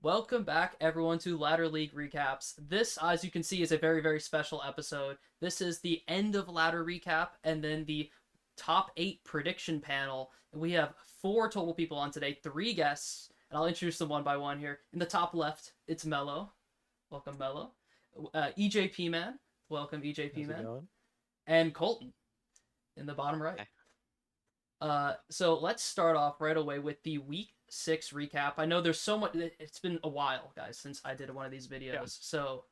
Welcome back, everyone, to Ladder League Recaps. This, as you can see, is a very, very special episode. This is the end of Ladder Recap and then the top 8 prediction panel. And we have 4 total people on today, 3 guests, and I'll introduce them one by one here. In the top left, it's Mello. Welcome, Mello. Ejpman. Welcome, How's it Ejpman. going? And Colten in the bottom right. Okay. So let's start off right away with the week 6 recap. I know there's so much. It's been a while, guys, since I did one of these videos. Yeah. So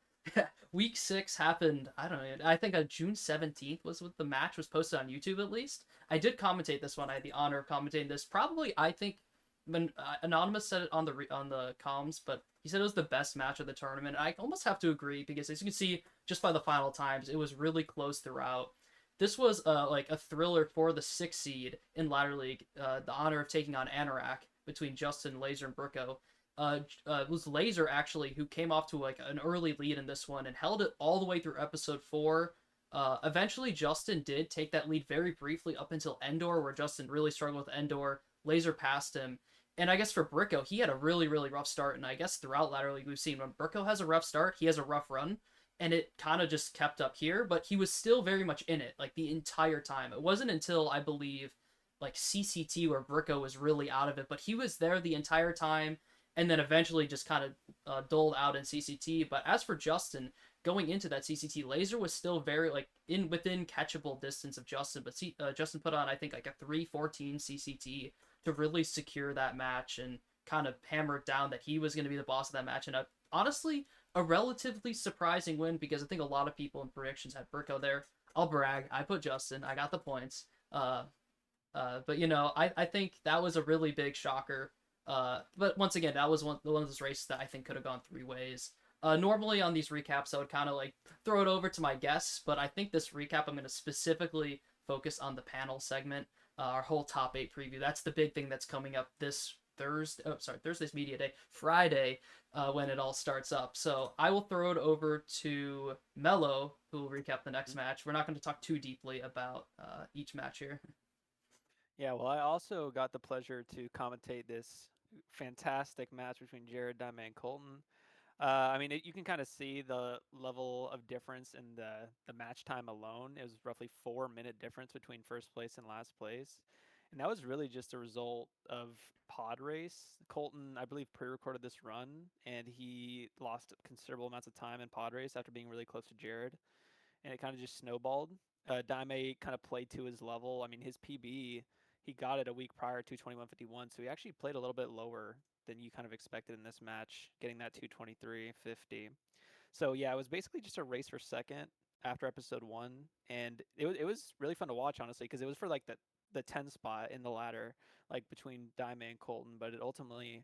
week 6 happened. I don't know. I think on June 17th was what the match was posted on YouTube. At least I did commentate this one. I had the honor of commentating this. Probably, I think when Anonymous said it on the comms, but he said it was the best match of the tournament. I almost have to agree because as you can see, just by the final times, it was really close throughout. This was like a thriller for the 6th seed in Ladder League, the honor of taking on Anorak between Justin, Laser, and Bricko. It was Laser actually who came off to like an early lead in this one and held it all the way through episode 4. Eventually, Justin did take that lead very briefly up until Endor, where Justin really struggled with Endor. Laser passed him. And I guess for Bricko, he had a really, really rough start. And I guess throughout Ladder League, we've seen when Bricko has a rough start, he has a rough run, and it kind of just kept up here, but he was still very much in it like the entire time. It wasn't until I believe like CCT where Bricko was really out of it, but he was there the entire time and then eventually just kind of dulled out in CCT. But as for Justin, going into that CCT, Laser was still very like in within catchable distance of Justin, but Justin put on I think like a 314 CCT to really secure that match and kind of hammer down that he was going to be the boss of that match. And honestly, a relatively surprising win because I think a lot of people in predictions had Bricko there. I'll brag. I put Justin. I got the points. But I think that was a really big shocker. But once again, that was one of those races that I think could have gone 3 ways. Normally on these recaps, I would kind of like throw it over to my guests, but I think this recap I'm going to specifically focus on the panel segment, our whole top 8 preview. That's the big thing that's coming up this Thursday. Oh, sorry, Thursday's media day. Friday, when it all starts up. So I will throw it over to Mello, who will recap the next match. We're not going to talk too deeply about each match here. Yeah, well, I also got the pleasure to commentate this fantastic match between Jared, Dime, and Colton. You can kind of see the level of difference in the match time alone. It was roughly 4 minute difference between first place and last place. And that was really just a result of pod race. Colton, I believe, pre-recorded this run, and he lost considerable amounts of time in pod race after being really close to Jared, and it kind of just snowballed. Daime kind of played to his level. I mean, his PB, he got it a week prior, 221.51, so he actually played a little bit lower than you kind of expected in this match, getting that 223.50. So yeah, it was basically just a race for second after episode 1, and it was really fun to watch, honestly, because it was for like the 10 spot in the ladder, like between Daime and Colton, but it ultimately,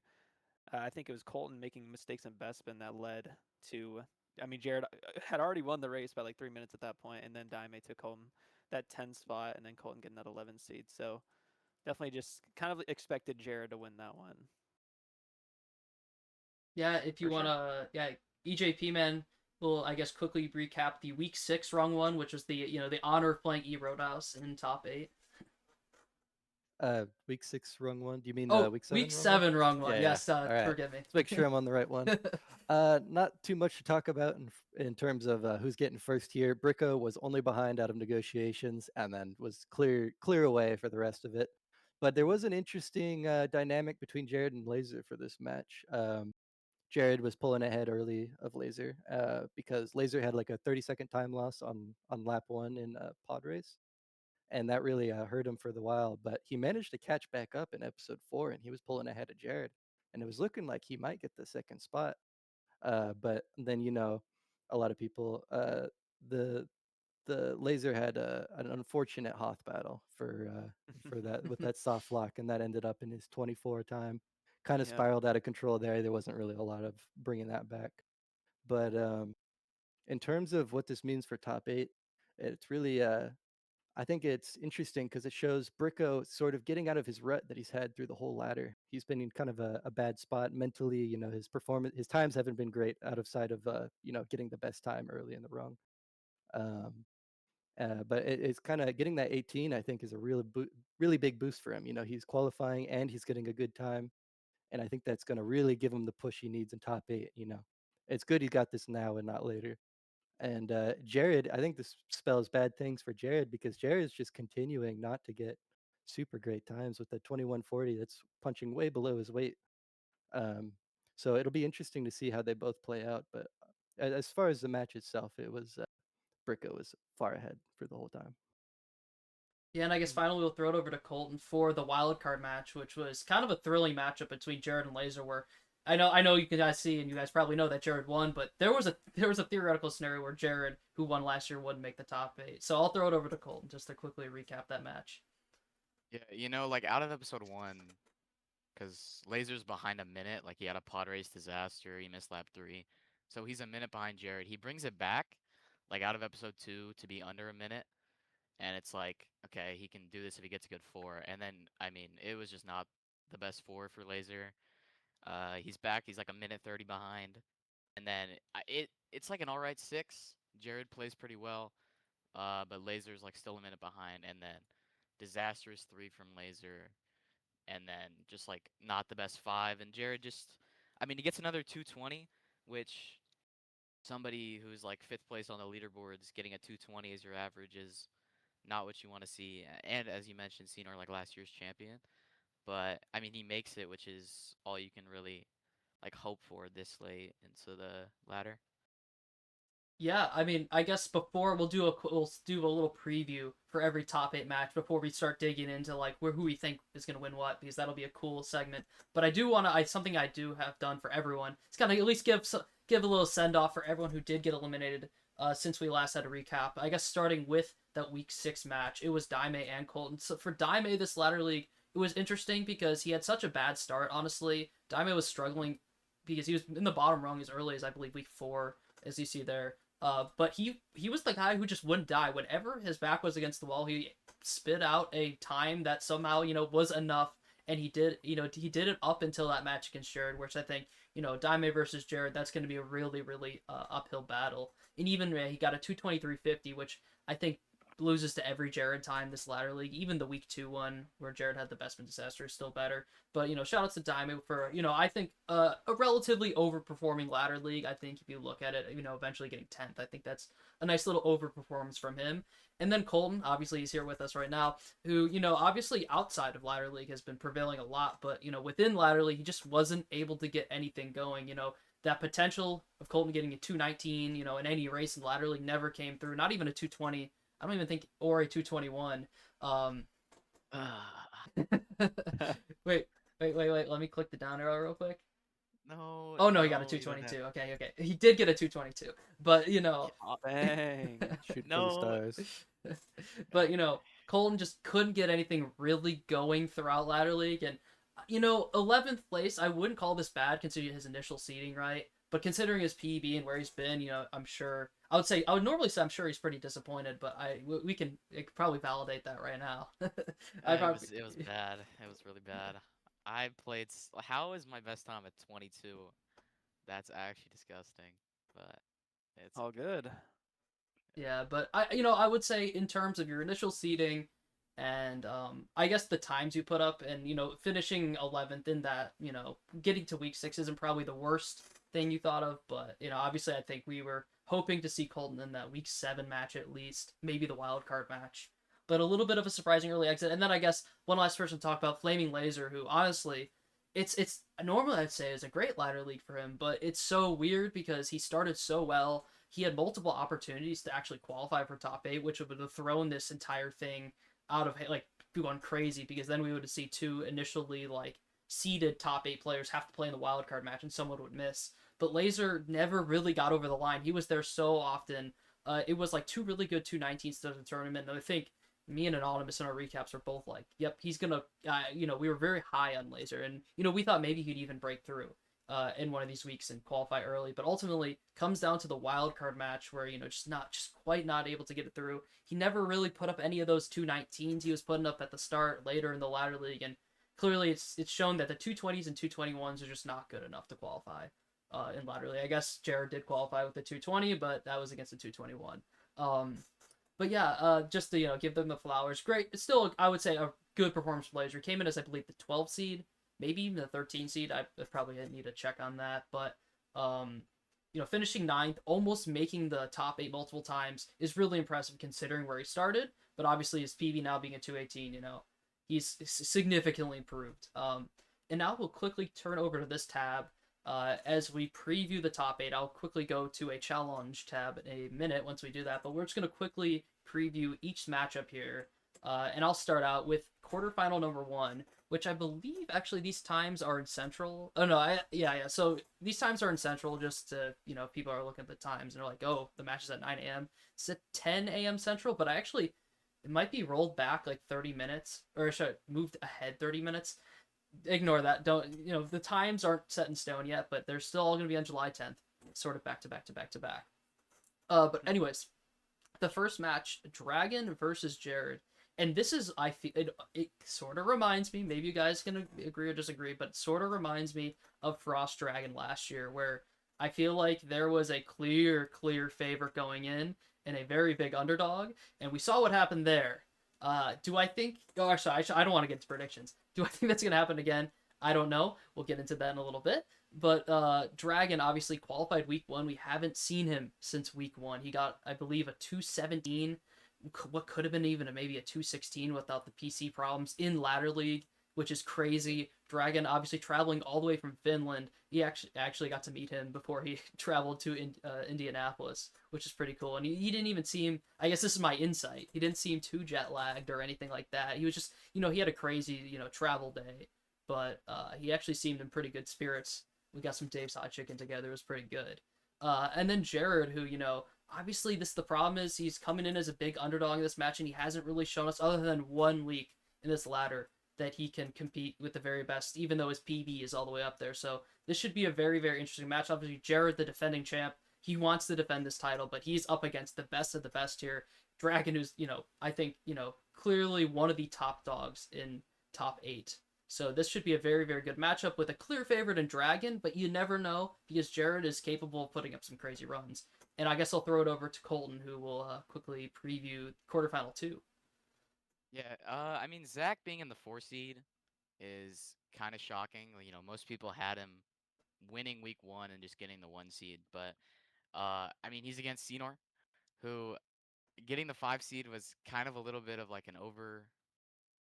I think it was Colton making mistakes in best spin that led to. I mean, Jared had already won the race by like 3 minutes at that point, and then Daime took home that 10 spot, and then Colton getting that 11 seed. So definitely just kind of expected Jared to win that one. Yeah, if you For want sure. to, yeah, EJP man will I guess quickly recap the week 6 wrong one, which was the honor of playing E Roadhouse in top 8. Week 6 wrong one. Do you mean Oh, week week 7 wrong one? 7 wrong one. Yeah, yeah. Yes, All right. forgive me. Let's make sure I'm on the right one. Not too much to talk about in terms of who's getting first here. Bricko was only behind out of negotiations and then was clear away for the rest of it. But there was an interesting dynamic between Jared and Laser for this match. Jared was pulling ahead early of Laser because Laser had like a 30-second time loss on lap 1 in pod race, and that really hurt him for the while. But he managed to catch back up in episode 4, and he was pulling ahead of Jared, and it was looking like he might get the second spot. But then a lot of people the Laser had an unfortunate Hoth battle for that with that soft lock, and that ended up in his 24 time. Kind of Yep. spiraled out of control there. There wasn't really a lot of bringing that back. But in terms of what this means for top 8, it's really I think it's interesting because it shows Bricko sort of getting out of his rut that he's had through the whole ladder. He's been in kind of a bad spot mentally. His performance, his times haven't been great out of sight of getting the best time early in the rung. Um, but it's kind of getting that 18. I think is a really big boost for him. He's qualifying and he's getting a good time. and I think that's going to really give him the push he needs in top eight. It's good he got this now and not later. And Jared, I think this spells bad things for Jared because Jared's just continuing not to get super great times with the 2140. That's punching way below his weight. Um, so it'll be interesting to see how they both play out. But as far as the match itself, it was Bricko was far ahead for the whole time. Yeah, and I guess finally we'll throw it over to Colten for the wild card match, which was kind of a thrilling matchup between Jared and Laser. Where I know you guys see, and you guys probably know that Jared won, but there was a theoretical scenario where Jared, who won last year, wouldn't make the top eight. So I'll throw it over to Colten just to quickly recap that match. Yeah, like out of episode one, because Laser's behind a minute. Like he had a pod race disaster. He missed lap three, so he's a minute behind Jared. He brings it back, like out of episode two, to be under a minute, and it's like, okay, he can do this if he gets a good four. And then, I mean, it was just not the best four for Laser. He's back. He's like a minute 30 behind, and then it's like an all right six. Jared plays pretty well, but Laser's like still a minute behind, and then disastrous three from Laser, and then just like not the best five. And Jared just, I mean, he gets another 220, which somebody who's like fifth place on the leaderboards getting a 220 as your average is not what you want to see. And as you mentioned, Scynor like last year's champion. But I mean, he makes it, which is all you can really like hope for this late into the ladder. Yeah, I mean, I guess before we'll do a little preview for every top eight match before we start digging into like who we think is gonna win what, because that'll be a cool segment. But I do want to, something I do have done for everyone. It's kind of at least give a little send off for everyone who did get eliminated since we last had a recap. I guess starting with that week 6 match, it was Daime and Colten. So for Daime, this ladder league, it was interesting because he had such a bad start. Honestly, Daime was struggling because he was in the bottom rung as early as I believe week 4, as you see there. But he was the guy who just wouldn't die. Whenever his back was against the wall, he spit out a time that somehow was enough, and he did it up until that match against Jared, which I think Daime versus Jared, that's going to be a really really uphill battle. And even he got a 223.50, which I think loses to every Jared time this ladder league. Even the week 2 one where Jared had the Bestman disaster is still better. But shout out to Daime for I think a relatively overperforming ladder league. I think if you look at it, eventually getting 10th, I think that's a nice little overperformance from him. And then Colten, obviously he's here with us right now, who obviously outside of ladder league has been prevailing a lot, but within ladder league he just wasn't able to get anything going. That potential of Colten getting a 219, in any race in ladder league never came through. Not even a 220. I don't even think, or a 221. Wait, wait. Let me click the down arrow real quick. No, Oh no, he got a no, you don't have. 222. Okay. He did get a 222, but Dang. Shoot for the No. stars. but Colten just couldn't get anything really going throughout ladder league, and 11th place. I wouldn't call this bad considering his initial seeding, right? But considering his PEB and where he's been, I'm sure I would normally say I'm sure he's pretty disappointed, but we can probably validate that right now. I probably It was bad. It was really bad. I played. How is my best time at 22? That's actually disgusting. But it's All okay. good. Yeah, but I would say in terms of your initial seeding and I guess the times you put up and finishing 11th in that, getting to week 6 isn't probably the worst thing you thought of, but obviously I think we were hoping to see Colten in that week 7 match at least, maybe the wild card match. But a little bit of a surprising early exit. And then I guess one last person to talk about, Flaming Laser, who honestly it's normally I'd say is a great ladder league for him, but it's so weird because he started so well. He had multiple opportunities to actually qualify for top 8, which would have thrown this entire thing out of like going crazy, because then we would see 2 initially like seeded top 8 players have to play in the wild card match and someone would miss. But Laser never really got over the line. He was there so often. It was like 2 really good 219s to the tournament, and I think me and Anonymous in our recaps are both like, yep, he's gonna, we were very high on Laser, and we thought maybe he'd even break through in one of these weeks and qualify early, but ultimately comes down to the wild card match where just quite not able to get it through. He never really put up any of those 219s he was putting up at the start later in the ladder league, and clearly it's shown that the 220s and 221s are just not good enough to qualify in ladder league. I guess Jared did qualify with the 220, but that was against the 221. But yeah, just to give them the flowers. Great. It's still, I would say, a good performance from Laser. Came in as I believe the 12 seed maybe even the 13 seed. I probably need to check on that, but um, finishing ninth, almost making the top 8 multiple times is really impressive considering where he started. But obviously, his PB now being a 218, he's significantly improved. And now we'll quickly turn over to this tab. As we preview the top 8, I'll quickly go to a challenge tab in a minute once we do that. But we're just going to quickly preview each matchup here. And I'll start out with quarterfinal number 1, which I believe actually these times are in Central. Oh no, yeah. So these times are in Central, just to people are looking at the times and they're like, oh, the match is at 9 a.m. It's at 10 a.m. Central, but I actually it might be rolled back like 30 minutes, or should I moved ahead 30 minutes. Ignore that. Don't the times aren't set in stone yet, but they're still all going to be on July 10th, sort of back to back to back to back. But anyways, the first match, Dragon versus Jared. And this is, I feel, it sort of reminds me, maybe you guys can agree or disagree, but it sort of reminds me of Frost Dragon last year, where I feel like there was a clear favorite going in and a very big underdog, and we saw what happened there. Do I think, oh, actually, I don't want to get into predictions. Do I think that's going to happen again? I don't know. We'll get into that in a little bit. But Dragon obviously qualified week 1. We haven't seen him since week 1. He got, I believe, a 217. What could have been even maybe a 216 without the PC problems in Ladder League, which is crazy. Dragon obviously traveling all the way from Finland. He actually got to meet him before he traveled to Indianapolis, which is pretty cool. And he didn't even seem, I guess this is my insight, he didn't seem too jet lagged or anything like that. He was just, he had a crazy, travel day. But he actually seemed in pretty good spirits. We got some Dave's Hot Chicken together. It was pretty good. And then Jared, who, obviously the problem is he's coming in as a big underdog in this match, and he hasn't really shown us, other than one week in this ladder, that he can compete with the very best, even though his PB is all the way up there. So this should be a very, very interesting match. Obviously, Jared, the defending champ, he wants to defend this title, but he's up against the best of the best here. Dragon, who's, I think, clearly one of the top dogs in top 8. So this should be a very, very good matchup with a clear favorite in Dragon, but you never know because Jared is capable of putting up some crazy runs. And I guess I'll throw it over to Colten, who will quickly preview quarterfinal 2. Yeah, I mean, Zach being in the 4 seed is kind of shocking. Most people had him winning week 1 and just getting the 1 seed, but I mean, he's against Scynor, who getting the 5 seed was kind of a little bit of like an over.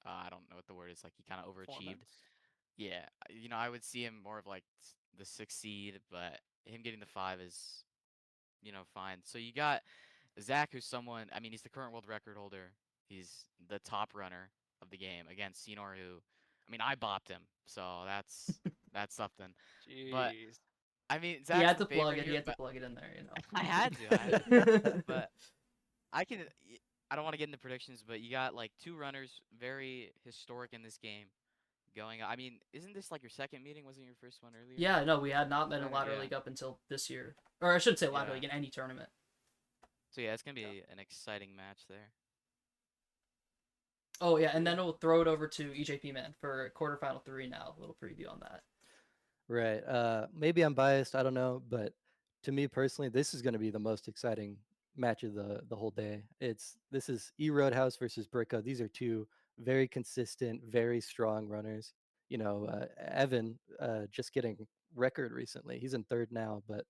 I don't know what the word is. Like he kind of overachieved. Performance. Yeah, I would see him more of like the 6 seed, but him getting the 5 is, fine. So you got Zach, who's someone. I mean, he's the current world record holder. He's the top runner of the game against Senor, who, I mean, I bopped him, so that's something. But Jeez. I mean, He Zach's had the to plug favorite it. He here, had to but plug it in there, I had to, I had to. But I can. I don't want to get into predictions, but you got like 2 runners very historic in this game going. I mean, isn't this like your second meeting? Wasn't your first one earlier? Yeah, no, we had not been in Right. Ladder Yeah. League up until this year. Or I shouldn't say Ladder Yeah. League, in any tournament. So yeah, it's gonna Yeah. be an exciting match there. Oh, yeah, and then we'll throw it over to Ejpman for quarterfinal 3 now. A little preview on that. Right. Maybe I'm biased. I don't know, but to me personally, this is going to be the most exciting match of the whole day. This is Roadhouse versus Bricko. These are two very consistent, very strong runners. Evan just getting record recently. He's in third now, but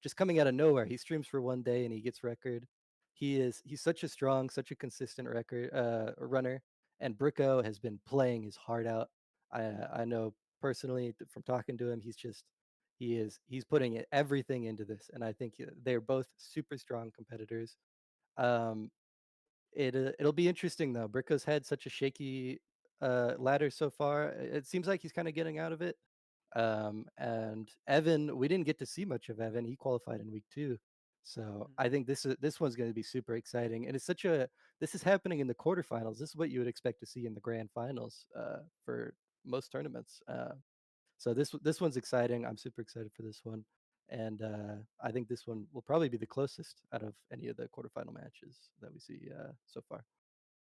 just coming out of nowhere, he streams for one day and he gets record. He's such a strong, such a consistent record runner, and Bricko has been playing his heart out. I know personally from talking to him, he's putting everything into this, and I think they're both super strong competitors. Um, it'll be interesting though. Bricko's had such a shaky ladder so far. It seems like he's kind of getting out of it. And Evan, we didn't get to see much of Evan. He qualified in week 2. So Mhm. I think this one's going to be super exciting, and this is happening in the quarterfinals. This is what you would expect to see in the grand finals for most tournaments. So this one's exciting. I'm super excited for this one, and I think this one will probably be the closest out of any of the quarterfinal matches that we see so far.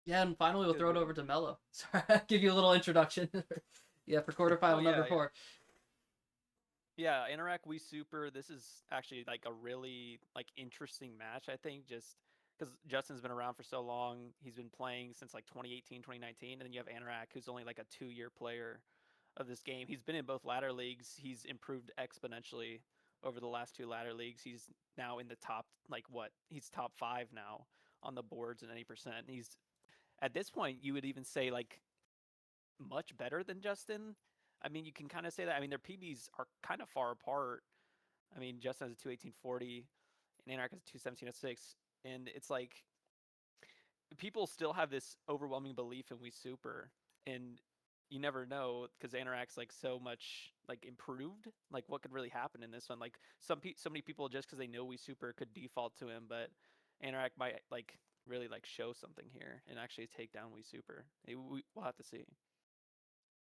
Yeah, and finally we'll Could throw it be. over to Mello. Sorry, I'll give you a little introduction. Yeah, for Oh quarterfinal number yeah, yeah. 4. Yeah, Anorak Vs Wiisuper. This is actually like a really like interesting match, I think, just because Justin's been around for so long. He's been playing since like 2018, 2019, and then you have Anorak, who's only like a 2-year player. of this game. He's been in both ladder leagues. He's improved exponentially over the last two ladder leagues. He's now in the top, like what? He's top 5 now on the boards in any percent. He's at this point you would even say like much better than Justin. I mean, you can kind of say that. I mean, their PBs are kind of far apart. I mean, Justin has a 218.40 and Anorak has a 217.06, and it's like people still have this overwhelming belief in Wiisuper, and you never know because Anorak's like so much like improved. Like what could really happen in this one? Like so many people just because they know Wiisuper could default to him, but Anorak might like really like show something here and actually take down Wiisuper. We'll have to see.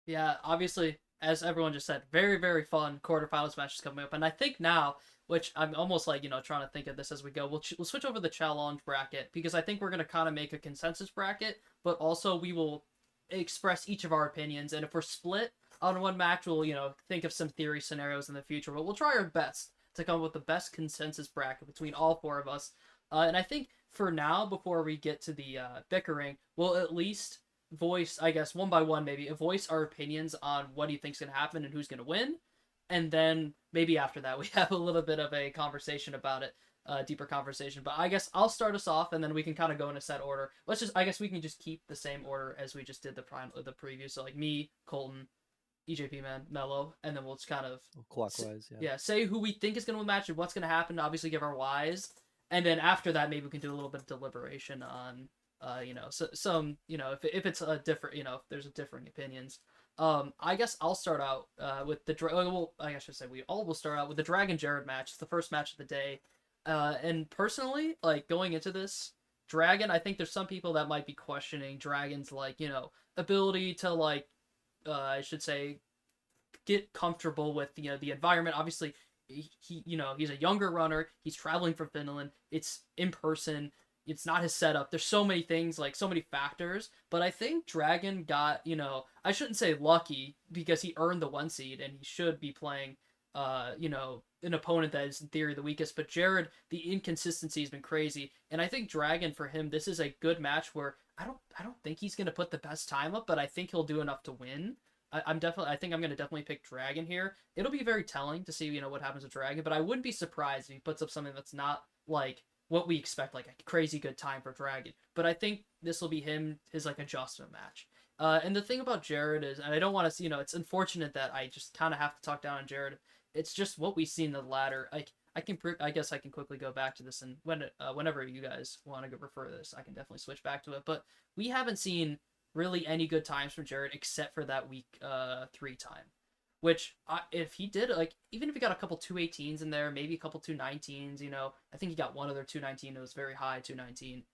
Yeah, obviously, as everyone just said, very, very fun quarterfinals matches coming up. And I think now, which I'm almost like, trying to think of this as we go, we'll switch over the challenge bracket because I think we're going to kind of make a consensus bracket, but also we will express each of our opinions. And if we're split on one match, we'll, think of some theory scenarios in the future, but we'll try our best to come up with the best consensus bracket between all four of us. And I think for now, before we get to the bickering, we'll at least voice, I guess, one by one, maybe voice our opinions on what do you think's gonna happen and who's gonna win, and then maybe after that we have a little bit of a conversation about it, deeper conversation. But I guess I'll start us off, and then we can kind of go in a set order. I guess we can just keep the same order as we just did the preview. So like me, Colten, Ejpman, Mello, and then we'll just kind of Clockwise, yeah. say who we think is gonna win the match and what's gonna happen. Obviously, give our whys, and then after that, maybe we can do a little bit of deliberation on some, if it's a different, if there's a differing opinions. I guess I'll start out with the well, I should say we all will start out with the Dragon Jared match. It's the first match of the day, and personally, like going into this Dragon, I think there's some people that might be questioning Dragon's like ability to like I should say get comfortable with the environment. Obviously, he's a younger runner. He's traveling from Finland. It's in person. It's not his setup. There's so many things, like so many factors. But I think Dragon got, I shouldn't say lucky because he earned the 1 seed and he should be playing, an opponent that is in theory the weakest. But Jared, the inconsistency has been crazy, and I think Dragon for him, this is a good match where I don't think he's gonna put the best time up, but I think he'll do enough to win. I think I'm gonna definitely pick Dragon here. It'll be very telling to see what happens with Dragon, but I wouldn't be surprised if he puts up something that's not like what we expect, like a crazy good time for Dragon. But I think this will be his like adjustment match. And the thing about Jared is, and I don't want to, it's unfortunate that I just kind of have to talk down on Jared. It's just what we see in the ladder. I guess I can quickly go back to this, and whenever you guys want to refer to this, I can definitely switch back to it. But we haven't seen really any good times from Jared except for that week 3 time. Which if he did like even if he got a couple 218s in there, maybe a couple 219s, I think he got one other 219. It was very high 219.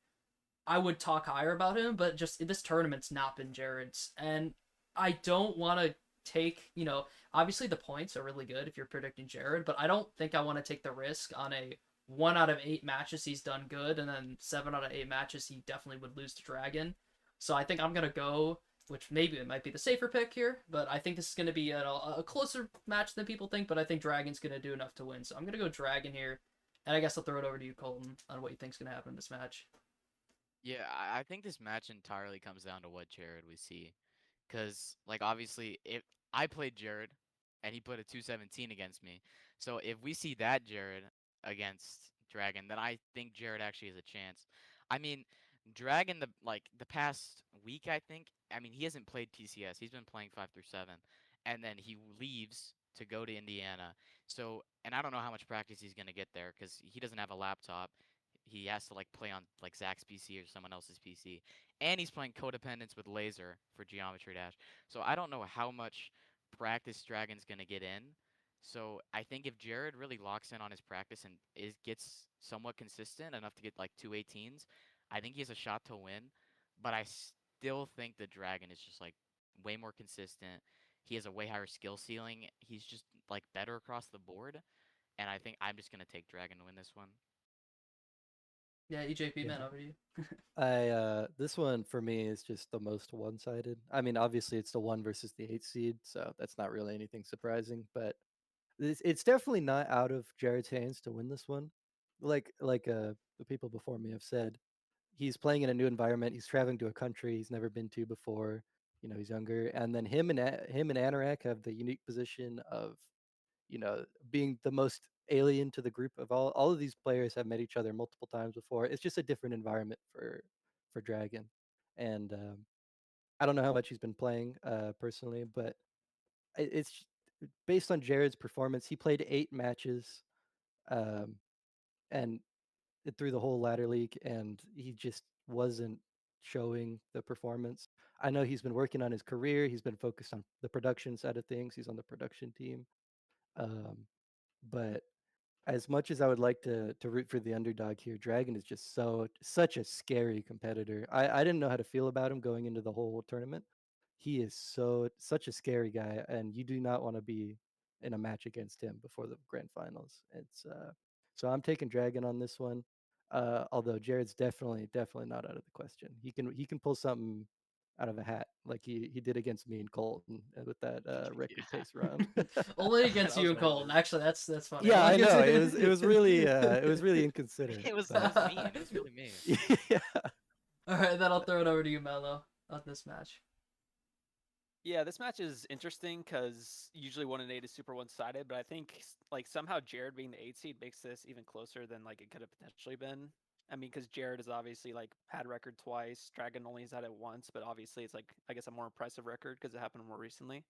I would talk higher about him, but just this tournament's not been Jared's, and I don't want to take obviously the points are really good if you're predicting Jared, but I don't think I want to take the risk on a 1 out of 8 matches he's done good, and then 7 out of 8 matches he definitely would lose to Dragon. So I think I'm gonna go, which maybe it might be the safer pick here, but I think this is gonna be a closer match than people think. But I think Dragon's gonna do enough to win, so I'm gonna go Dragon here, and I guess I'll throw it over to you, Colton, on what you think's gonna happen in this match. Yeah, I think this match entirely comes down to what Jared we see. Because, like, obviously, if I played Jared and he put a 217 against me, so if we see that Jared against Dragon, then I think Jared actually has a chance. I mean, Dragon, the past week, I mean, he hasn't played TCS. He's been playing 5 through 7, and then he leaves to go to Indiana. So, and I don't know how much practice he's gonna get there because he doesn't have a laptop. He has to like play on like Zach's PC or someone else's PC, and he's playing Codependence with Laser for Geometry Dash. So I don't know how much practice Dragon's gonna get in. So I think if Jared really locks in on his practice and gets somewhat consistent enough to get like 218s, I think he has a shot to win. But I still think the Dragon is just like way more consistent. He has a way higher skill ceiling. He's just like better across the board. And I think I'm just gonna take Dragon to win this one. Yeah, EJP Yeah. man, over to you. This one for me is just the most one-sided. I mean, obviously it's the 1 versus the 8 seed, so that's not really anything surprising, but it's definitely not out of Jared's hands to win this one. Like the people before me have said, he's playing in a new environment. He's traveling to a country he's never been to before. He's younger, and then him and Anorak have the unique position of being the most alien to the group of all of these players have met each other multiple times before. It's just a different environment for Dragon, and I don't know how much he's been playing personally, but it's based on Jared's performance. He played 8 matches, um, and through the whole ladder league, and he just wasn't showing the performance. I know he's been working on his career. He's been focused on the production side of things. He's on the production team, um, but as much as I would like to root for the underdog here, Dragon is just such a scary competitor. I didn't know how to feel about him going into the whole tournament. He is such a scary guy, and you do not want to be in a match against him before the grand finals. It's so I'm taking Dragon on this one. Although Jared's definitely not out of the question. He can pull something out of a hat like he did against me and Colton with that record Yeah. pace run. Only against That you was and Colton. amazing. Actually, that's funny. Yeah, Only I know. against- It was really inconsiderate. It was But mean. It was really mean. yeah. All right, then I'll throw it over to you, Mello, on this match. Yeah, this match is interesting because usually 1-8 is super one-sided, but I think like somehow Jared being the 8 seed makes this even closer than like it could have potentially been. I mean, because Jared has obviously like had record twice. Dragon only has had it once, but obviously it's like I guess a more impressive record because it happened more recently.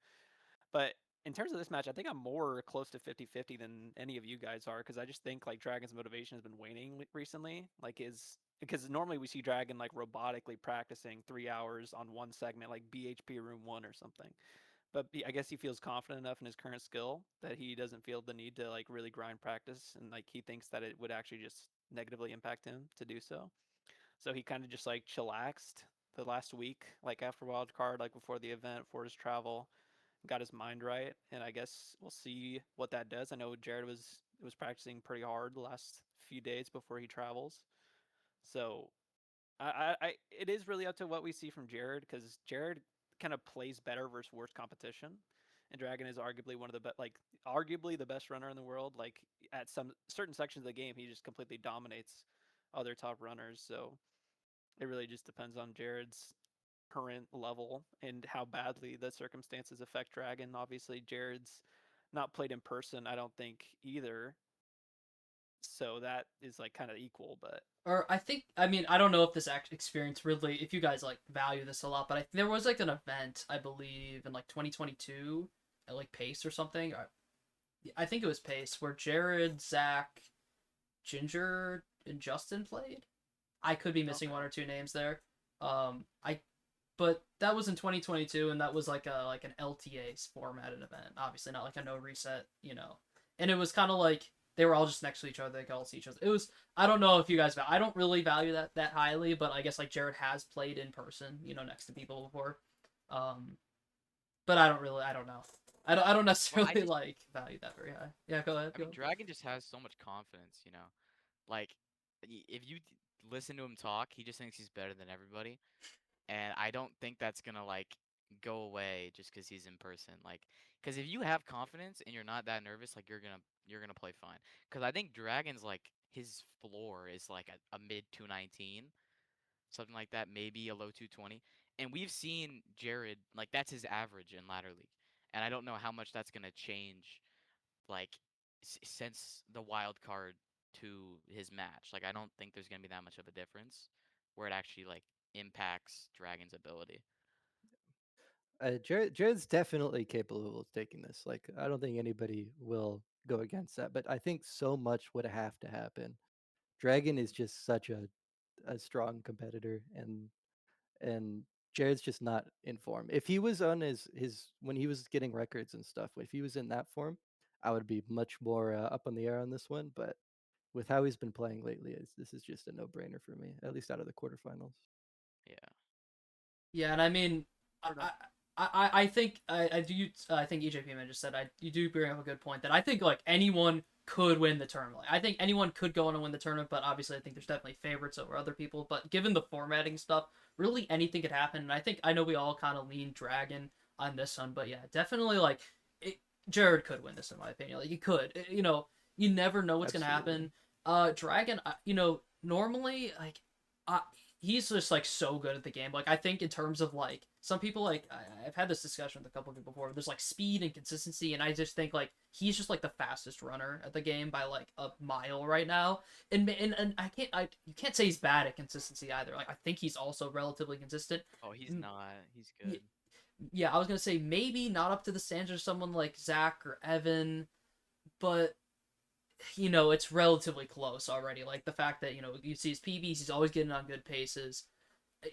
But in terms of this match, I think I'm more close to 50-50 than any of you guys are because I just think like Dragon's motivation has been waning recently. Like is because normally we see Dragon like robotically practicing 3 hours on one segment, like BHP Room 1 or something. But I guess he feels confident enough in his current skill that he doesn't feel the need to like really grind practice, and like he thinks that it would actually just negatively impact him to do so. So he kind of just like chillaxed the last week, like after wild card, like before the event, for his travel, got his mind right, and I guess we'll see what that does. I know Jared was practicing pretty hard the last few days before he travels, so it is really up to what we see from Jared because Jared kind of plays better versus worse competition, and Dragon is arguably one of the arguably the best runner in the world. Like at some certain sections of the game, he just completely dominates other top runners. So it really just depends on Jared's current level and how badly the circumstances affect Dragon. Obviously, Jared's not played in person, I don't think either. So that is like kind of equal, but Or I mean, I don't know if this experience really, if you guys like value this a lot, but there was like an event, I believe, in like 2022 at like Pace or something. I think it was Pace where Jared, Zach, Ginger, and Justin played. I could be missing one or two names there. I but that was in 2022, and that was like an LTA formatted event. Obviously, not like a no reset, And it was kind of like they were all just next to each other. They could all see each other. It was. I don't know if you guys. I don't really value that highly, but I guess like Jared has played in person, next to people before. But I don't really. I don't know. I don't necessarily like value that very high. Yeah, go ahead. I mean, Dragon just has so much confidence, you know. Like, if you listen to him talk, he just thinks he's better than everybody. And I don't think that's gonna like go away just because he's in person. Like, because if you have confidence and you're not that nervous, like you're gonna play fine. Because I think Dragon's like his floor is like a mid 219, something like that, maybe a low 220. And we've seen Jared like that's his average in ladder league, and I don't know how much that's gonna change like since the wild card to his match. Like I don't think there's gonna be that much of a difference where it actually like impacts Dragon's ability. Jared's definitely capable of taking this. Like, I don't think anybody will go against that. But I think so much would have to happen. Dragon is just such a strong competitor, and Jared's just not in form. If he was on his when he was getting records and stuff, if he was in that form, I would be much more up on the air on this one. But with how he's been playing lately, this is just a no brainer for me, at least out of the quarterfinals. Yeah. Yeah, and I mean, I don't know. I think I do. I think Ejpman just said you do bring up a good point that I think like anyone could win the tournament. Like, I think anyone could go on and win the tournament, but obviously I think there's definitely favorites over other people. But given the formatting stuff, really anything could happen. And I know we all kind of lean Dragon on this one, but yeah, definitely like Jared could win this in my opinion. Like he could. You never know what's gonna Absolutely. happen. Dragon, normally like. he's just like so good at the game. Like I think in terms of like some people like I've had this discussion with a couple of people before. There's like speed and consistency, and I just think like he's just like the fastest runner at the game by like a mile right now. And I you can't say he's bad at consistency either. Like I think he's also relatively consistent. Oh, he's not. He's good. Yeah, I was gonna say maybe not up to the standards of someone like Zac or Evan, but it's relatively close already. Like the fact that you see his PBs, he's always getting on good paces.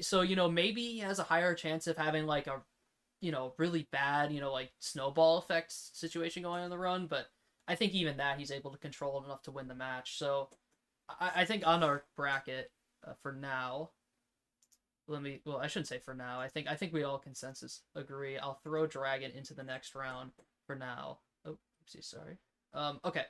So maybe he has a higher chance of having like a really bad like snowball effect situation going on the run. But I think even that he's able to control it enough to win the match. So I think on our bracket for now. Well, I shouldn't say for now. I think we all consensus agree. I'll throw Dragon into the next round for now. Oh, oopsie, sorry. Okay.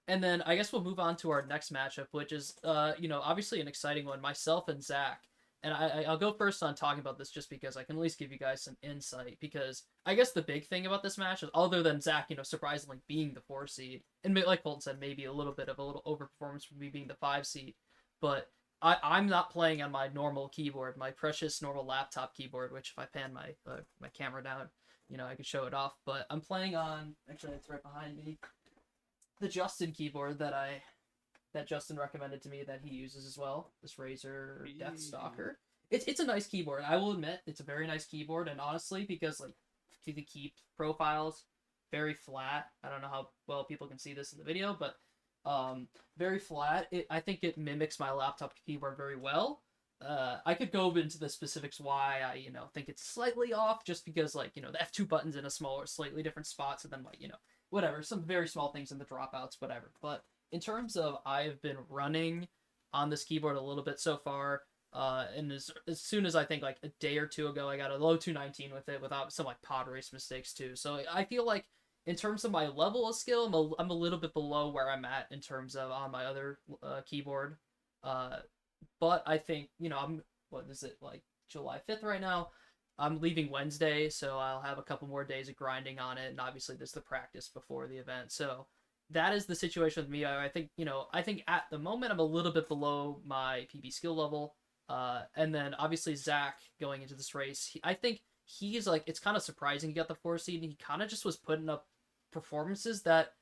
And then I guess we'll move on to our next matchup, which is obviously an exciting one. Myself and Zac. And I'll go first on talking about this just because I can at least give you guys some insight. Because I guess the big thing about this match is, other than Zac, surprisingly being the 4 seed, and like Colten said, maybe a little bit of a little overperformance for me being the 5 seed, but I'm not playing on my normal keyboard, my precious normal laptop keyboard, which if I pan my camera down, I could show it off. But I'm playing on, actually it's right behind me, the Justin keyboard that Justin recommended to me that he uses as well. This Razer Deathstalker. It's a nice keyboard. I will admit it's a very nice keyboard, and honestly, because like to the key profiles, very flat. I don't know how well people can see this in the video, but very flat. I think it mimics my laptop keyboard very well. I could go into the specifics why I think it's slightly off, just because like the F2 buttons in a smaller, slightly different spots, and then like whatever, some very small things in the dropouts, whatever. But in terms of, I've been running on this keyboard a little bit so far, and as soon as I think like a day or two ago, I got a low 219 with it without some like pod race mistakes too. So I feel like in terms of my level of skill, I'm a little bit below where I'm at in terms of on my other keyboard. Uh, but I think I'm, what is it, like July 5th right now. I'm leaving Wednesday, so I'll have a couple more days of grinding on it, and obviously there's the practice before the event. So that is the situation with me. I think I think at the moment I'm a little bit below my PB skill level. And then obviously Zac going into this race, I think he's like, it's kind of surprising he got the 4 seed, and he kind of just was putting up performances that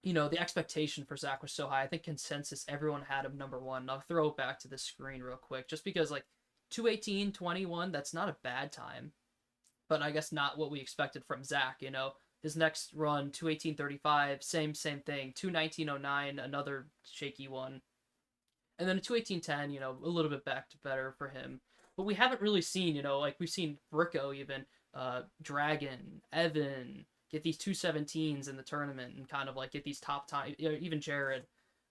the expectation for Zac was so high. I think consensus, everyone had him number 1. And I'll throw it back to the screen real quick, just because like 218-21, that's not a bad time, but I guess not what we expected from Zac. His next run, 218-35, same thing. 219-09, another shaky one, and then a 218-10, a little bit back to better for him. But we haven't really seen, like we've seen Bricko even, Dragon, Evan get these 217s in the tournament and kind of like get these top time, even Jared.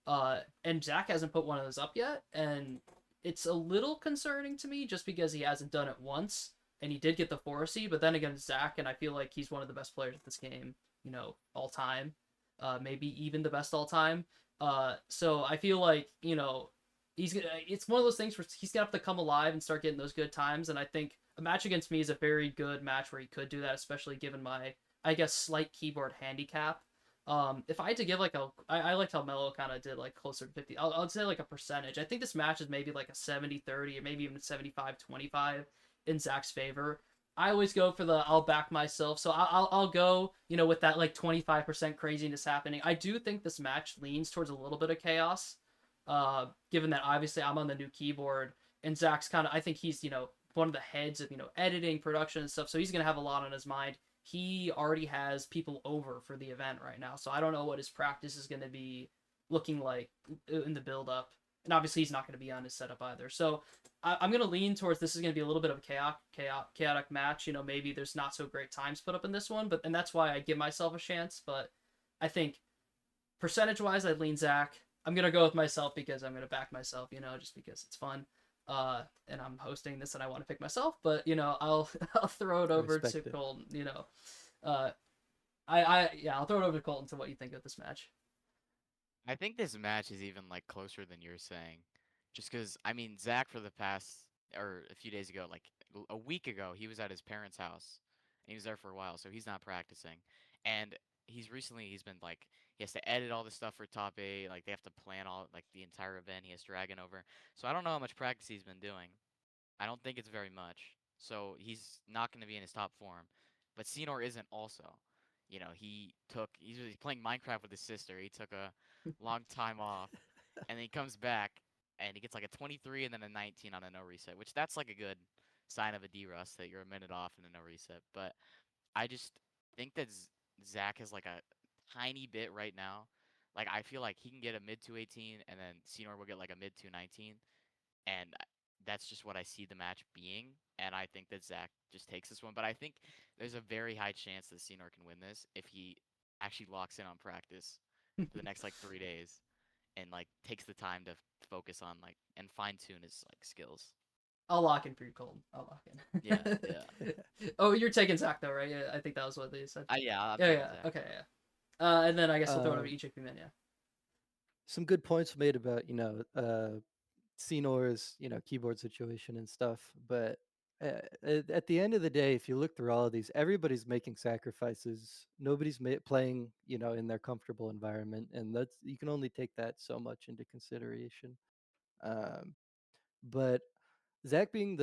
And Zac hasn't put one of those up yet, and it's a little concerning to me just because he hasn't done it once, and he did get the 4 seed, but then again, Zac, and I feel like he's one of the best players at this game, all time, maybe even the best all time. So I feel like it's one of those things where he's gonna have to come alive and start getting those good times, and I think a match against me is a very good match where he could do that, especially given my, I guess, slight keyboard handicap. If I had to give like I liked how Mello kind of did like closer to 50. I'll say like a percentage. I think this match is maybe like a 70-30 or maybe even 75-25 in Zac's favor. I always go for the I'll back myself, so I'll go with that like 25% craziness happening. I do think this match leans towards a little bit of chaos, given that obviously I'm on the new keyboard and Zac's kind of, I think he's one of the heads of editing, production, and stuff, so he's gonna have a lot on his mind. He already has people over for the event right now, so I don't know what his practice is going to be looking like in the build up, and obviously he's not going to be on his setup either. So I'm going to lean towards this is going to be a little bit of a chaotic match. Maybe there's not so great times put up in this one, and that's why I give myself a chance. But I think percentage wise, I lean Zac. I'm going to go with myself because I'm going to back myself, just because it's fun. And I'm hosting this and I want to pick myself, but I'll throw it over to Colten. I'll throw it over to Colten to what you think of this match. I think this match is even like closer than you're saying, just because I mean Zac for the past or a few days ago, like a week ago, he was at his parents' house and he was there for a while, so he's not practicing, and he's been like He has to edit all the stuff for top eight. Like they have to plan all like the entire event. He has Dragon over. So I don't know how much practice he's been doing. I don't think it's very much. So he's not going to be in his top form. But Senor isn't also. He's playing Minecraft with his sister. He took a long time off, and then he comes back and he gets like a 23 and then a 19 on a no reset, which that's like a good sign of a D rust that you're a minute off and a no reset. But I just think that Zach is like a tiny bit right now. Like I feel like he can get a mid 218 and then Senor will get like a mid 219, and that's just what I see the match being. And I think that Zach just takes this one. But I think there's a very high chance that Senor can win this if he actually locks in on practice for the next like 3 days and like takes the time to focus on like and fine tune his like skills. I'll lock in for you, Colton. I'll lock Yeah, in. yeah. Oh, you're taking Zach though, right? Yeah, I think that was what they said. Yeah, I'm Yeah, taking yeah. Zach. Okay, yeah. And then I guess we'll throw it over to Ejpman, yeah. Some good points made about Scenor's keyboard situation and stuff, but at the end of the day, if you look through all of these, everybody's making sacrifices. Nobody's playing in their comfortable environment, and that's you can only take that so much into consideration. Um, but Zach being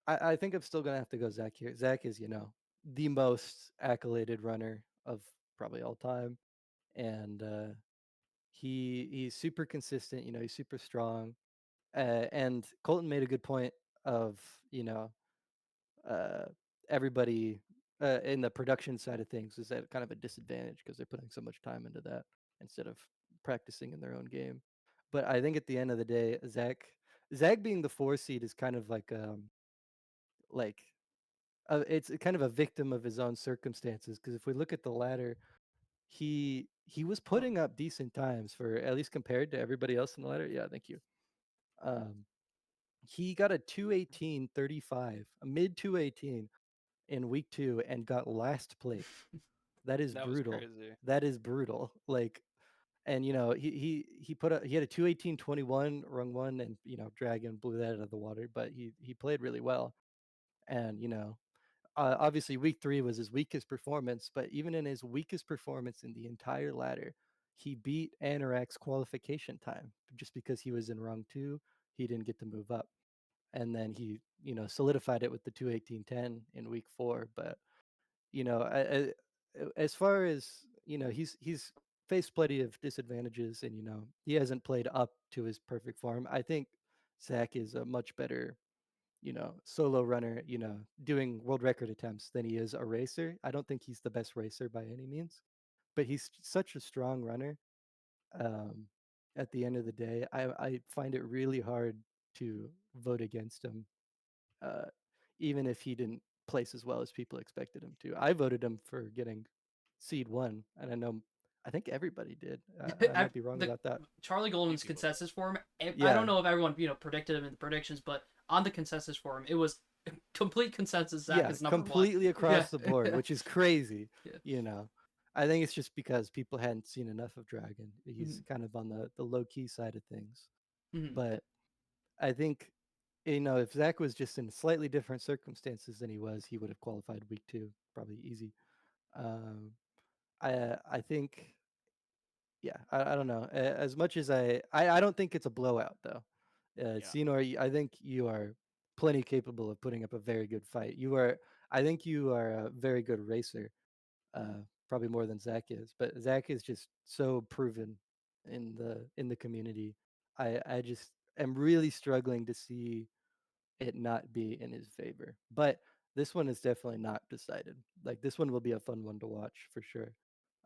I think I'm still gonna have to go Zach here. Zach is the most accoladed runner of probably all time, and he's super consistent. He's super strong. And Colton made a good point of you know uh, everybody in the production side of things is at kind of a disadvantage because they're putting so much time into that instead of practicing in their own game. But I think at the end of the day, Zach being the 4 seed is kind of like it's kind of a victim of his own circumstances because if we look at the ladder, he was Oh. putting up decent times for at least compared to everybody else in the ladder. Yeah, thank you. Um, he got a 218.35, a mid 218 in week 2 and got last place. That is That was brutal. crazy. That is brutal. Like, and he had a 218.21 rung one, and Dragon blew that out of the water, but he played really well. And obviously week 3 was his weakest performance, but even in his weakest performance in the entire ladder, he beat Anorak's qualification time just because he was in rung 2. He didn't get to move up, and then he solidified it with the 218.10 in week 4. But as far as he's faced plenty of disadvantages, and he hasn't played up to his perfect form. I think Zach is a much better solo runner, doing world record attempts than he is a racer. I don't think he's the best racer by any means, but he's such a strong runner. um, at the end of the day, I find it really hard to vote against him, uh, even if he didn't place as well as people expected him to. I voted him for getting seed 1, and I think everybody did. I might be wrong The about that. Charlie Few Golden's people did. consensus for him, I don't Yeah, know if everyone predicted him in the predictions, but on the consensus for him, it was complete consensus. Zach yeah, is number one. completely Yeah, across the board, which is crazy. yeah. You know, I think it's just because people hadn't seen enough of Dragon. He's Mhm, kind of on the low key side of things. mhm. But I think if Zach was just in slightly different circumstances than he was, he would have qualified week 2 probably easy. Um, I think, yeah, I don't know. As much as I don't think it's a blowout though. Yeah. Senor, I think you are plenty capable of putting up a very good fight. I think you are a very good racer, probably more than Zach is. But Zach is just so proven in the community. I just am really struggling to see it not be in his favor. But this one is definitely not decided. Like this one will be a fun one to watch for sure.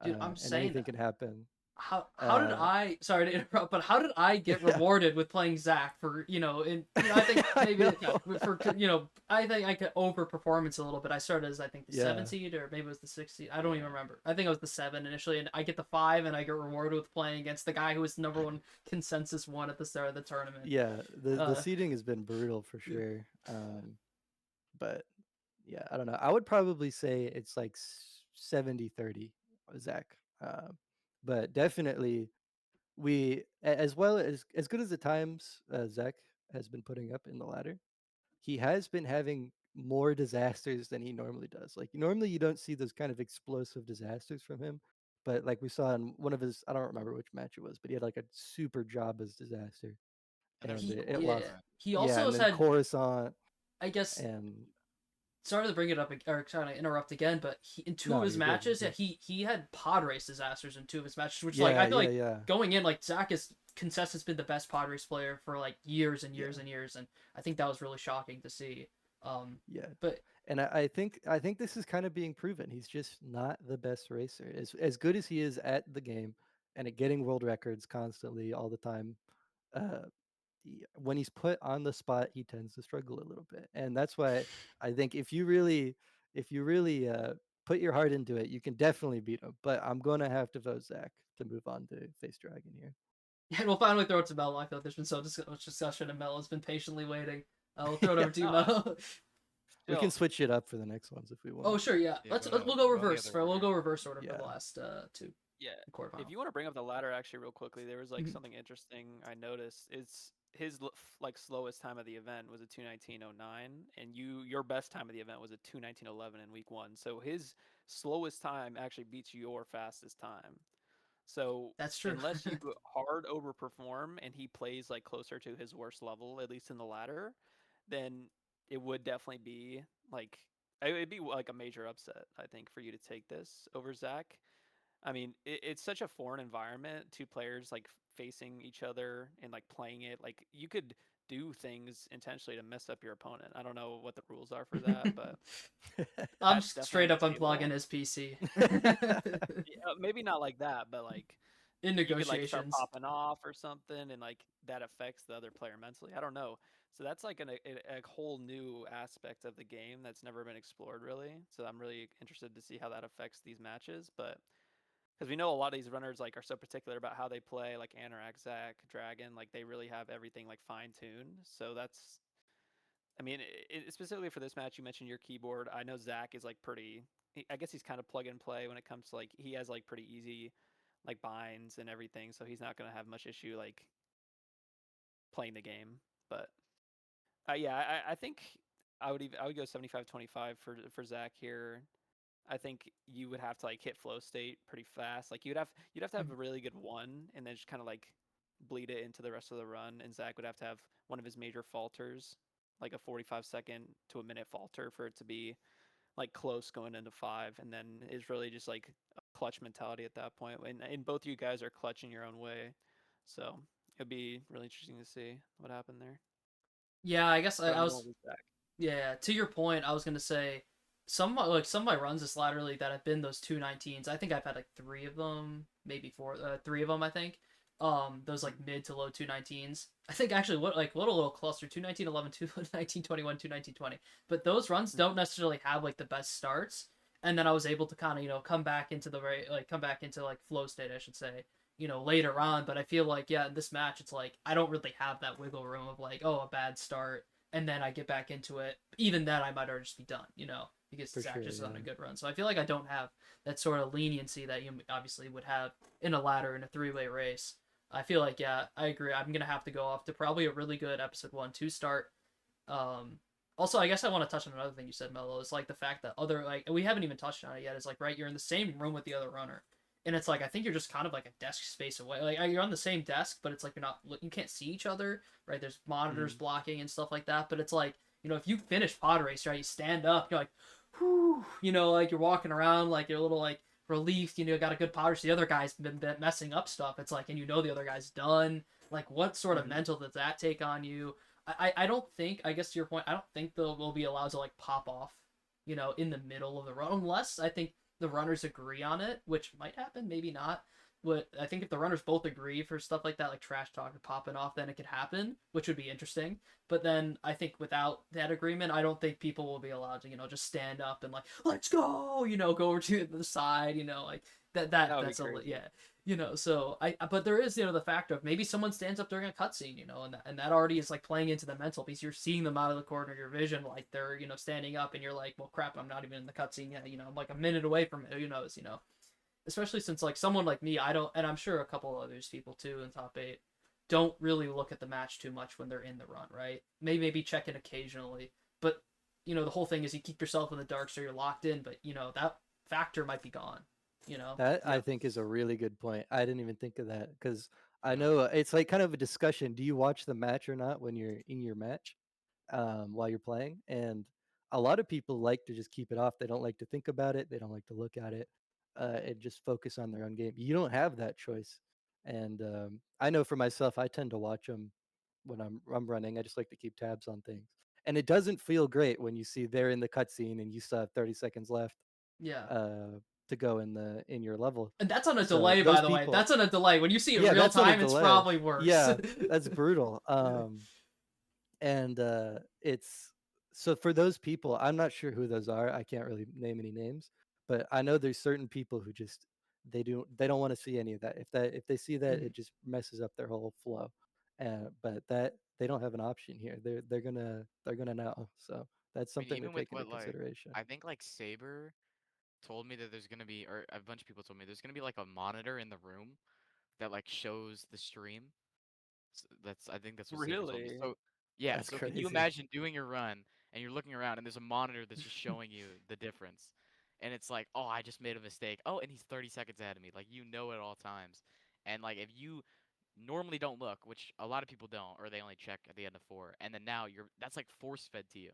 Dude, I'm And saying anything that. can happen. How did Uh, I sorry to interrupt, but how did I get yeah, rewarded with playing Zach for in I think I maybe know. for I think I could over performance a little bit. I started as I think the seven Yeah, seed or maybe it was the 6 seed. I don't even Yeah. remember. I think it was the 7 initially, and I get the 5 and I get rewarded with playing against the guy who was number one consensus one at the start of the tournament. yeah. The Uh, seating has been brutal for sure. But yeah, I don't know. I would probably say it's like 70-30 Zach. But definitely as well as good as the times Zach has been putting up in the ladder, he has been having more disasters than he normally does. Like normally you don't see those kind of explosive disasters from him, But like we saw in one of his, I don't remember which match it was, but he had like a super job as disaster, And there's and He, the it yeah, lost. Coruscant. he Yeah, also and has then had, Coruscant I guess, and sorry to bring it up or trying to interrupt again, but in two of no, his you're good. You're matches, yeah, good. he had pod race disasters in two of his matches, which like Yeah, I feel yeah, like yeah, going in, like Zach has consistently been the best pod race player for like years and years yeah, and years, and I think that was really shocking to see. yeah. But And I think this is kind of being proven. He's just not the best racer. As good as he is at the game and at getting world records constantly all the time, uh, when he's put on the spot, he tends to struggle a little bit. And that's why I think if you really put your heart into it, you can definitely beat him. But I'm gonna have to vote Zach to move on to face Dragon here. and we'll finally throw it to Mello. I feel like there's been so much discussion, and Mello's been patiently waiting. We'll throw it Yeah, over to you, No, Mello. we can still, switch it up for the next ones if we Oh want. sure, yeah. Yeah, We'll go go in the reverse other for we'll order. go reverse order for the Yeah. last two yeah. If quarterfinals. you want to bring up the ladder actually real quickly, there was like Mhm. something interesting I noticed. It's his like slowest time of the event was a 2:19:09, and your best time of the event was a 2:19:11 in week one. So his slowest time actually beats your fastest time. So That's true. unless you hard overperform and he plays like closer to his worst level, at least in the ladder, then it would definitely be like it'd be like a major upset, I think, for you to take this over Zach. I mean, it's such a foreign environment, two players like facing each other and like playing it. Like you could do things intentionally to mess up your opponent. I don't know what the rules are for that, but I'm that's definitely straight on up the unplugging table. his PC Yeah, maybe not like that, but like in you could like start negotiations. popping off or something, and like that affects the other player mentally. I don't know. So that's like a whole new aspect of the game that's never been explored really. So I'm really interested to see how that affects these matches, but because we know a lot of these runners like are so particular about how they play, like Anorak, Zach, Dragon, like they really have everything like fine tuned. So that's, I mean, specifically for this match, you mentioned your keyboard. I know Zach is like pretty. I guess he's kind of plug and play when it comes to like he has like pretty easy like binds and everything, so he's not gonna have much issue like playing the game. But yeah, I think I would go 75-25 for Zach here. I think you would have to like hit flow state pretty fast. Like you'd have to have a really good one, and then just kind of like bleed it into the rest of the run. And Zach would have to have one of his major falters, like a 45-second to a minute falter, for it to be like close going into five. And then is really just like a clutch mentality at that point. And both you guys are clutching your own way, so it'd be really interesting to see what happened there. Yeah, I guess But I I'm going was. with Zach. Yeah, to your point, I was gonna say some of my runs this ladder league that have been those 219s. I think I've had like three of them, maybe four, three of them. I think. Those like mid to low 219s. I think actually what a little cluster 219 11 219 21 219 20. But those runs don't necessarily have like the best starts. And then I was able to kind of come back into the come back into like flow state, I should say, later on. But I feel like yeah, in this match it's like I don't really have that wiggle room of like, oh, a bad start and then I get back into it. Even then, I might already just be done, because For Zach sure, just is on a yeah. good run. So I feel like I don't have that sort of leniency that you obviously would have in a ladder in a three-way race. I feel like yeah, I agree. I'm gonna have to go off to probably a really good episode 1-2 start. Um, Also, I guess I want to touch on another thing you said, Mello. It's like the fact that other like we haven't even touched on it yet. Is like right, you're in the same room with the other runner, and it's like I think you're just kind of like a desk space away. Like you're on the same desk, but it's like you can't see each other, right? There's monitors blocking and stuff like that. But it's like if you finish pod race, right, you stand up, you're like, whew, like you're walking around like you're a little like relieved, got a good pod race. The other guy's been messing up stuff. It's like, and the other guy's done. Like, what sort of mental does that take on you? I don't think, I guess to your point, I don't think they'll be allowed to like pop off, in the middle of the run, unless I think the runners agree on it, which might happen, maybe not. But I think if the runners both agree for stuff like that, like trash talk or popping off, then it could happen, which would be interesting. But then I think without that agreement, I don't think people will be allowed to, just stand up and like, let's go, go over to the side, like That would be that's a crazy. yeah, so but there is the factor of maybe someone stands up during a cutscene, and that already is like playing into the mental piece. You're seeing them out of the corner of your vision, like they're standing up, and you're like, well, crap, I'm not even in the cutscene yet. I'm like a minute away from it. Who knows? Especially since like someone like me, I don't, and I'm sure a couple others people too in top eight don't really look at the match too much when they're in the run, right? Maybe check in occasionally, but the whole thing is you keep yourself in the dark so you're locked in, but that factor might be gone. You know. That I Yeah. think is a really good point. I didn't even think of that because I Yeah. know it's like kind of a discussion. Do you watch the match or not when you're in your match while you're playing? And a lot of people like to just keep it off. They don't like to think about it. They don't like to look at it and just focus on their own game. You don't have that choice. And I know for myself, I tend to watch them when I'm running. I just like to keep tabs on things. And it doesn't feel great when you see they're in the cutscene and you still have 30 seconds left Yeah. to go in your level. And that's on a So delay, by those the way. people, That's on a delay. When you see it yeah, real that's on a time, it's delay. probably worse. Yeah, that's brutal. And it's so for those people, I'm not sure who those are. I can't really name any names, but I know there's certain people who just they don't want to see any of that. If they see that, Mhm. it just messes up their whole flow. But that they don't have an option here. They're gonna know. So that's I mean, something to even with take into what consideration. I think like Saber told me that there's gonna be, or a bunch of people told me there's gonna be like a monitor in the room that like shows the stream. That's I think that's what Saber told me. Really? So yeah, That's so can you crazy. imagine doing your run and you're looking around and there's a monitor that's just showing you the difference. And it's like, oh, I just made a mistake. Oh, and he's 30 seconds ahead of me. Like you know at all times. And like if you normally don't look, which a lot of people don't, or they only check at the end of four, and then now you're that's like force fed to you.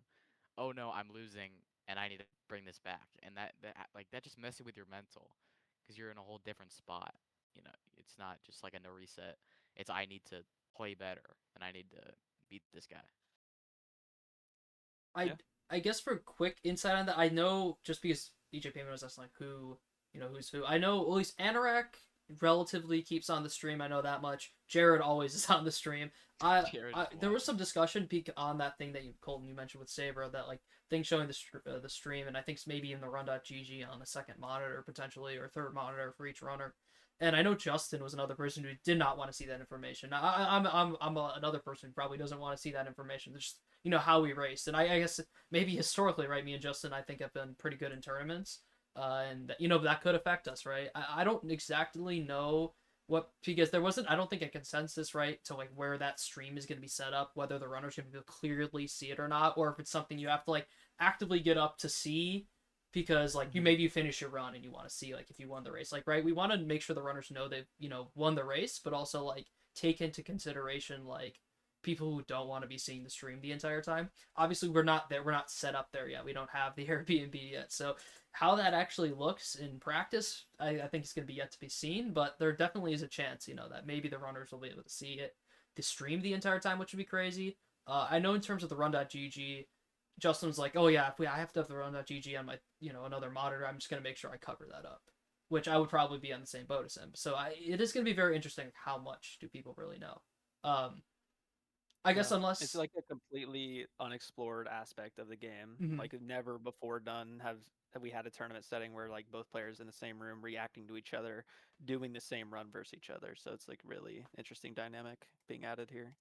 Oh no, I'm losing and I need to bring this back. And that like that just messes with your mental because you're in a whole different spot. You know, it's not just like a no reset. It's I need to play better and I need to beat this guy. I Yeah. I guess for quick insight on that, I know just because Ejpman was asking like who who's who. I know at least Anorak relatively keeps on the stream. I know that much. Jared always is on the stream. Jared I just there was watching. some discussion peak on that thing that Colton you mentioned with Saber that like thing showing the stream and I think it's maybe in the run.gg on the second monitor potentially or third monitor for each runner. And I know Justin was another person who did not want to see that information. Another person who probably doesn't want to see that information. There's just how we race, and I guess maybe historically, right? Me and Justin, I think have been pretty good in tournaments, and that could affect us, right? I don't exactly know what because there wasn't I don't think a consensus right to like where that stream is going to be set up, whether the runners can clearly see it or not, or if it's something you have to like actively get up to see because like you Mhm. maybe you finish your run and you want to see like if you won the race, like right, we want to make sure the runners know they've won the race, but also like take into consideration like people who don't want to be seeing the stream the entire time. Obviously we're not there, we're not set up there yet, we don't have the Airbnb yet, so how that actually looks in practice, I think it's going to be yet to be seen, but there definitely is a chance that maybe the runners will be able to see it the stream the entire time, which would be crazy. I know in terms of the run.gg, Justin's like, oh yeah, I have to have the run.gg on my another monitor, I'm just going to make sure I cover that up, which I would probably be on the same boat as him. So it is going to be very interesting how much do people really know. I guess Yeah. It's unless like a completely unexplored aspect of the game. mhm. Like never before done have we had a tournament setting where like both players in the same room reacting to each other, doing the same run versus each other. So it's like really interesting dynamic being added here.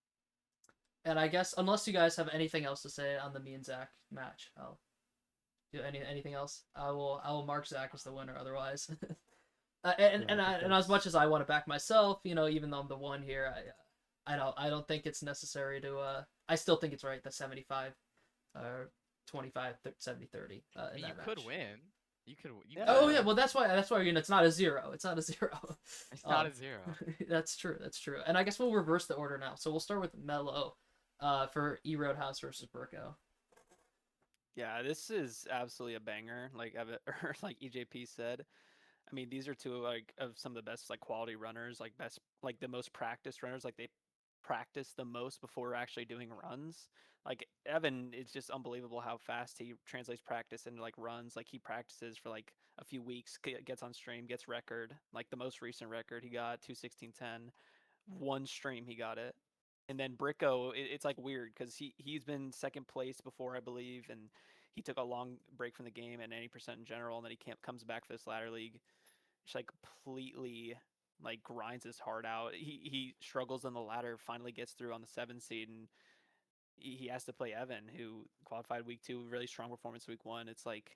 And I guess unless you guys have anything else to say on the me and Zach match, I'll do anything else. I will mark Zach as the winner. Otherwise, and Yeah, I and think and as that's much as I want to back myself, even though I'm the one here, I don't think it's necessary to. I still think it's right. The 75 or 25 70 30 I in mean, you that could match. win. You Yeah, could Oh yeah, yeah. win. well that's why it's not a zero. It's not a zero. It's not um, a zero. that's true. That's true. And I guess we'll reverse the order now. So we'll start with Mello, for E Roadhouse versus Bricko. Yeah, this is absolutely a banger. Like or like EJP said. I mean, these are two like of some of the best like quality runners, like best like the most practiced runners. Like they practice the most before actually doing runs. Like Evan, it's just unbelievable how fast he translates practice into like runs. Like he practices for like a few weeks, gets on stream, gets record. Like the most recent record he got 2:16:10. One stream he got it. And then Bricko, it's like weird because he's been second place before, I believe, and he took a long break from the game and 80% in general, and then he comes back for this ladder league, just like completely like grinds his heart out. He struggles on the ladder, finally gets through on the 7 seed, and he has to play Evan, who qualified week 2, really strong performance week 1. It's like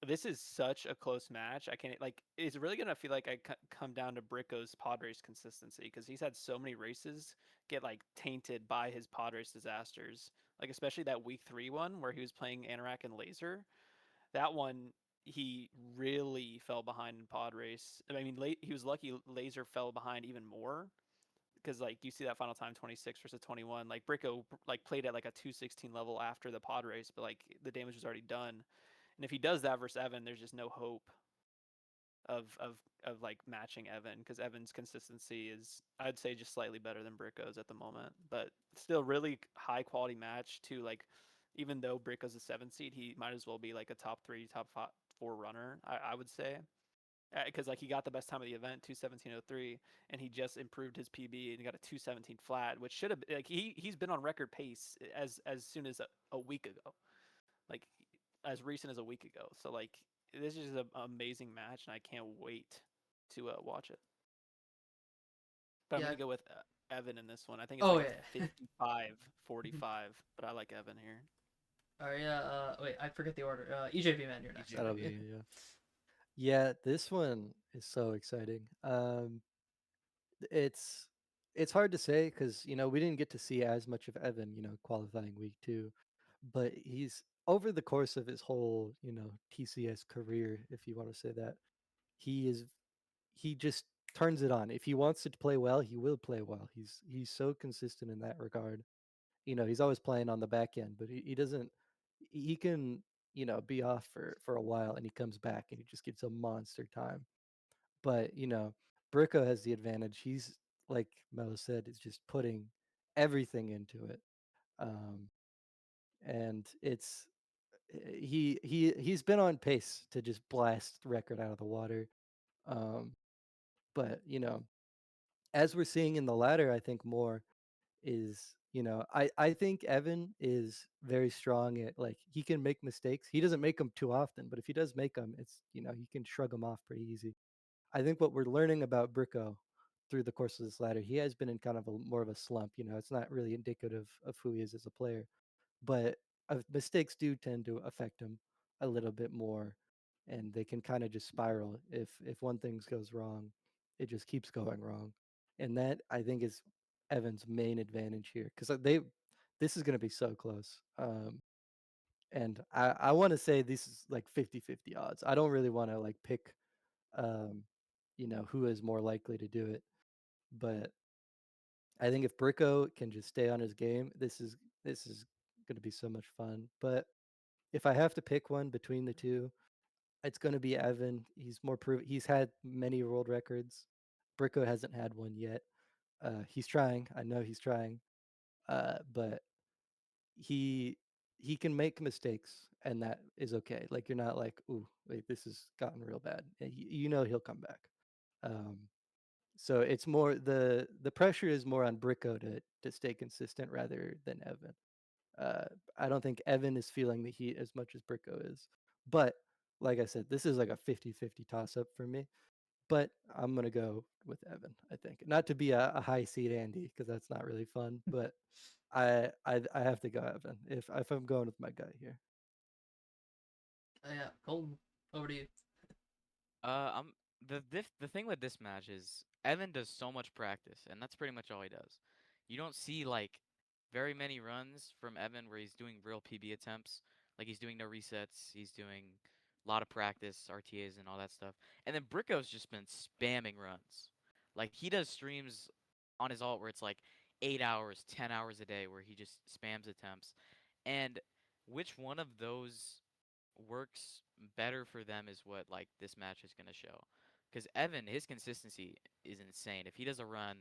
this is such a close match. I can't like it's really gonna feel like I come down to Bricko's pod race consistency because he's had so many races get like tainted by his pod race disasters. Like especially that week 3 one where he was playing Anorak and Laser. That one he really fell behind in pod race. I mean, he was lucky Laser fell behind even more because like you see that final time 26 versus 21. Like Bricko like played at like a 216 level after the pod race, but like the damage was already done. And if he does that versus Evan, there's just no hope of of of like matching Evan because Evan's consistency is I'd say just slightly better than Bricko's at the moment, but still really high quality match too. Like even though Bricko's a 7 seed, he might as well be like a top 3, top 4 runner. I would say because like he got the best time of the event 2:17:03 and he just improved his PB and got a 2:17 flat, which should have like he's been on record pace as soon as a week ago, like as recent as a week ago. So like this is an amazing match and I can't wait to watch it. But I'm Yeah. gonna go with Evan in this one. I think it's Oh like yeah. a 55-45, but I like Evan here. All right. Yeah. Wait, I forget the order. Ejpman, you're next. That'll EJP. be yeah. Yeah, this one is so exciting. It's it's hard to say because we didn't get to see as much of Evan, qualifying week 2, but he's over the course of his whole TCS career, if you want to say that, he is he just turns it on. If he wants to play well, he will play well. He's so consistent in that regard. He's always playing on the back end, but he doesn't. He can be off for a while, and he comes back and he just gets a monster time. But Bricko has the advantage. He's like Mello said, is just putting everything into it, um, and he's been on pace to just blast the record out of the water. Um, but as we're seeing in the ladder, I think more is I think Evan is very strong at like he can make mistakes. He doesn't make them too often, but if he does make them, it's he can shrug them off pretty easy. I think what we're learning about Bricko through the course of this ladder, he has been in kind of a more of a slump. It's not really indicative of who he is as a player, but mistakes do tend to affect him a little bit more, and they can kind of just spiral. If one thing goes wrong, it just keeps going wrong, and that I think is Evan's main advantage here because this is going to be so close. And I want to say this is like 50-50 odds. I don't really want to like pick um, who is more likely to do it. But I think if Bricko can just stay on his game, this is going to be so much fun. But if I have to pick one between the two, it's going to be Evan. He's more proven. He's had many world records. Bricko hasn't had one yet. He's trying. I know he's trying. But he he can make mistakes, and that is okay. Like you're not like, ooh, wait, this has gotten real bad. He'll come back. Um, So it's more the pressure is more on Bricko to stay consistent rather than Evan. Uh, I don't think Evan is feeling the heat as much as Bricko is. But like I said, this is like a 50-50 toss up for me. But I'm gonna go with Evan, I think. Not to be a high seed Andy, because that's not really fun, but I have to go Evan if I'm going with my guy here. Yeah. Colton, over to you. I'm the thing with this match is Evan does so much practice, and that's pretty much all he does. You don't see like very many runs from Evan where he's doing real PB attempts. Like he's doing no resets, he's doing a lot of practice, RTAs and all that stuff. And then Bricko's just been spamming runs. Like he does streams on his alt where it's like 8 hours, 10 hours a day where he just spams attempts. And which one of those works better for them is what like this match is gonna show. Because Evan, his consistency is insane. If he does a run,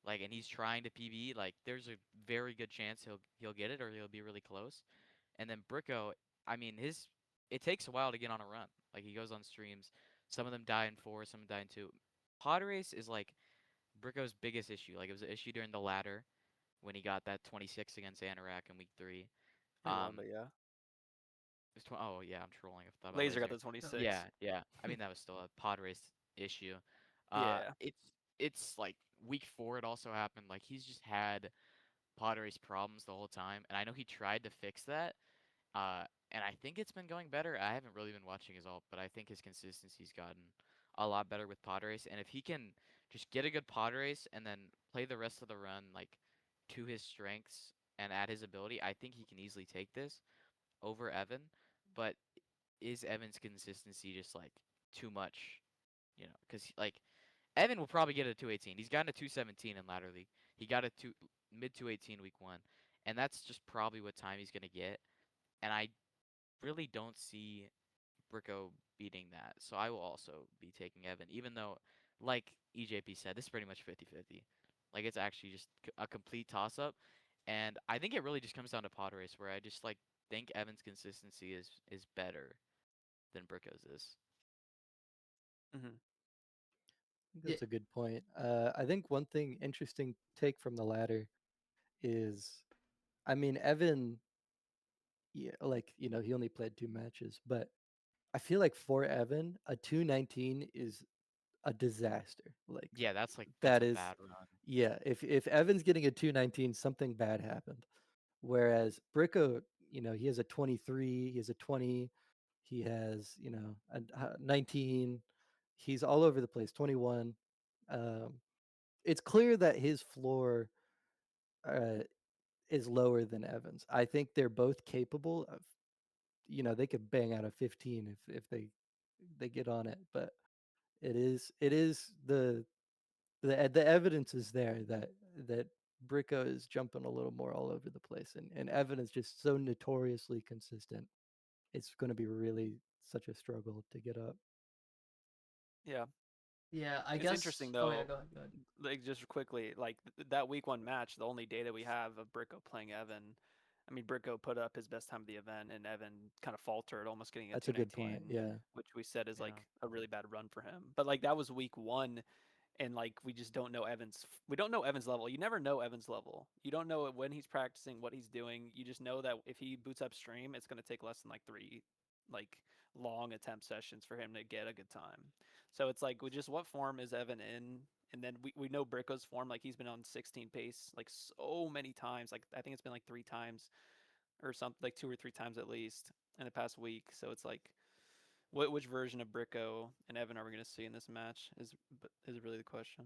like, and he's trying to PB, like, there's a very good chance he'll get it or he'll be really close. And then Bricko, I mean, his it takes a while to get on a run. Like he goes on streams, some of them die in 4, some die in 2. Pod race is like Bricko's biggest issue. Like it was an issue during the ladder when he got that 26 against Anorak in week 3. He won, Um, but yeah. Oh yeah, I'm trolling. I thought about Laser got laser. the 26. Yeah, yeah. I mean that was still a pod race issue. Yeah. It's like week 4. It also happened. Like he's just had pod race problems the whole time, and I know he tried to fix that. Uh, and I think it's been going better. I haven't really been watching his ult, but I think his consistency's gotten a lot better with pod race. And if he can just get a good pod race and then play the rest of the run like to his strengths and at his ability, I think he can easily take this over Evan. But is Evan's consistency just like too much? You know, because like Evan will probably get a 218. He's gotten a 217 in ladder league. He got a mid 218 week one, and that's just probably what time he's gonna get. And I really don't see Bricko beating that. So I will also be taking Evan, even though, like EJP said, this is pretty much 50-50. Like it's actually just a complete toss up. And I think it really just comes down to pod race, where I just like think Evan's consistency is better than Bricko's is. Hmm. I think Yeah, that's a good point. I think one thing interesting take from the ladder is, I mean, Evan, yeah, like he only played 2 matches, but I feel like for Evan, a 219 is a disaster. Like Yeah, that's that a is, bad run. yeah. If Evan's getting a 219, something bad happened. Whereas Bricko, he has a 23, he has a 20, he has a 19. He's all over the place. 21. Um, it's clear that his floor uh, is lower than Evans. I think they're both capable of, they could bang out a 15 if they get on it, but it is the evidence is there that Bricko is jumping a little more all over the place, and Evan is just so notoriously consistent. It's going to be really such a struggle to get up. Yeah. yeah. I It's guess. interesting Oh yeah, though. go ahead. Go ahead. Like just quickly, like that week one match, the only data we have of Bricko playing Evan. I mean, Bricko put up his best time of the event, and Evan kind of faltered, almost getting a That's a good point. 219, Yeah, which we said is Yeah. like a really bad run for him. But like that was week one, and like we just don't know we don't know Evan's level. You never know Evan's level. You don't know when he's practicing, what he's doing. You just know that if he boots up stream, it's going to take less than like 3 like long attempt sessions for him to get a good time. So it's like we just what form is Evan in? And then we know Bricko's form, like he's been on 16 pace like so many times. Like I think it's been like 3 times or something, like 2 or 3 times at least in the past week. So it's like which version of Bricko and Evan are we going to see in this match is really the question.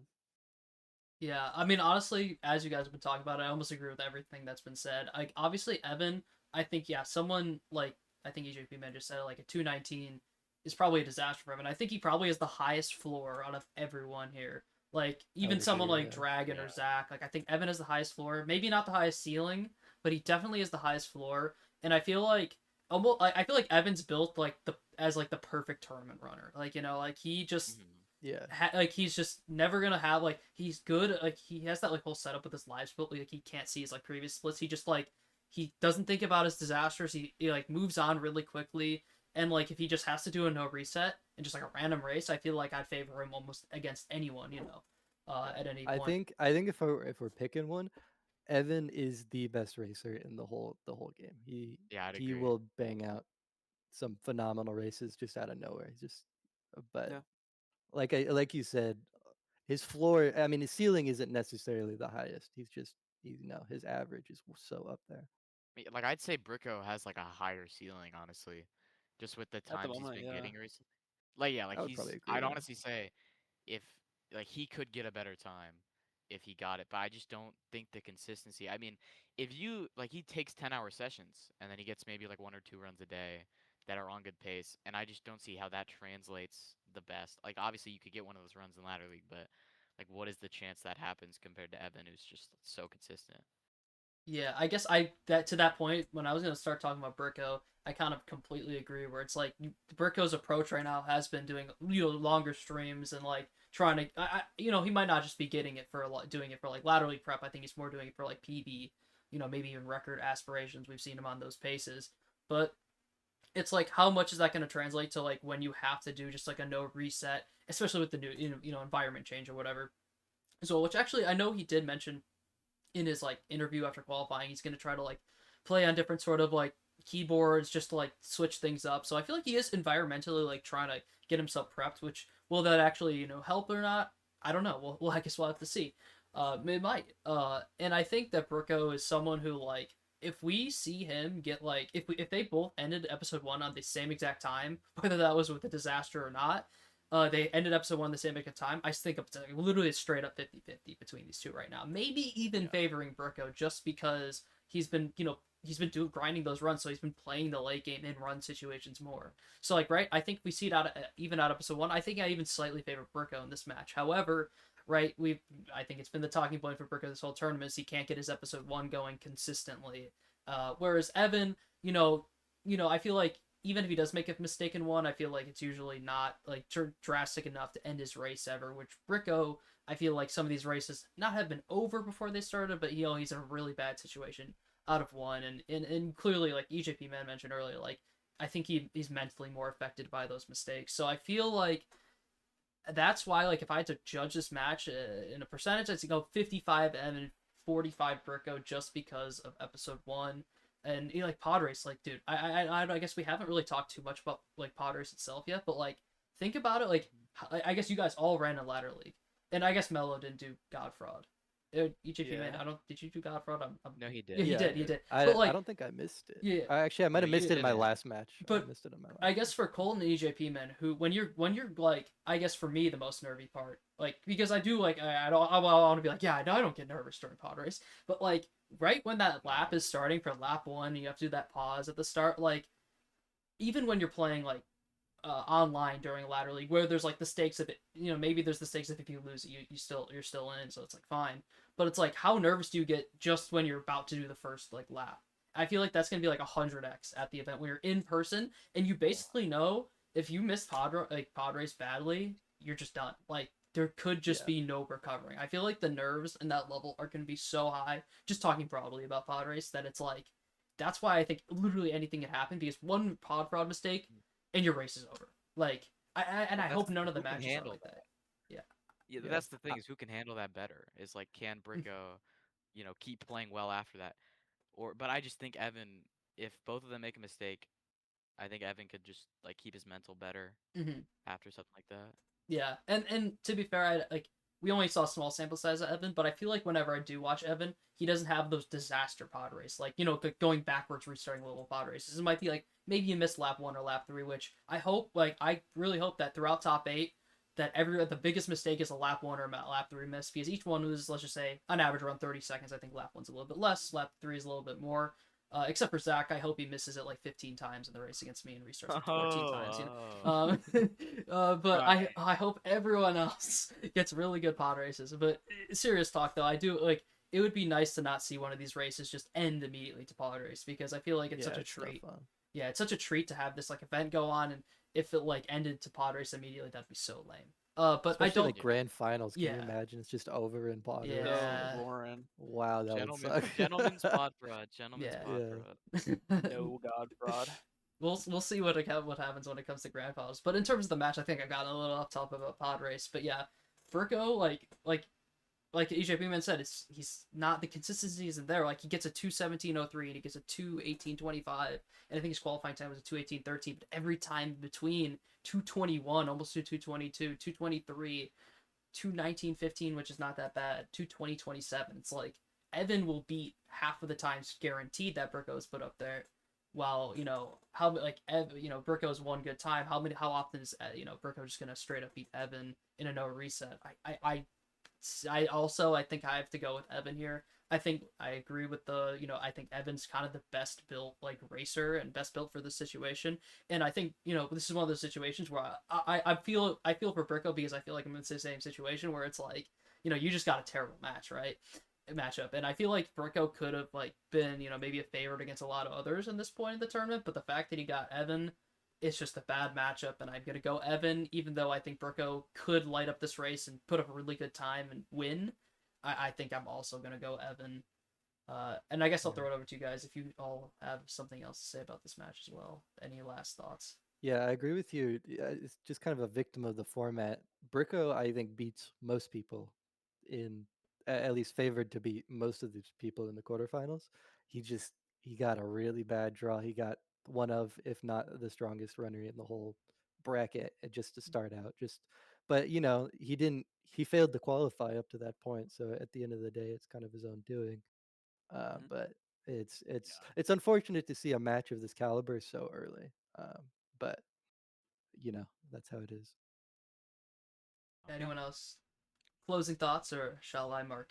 Yeah, I mean, honestly, as you guys have been talking about, I almost agree with everything that's been said. Like, obviously, Evan, I think, yeah, someone like, I think Ejpman just said, like, a 219 is probably a disaster for Evan. I think he probably has the highest floor out of everyone here. Like, I even would someone agree. like Yeah, Dragon or Yeah. Zac, like, I think Evan has the highest floor. Maybe not the highest ceiling, but he definitely has the highest floor. And I feel like, almost, I feel like Evan's built, like, as, like, the perfect tournament runner. Like, like, he just Hmm. yeah. like he's just never gonna have like he's good like he has that like whole setup with his live split like he can't see his like previous splits. He just like he doesn't think about his disasters. He like moves on really quickly, and like if he just has to do a no reset and just like a random race, I feel like I'd favor him almost against anyone, Yeah. at any I point. think I think if we're picking one, Evan is the best racer in the whole game. He Yeah, I'd he agree. will bang out some phenomenal races just out of nowhere. But Yeah. like you said, his floor. I mean, his ceiling isn't necessarily the highest. His average is so up there. Like I'd say Bricko has like a higher ceiling, honestly, just with the At the times he's moment, been yeah. getting recently. Like yeah, like I would probably he's. agree. I'd Yeah. honestly say if like he could get a better time if he got it, but I just don't think the consistency. I mean, if you like he takes 10-hour sessions and then he gets maybe like 1 or 2 runs a day that are on good pace, and I just don't see how that translates the best. Like obviously you could get one of those runs in ladder league, but like what is the chance that happens compared to Evan who's just so consistent? Yeah, I guess I that to that point when I was gonna start talking about Bricko, I kind of completely agree. Where it's like Bricko's approach right now has been doing longer streams and like trying to he might not just be getting it for a lot doing it for like lateral prep. I think he's more doing it for like PB, maybe even record aspirations. We've seen him on those paces, but it's like how much is that going to translate to like when you have to do just like a no reset, especially with the new environment change or whatever. So which actually I know he did mention in his like interview after qualifying, he's gonna try to like play on different sort of like keyboards just to like switch things up. So I feel like he is environmentally like trying to get himself prepped. Which will that actually help or not? I don't know. Well, I guess we'll have to see. It might. And I think that Bricko is someone who like if we see him get like if they both ended episode one on the same exact time, whether that was with a disaster or not, they ended episode one the same exact time. I think it's like literally straight up 50-50 between these two right now. Maybe even Yeah. favoring Bricko just because he's been, he's been grinding those runs, so he's been playing the late game in run situations more. So like right, I think we see it out even out episode 1. I think I even slightly favor Bricko in this match. However, right, I think it's been the talking point for Bricko this whole tournament is he can't get his episode 1 going consistently. Whereas Evan, I feel like even if he does make a mistake in one, I feel like it's usually not like drastic enough to end his race ever. Which Bricko, I feel like some of these races not have been over before they started, but he's in a really bad situation out of one, and clearly like Ejpman mentioned earlier, like I think he's mentally more affected by those mistakes. So I feel like that's why like if I had to judge this match in a percentage, I'd go 55 M and 45 Bricko just because of episode 1. And like pod race, like dude, I guess we haven't really talked too much about like pod race itself yet, but like think about it, like I guess you guys all ran a ladder league, and I guess Mello didn't do God Fraud. EJP man, Yeah. I don't. Did you do God Fraud? No, he did. Yeah, he Yeah, did. He did. I But like, don't think I missed it. yeah, Actually, I might No, have you missed it in my didn't. last match. I But missed it in my last. I guess for Colten and EJP men, who when you're like, I guess for me the most nervy part, like because I do like I don't I want to be like yeah I don't get nervous during pod race, but like right when that lap No. is starting for lap 1, you have to do that pause at the start, like even when you're playing like online during ladder league where there's like the stakes of it, maybe there's the stakes of if you lose it, you're still in, so it's like fine. But it's like how nervous do you get just when you're about to do the first like lap? I feel like that's gonna be like 100x at the event when you're in person and you basically know if you miss pod race badly, you're just done. Like there could just be no recovering. I feel like the nerves in that level are gonna be so high. Just talking broadly about pod race that it's like that's why I think literally anything can happen because one pod fraud mistake and your race is over. Like I hope none of the Who can matches are handle like that. Yeah. Yeah, Yeah. that's the thing is who can handle that better. Is like can Bricko, keep playing well after that, but I just think Evan, if both of them make a mistake, I think Evan could just like keep his mental better Mm-hmm. after something like that. Yeah, and to be fair, I like we only saw a small sample size of Evan, but I feel like whenever I do watch Evan, he doesn't have those disaster pod race, like going backwards, restarting little pod races. It might be like maybe you missed lap 1 or lap 3, which I hope, like I really hope that throughout top 8, that the biggest mistake is a lap 1 or lap 3 miss because each one was, let's just say on average around 30 seconds. I think lap 1's a little bit less, lap 3 is a little bit more. Except for Zac, I hope he misses it like 15 times in the race against me and restarts it 14 times. But Right. I hope everyone else gets really good pod races. But serious talk though, I do like it would be nice to not see one of these races just end immediately to pod race because I feel like it's such a it's no treat. fun. Yeah, it's such a treat to have this like event go on, and if it like ended to pod race immediately, that'd be so lame. But Especially I don't. like grand finals. Can you Yeah. imagine? It's just over in pod race. Yeah. So boring. Wow, that would suck. Gentlemen's pod fraud, gentlemen's Yeah. pod Yeah. fraud. No God fraud. We'll see what happens when it comes to Grandfinals. But in terms of the match, I think I got a little off top about pod race. But yeah, Bricko like Ejpman said, he's not, the consistency isn't there. Like he gets a 2:17.03 and he gets a 2:18.25, and I think his qualifying time was a 2:18.13. But every time between 2:21, almost to 2:22, 2:23, 2:19.15, which is not that bad, 2:20.27. It's like Evan will beat half of the times guaranteed that Bricko's put up there. While how like Bricko's one good time. How often is Bricko just gonna straight up beat Evan in a no reset? I also I think I have to go with Evan here. I think I agree with I think Evan's kind of the best built like racer and best built for this situation. And I think this is one of those situations where I feel for Bricko because I feel like I'm in the same situation where it's like you just got a terrible matchup, and I feel like Bricko could have like been maybe a favorite against a lot of others in this point in the tournament, but the fact that he got Evan, it's just a bad matchup, and I'm gonna go Evan, even though I think Bricko could light up this race and put up a really good time and win. I think I'm also gonna go Evan. And I guess I'll throw it over to you guys if you all have something else to say about this match as well. Any last thoughts? Yeah, I agree with you. It's just kind of a victim of the format. Bricko, I think, beats most people in at least favored to beat most of these people in the quarterfinals. He just he got a really bad draw. He got one of, if not the strongest runner in the whole bracket just to start out. But he didn't. He failed to qualify up to that point. So at the end of the day, it's kind of his own doing. Mhm. But it's it's Yeah. it's unfortunate to see a match of this caliber so early. But that's how it is. Anyone else? Closing thoughts, or shall I, Mark?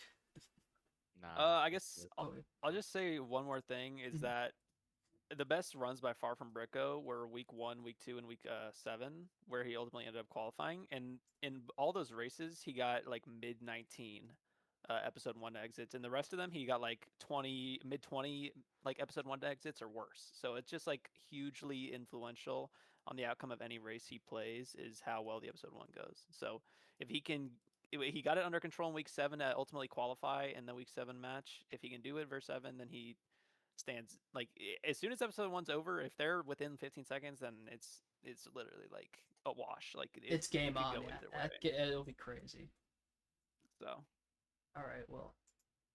Nah, I that's guess it. Oh, I'll just say one more thing is mhm. that the best runs by far from Bricko were week 1, week 2, and week 7, where he ultimately ended up qualifying. And in all those races, he got like mid 19 episode 1 exits, and the rest of them he got like 20, mid 20 like episode 1 exits or worse. So it's just like hugely influential on the outcome of any race he plays is how well the episode 1 goes. So if he can he got it under control in week 7 to ultimately qualify in the week 7 match. If he can do it verse 7, then he stands like as soon as episode 1's over, if they're within 15 seconds, then it's literally like a wash. Like It's it game could on. go either way. Yeah, it'll be crazy. So All right, well,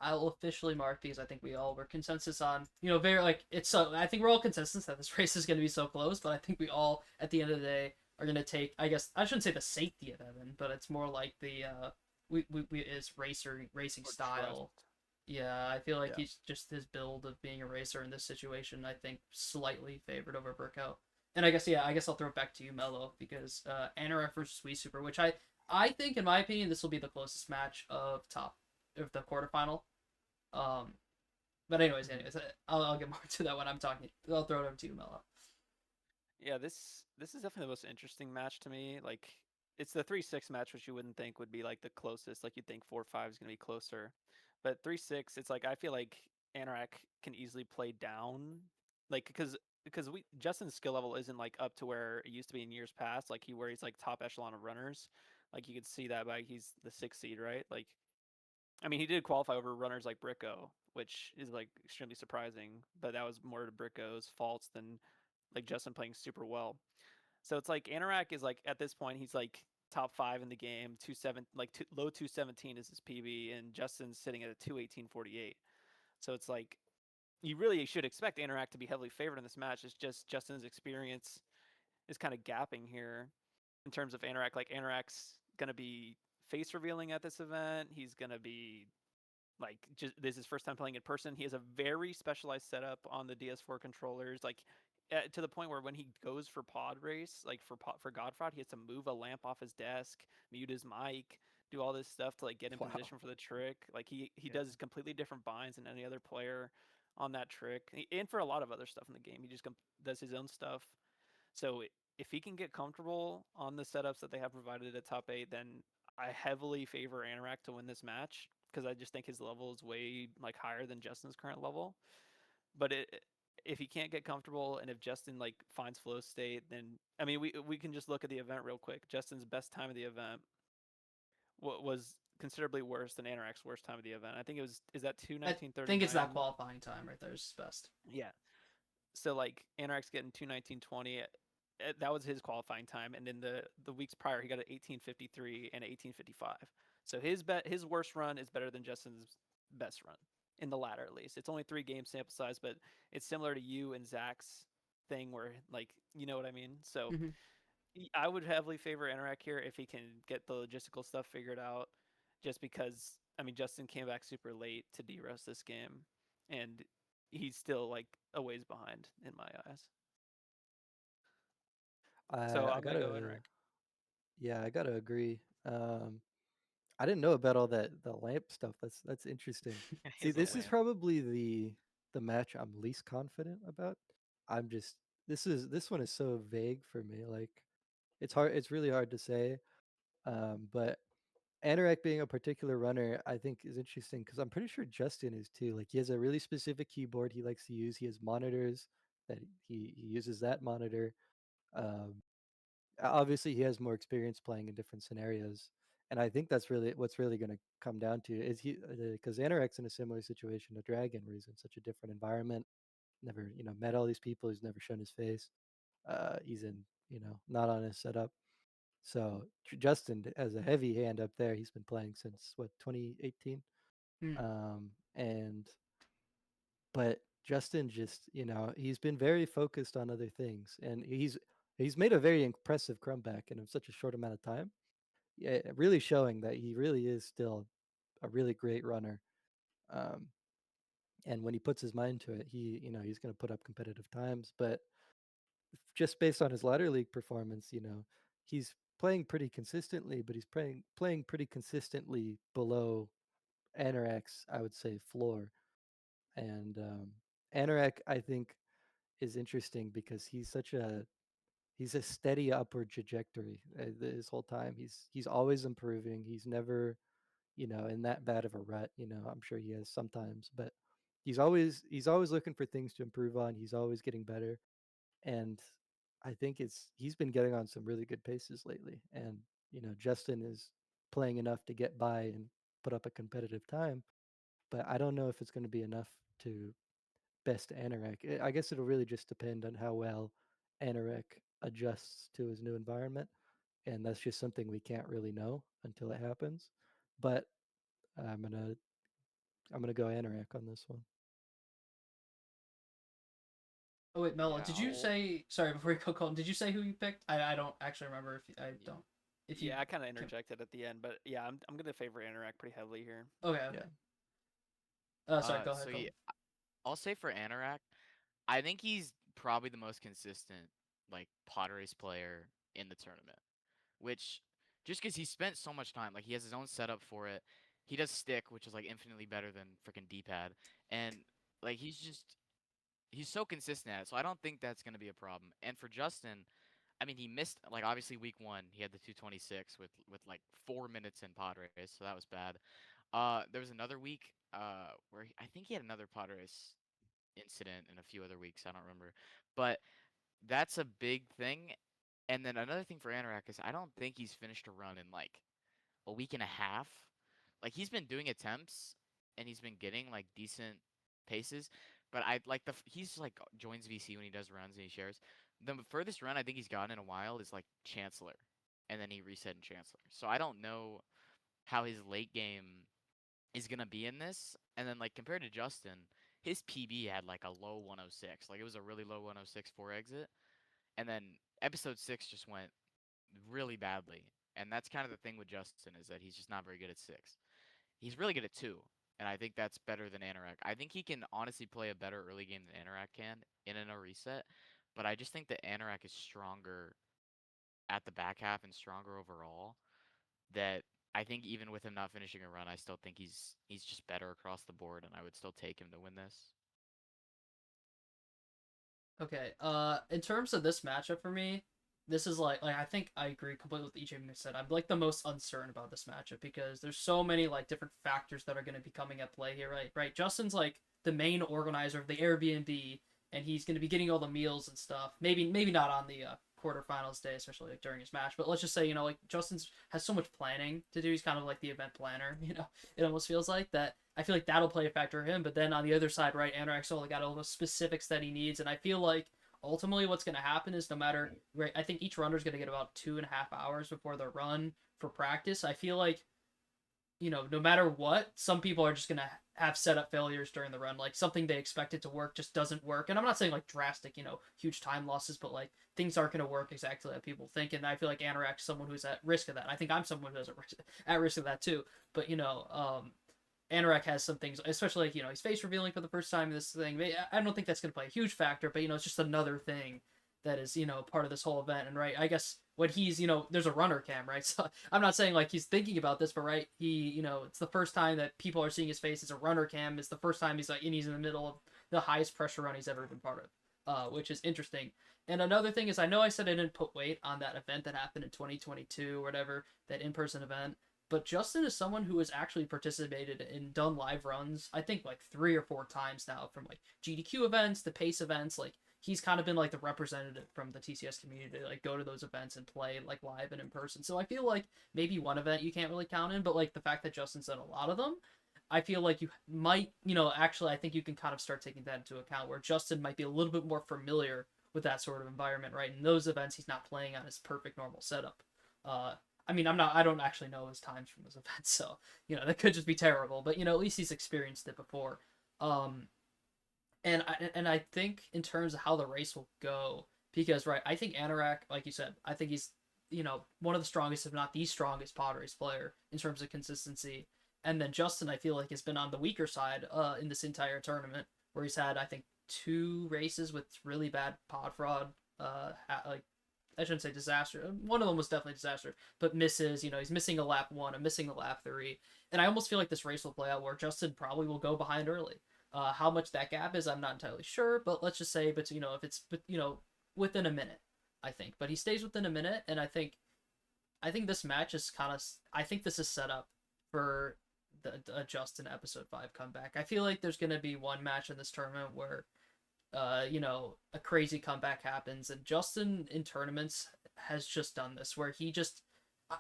I'll officially mark these. I think we all were consensus on, very like it's so. I think we're all consensus that this race is going to be so close, but I think we all, at the end of the day, are going to take. I guess I shouldn't say the safety of Evan, but it's more like the we is racing or trust. style. Yeah, I feel like Yeah. he's just his build of being a racer in this situation. I think slightly favored over Bricko. And I guess I guess I'll throw it back to you, Mello, because Anorak versus Wiisuper, which I think in my opinion this will be the closest match of the quarterfinal. Um, but anyways, I'll get more to that when I'm talking. I'll throw it over to you, Mello. Yeah, this is definitely the most interesting match to me. Like it's the 3-6 match, which you wouldn't think would be like the closest. Like you'd think 4-5 is gonna be closer, but 3-6, it's like I feel like Anorak can easily play down, like because we Justin's skill level isn't like up to where it used to be in years past. Like where he's like top echelon of runners. Like you could see that by he's the 6th seed, right? Like I mean, he did qualify over runners like Bricko, which is like extremely surprising, but that was more to Bricko's faults than like Justin playing super well. So it's like Anorak is like at this point he's like top 5 in the game, low 217 is his PB, and Justin's sitting at a 218.48. So it's like you really should expect Anorak to be heavily favored in this match. It's just Justin's experience is kind of gapping here in terms of Anorak. Like Anorak's gonna be face revealing at this event. He's gonna be like just this is his first time playing in person. He has a very specialized setup on the DS4 controllers, like to the point where when he goes for pod race, like for Godfrod, he has to move a lamp off his desk, mute his mic, do all this stuff to like get in Wow. position for the trick. Like he Yeah. does completely different binds than any other player on that trick, and for a lot of other stuff in the game, he just does his own stuff. So if he can get comfortable on the setups that they have provided at top 8, then I heavily favor Anorak to win this match because I just think his level is way like higher than Justin's current level. But if he can't get comfortable and if Justin like finds flow state, then I mean we can just look at the event real quick. Justin's best time of the event was considerably worse than Anorak's worst time of the event. I think it was is that I 2:19:39. think it's that qualifying time right there is his best. Yeah. So like Anorak's getting 2:19:20. That was his qualifying time, and in the weeks prior, he got an 18:53 and 18:55. So his worst run is better than Justin's best run in the ladder, at least. It's only 3 game sample size, but it's similar to you and Zach's thing, where like you know what I mean. So Mm-hmm. I would heavily favor Anorak here if he can get the logistical stuff figured out. Just because I mean Justin came back super late to de-rest this game, and he's still like a ways behind in my eyes. So I I'm gonna go gotta, Anorak. yeah, I gotta agree. I didn't know about all that the lamp stuff. That's interesting. See, He's a this is Yeah. lamp. probably the match I'm least confident about. I'm just this one is so vague for me. Like it's really hard to say. But Anorak being a particular runner, I think is interesting because I'm pretty sure Justin is too. Like he has a really specific keyboard he likes to use. He has monitors that he uses that monitor. Um, Obviously he has more experience playing in different scenarios, and I think that's really what's really going to come down to is he because Anorak's in a similar situation to Dragon, where he's in such a different environment, never met all these people, he's never shown his face, he's in not on his setup. So Justin has a heavy hand up there. He's been playing since what 2018, Mm. and but Justin just he's been very focused on other things, and he's made a very impressive comeback in such a short amount of time. Yeah, really showing that he really is still a really great runner. Um, and when he puts his mind to it, he's going to put up competitive times. But just based on his ladder league performance, he's playing pretty consistently, but he's playing pretty consistently below Anorak's, I would say, floor. And Anorak, I think, is interesting because he's a steady upward trajectory his whole time. He's always improving. He's never, in that bad of a rut. I'm sure he has sometimes, but he's always looking for things to improve on. He's always getting better, and I think he's been getting on some really good paces lately. And Justin is playing enough to get by and put up a competitive time, but I don't know if it's going to be enough to best Anorak. I guess it'll really just depend on how well Anorak adjusts to his new environment, and that's just something we can't really know until it happens. But I'm gonna I'm gonna go Anorak on this one. Oh wait, Mello, Yeah, did you I'll. say? Sorry, before you go, Colton, did you say who you picked? I don't actually remember if I Y- don't. If you Yeah, I kind of can. interjected at the end, but yeah, I'm gonna favor Anorak pretty heavily here. Okay, Yeah. okay. Sorry, go ahead, So yeah, Colton. I'll say for Anorak, I think he's probably the most consistent like pod race player in the tournament. Which just because he spent so much time, like he has his own setup for it. He does stick, which is like infinitely better than freaking D-pad, and like he's so consistent at it. So I don't think that's gonna be a problem. And for Justin, I mean, he missed like obviously week one, he had the 226 with like 4 minutes in pod race, so that was bad. There was another week where I think he had another pod race incident and a few other weeks. I don't remember, but that's a big thing. And then another thing for Anorak is I don't think he's finished a run in like a week and a half. Like he's been doing attempts and he's been getting like decent paces, but I like he's like joins VC when he does runs and he shares. The furthest run I think he's gotten in a while is like Chancellor, and then he reset in Chancellor. So I don't know how his late game is gonna be in this. And then like compared to Justin, his PB had like a low 106. Like it was a really low 106 for exit. And then episode 6 just went really badly. And that's kind of the thing with Justin is that he's just not very good at 6. He's really good at 2. And I think that's better than Anorak. I think he can honestly play a better early game than Anorak can in a no reset. But I just think that Anorak is stronger at the back half and stronger overall. That I think even with him not finishing a run, I still think he's just better across the board, and I would still take him to win this. Okay. In terms of this matchup for me, this is like I think I agree completely with Ejpman said. I'm like the most uncertain about this matchup because there's so many like different factors that are going to be coming at play here, right? Right. Justin's like the main organizer of the Airbnb, and he's going to be getting all the meals and stuff. Maybe not on the quarterfinals day, especially like during his match. But let's just say like Justin's has so much planning to do. He's kind of like the event planner. It almost feels like that. I feel like that'll play a factor for him. But then on the other side, right, Anorak's only got all the specifics that he needs, and I feel like ultimately what's going to happen is no matter right, I think each runner's going to get about 2.5 hours before their run for practice. I feel like no matter what, some people are just gonna have setup failures during the run. Like something they expected to work just doesn't work. And I'm not saying like drastic, huge time losses, but like things aren't gonna work exactly like people think. And I feel like Anorak's someone who's at risk of that. I think I'm someone who's at risk of that too. But Anorak has some things, especially like he's face revealing for the first time in this thing. I don't think that's gonna play a huge factor, but it's just another thing that is part of this whole event. And right, I guess when he's there's a runner cam, right? So I'm not saying like he's thinking about this, but right, it's the first time that people are seeing his face. It's a runner cam. It's the first time he's in the middle of the highest pressure run he's ever been part of, which is interesting. And another thing is, I know I said I didn't put weight on that event that happened in 2022 or whatever, that in-person event. But Justin is someone who has actually participated and done live runs, I think like 3 or 4 times now, from like GDQ events to pace events. Like he's kind of been like the representative from the TCS community to like go to those events and play like live and in person. So I feel like maybe one event you can't really count in, but like the fact that Justin's done a lot of them, I feel like you might, actually I think you can kind of start taking that into account where Justin might be a little bit more familiar with that sort of environment, right? In those events, he's not playing on his perfect normal setup. I mean, I don't actually know his times from those events, so that could just be terrible. But at least he's experienced it before. Um, and I think in terms of how the race will go, because right, I think Anorak, like you said, I think he's one of the strongest, if not the strongest, pod race player in terms of consistency. And then Justin, I feel like has been on the weaker side in this entire tournament, where he's had I think 2 races with really bad pod fraud, like I shouldn't say disaster. One of them was definitely disaster, but misses. He's missing a lap 1, and missing a lap 3, and I almost feel like this race will play out where Justin probably will go behind early. How much that gap is, I'm not entirely sure, but let's just say, but if it's within a minute, I think. But he stays within a minute, and I think this match is kind of. I think this is set up for the Justin episode 5 comeback. I feel like there's gonna be one match in this tournament where a crazy comeback happens, and Justin in tournaments has just done this where he just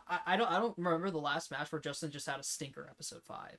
I don't remember the last match where Justin just had a stinker episode 5.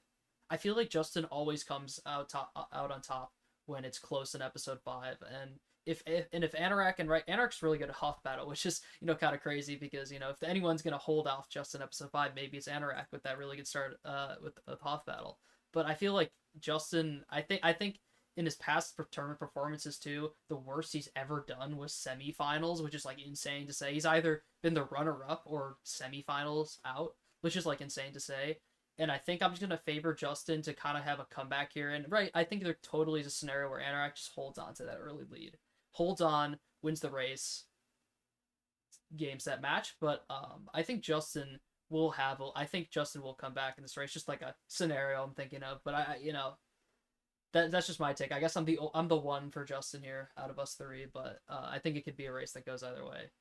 I feel like Justin always comes out on top when it's close in episode 5, and if Anorak and Anorak's really good at Hoth battle, which is kind of crazy because if anyone's gonna hold off Justin episode 5, maybe it's Anorak with that really good start with Hoth battle. But I feel like Justin, I think in his past tournament performances too, the worst he's ever done was semifinals, which is like insane to say. He's either been the runner-up or semifinals out, which is like insane to say. And I think I'm just gonna favor Justin to kind of have a comeback here. And right, I think there totally is a scenario where Anorak just holds on to that early lead, holds on, wins the race, game set match. But I think Justin will come back in this race, just like a scenario I'm thinking of. But that's just my take. I guess I'm the one for Justin here out of us three, but I think it could be a race that goes either way.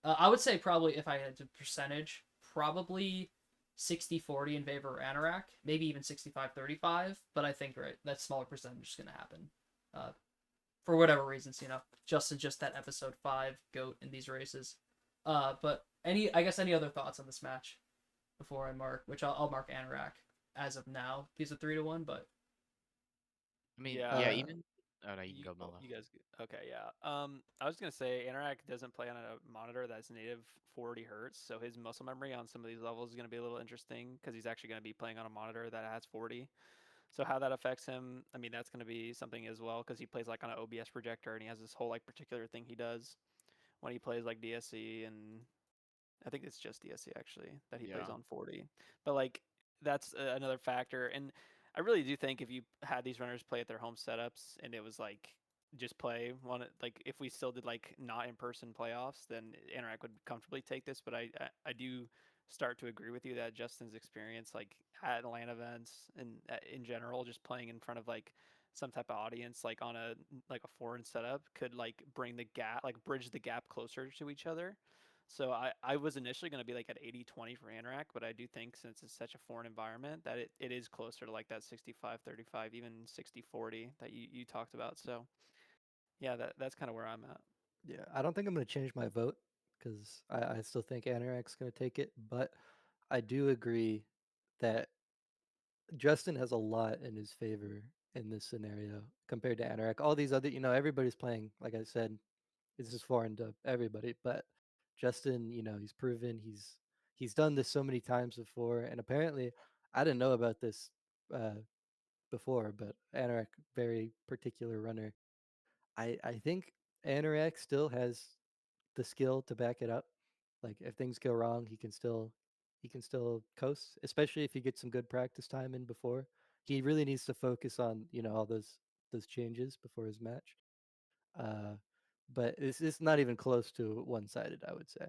I would say probably if I had to percentage, probably 60-40 in favor of Anorak, maybe even 65-35, but I think that smaller percentage is going to happen. For whatever reasons, Justin's just that episode 5 goat in these races. But any other thoughts on this match before I mark, which I'll mark Anorak as of now. He's a 3-1, but I mean, Yeah. yeah, even. Oh no, you can go, Mello. You guys, okay, yeah. I was gonna say Anorak doesn't play on a monitor that's native 40 hertz, so his muscle memory on some of these levels is gonna be a little interesting because he's actually gonna be playing on a monitor that has 40. So how that affects him, I mean, that's gonna be something as well because he plays like on an OBS projector and he has this whole like particular thing he does when he plays like DSC, and I think it's just DSC actually that he plays Yeah. on 40. But like that's another factor, and I really do think if you had these runners play at their home setups and it was like just play one, like if we still did like not in person playoffs, then Anorak would comfortably take this. But I do start to agree with you that Justin's experience like at LAN events and in general, just playing in front of like some type of audience like on a foreign setup could like bring the gap, like bridge the gap closer to each other. So I was initially going to be like at 80-20 for Anorak, but I do think since it's such a foreign environment that it is closer to like that 65-35, even 60-40 that you talked about. So yeah, that's kind of where I'm at. Yeah, I don't think I'm going to change my vote because I still think Anorak's going to take it, but I do agree that Justin has a lot in his favor in this scenario compared to Anorak. All these other, everybody's playing, like I said, this is foreign to everybody, but Justin, he's proven he's done this so many times before, and apparently, I didn't know about this uh, before, but Anorak, very particular runner. I think Anorak still has the skill to back it up. Like if things go wrong, he can still coast, especially if he gets some good practice time in before. He really needs to focus on all those changes before his match. Uh, but it's not even close to one-sided, I would say.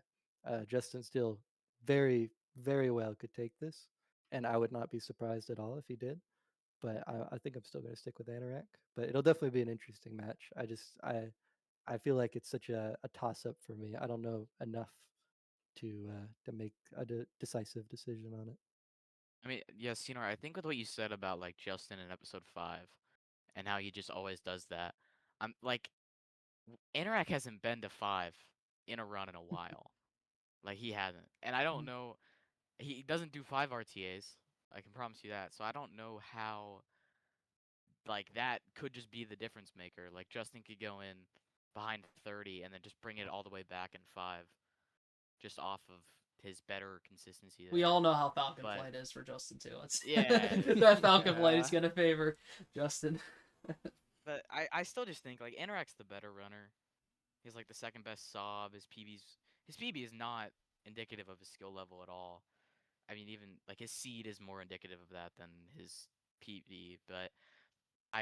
Justin still very, very well could take this, and I would not be surprised at all if he did. But I think I'm still going to stick with Anorak. But it'll definitely be an interesting match. I feel like it's such a toss-up for me. I don't know enough to make a decisive decision on it. I mean, yeah, Scynor, I think with what you said about like Justin in episode 5 and how he just always does that, I'm like, Anorak hasn't been to 5 in a run in a while. Like he hasn't, and I don't Mm. know. He doesn't do 5 RTAs. I can promise you that. So I don't know how like that could just be the difference maker. Like Justin could go in behind 30 and then just bring it all the way back in 5, just off of his better consistency we there. all know how Falcon But Flight is for Justin too. yeah, That Falcon Flight is Yeah. gonna favor Justin. but I still just think like Anorak's the better runner. He's like the second best sob. His PB is not indicative of his skill level at all. I mean, even like his seed is more indicative of that than his PB. But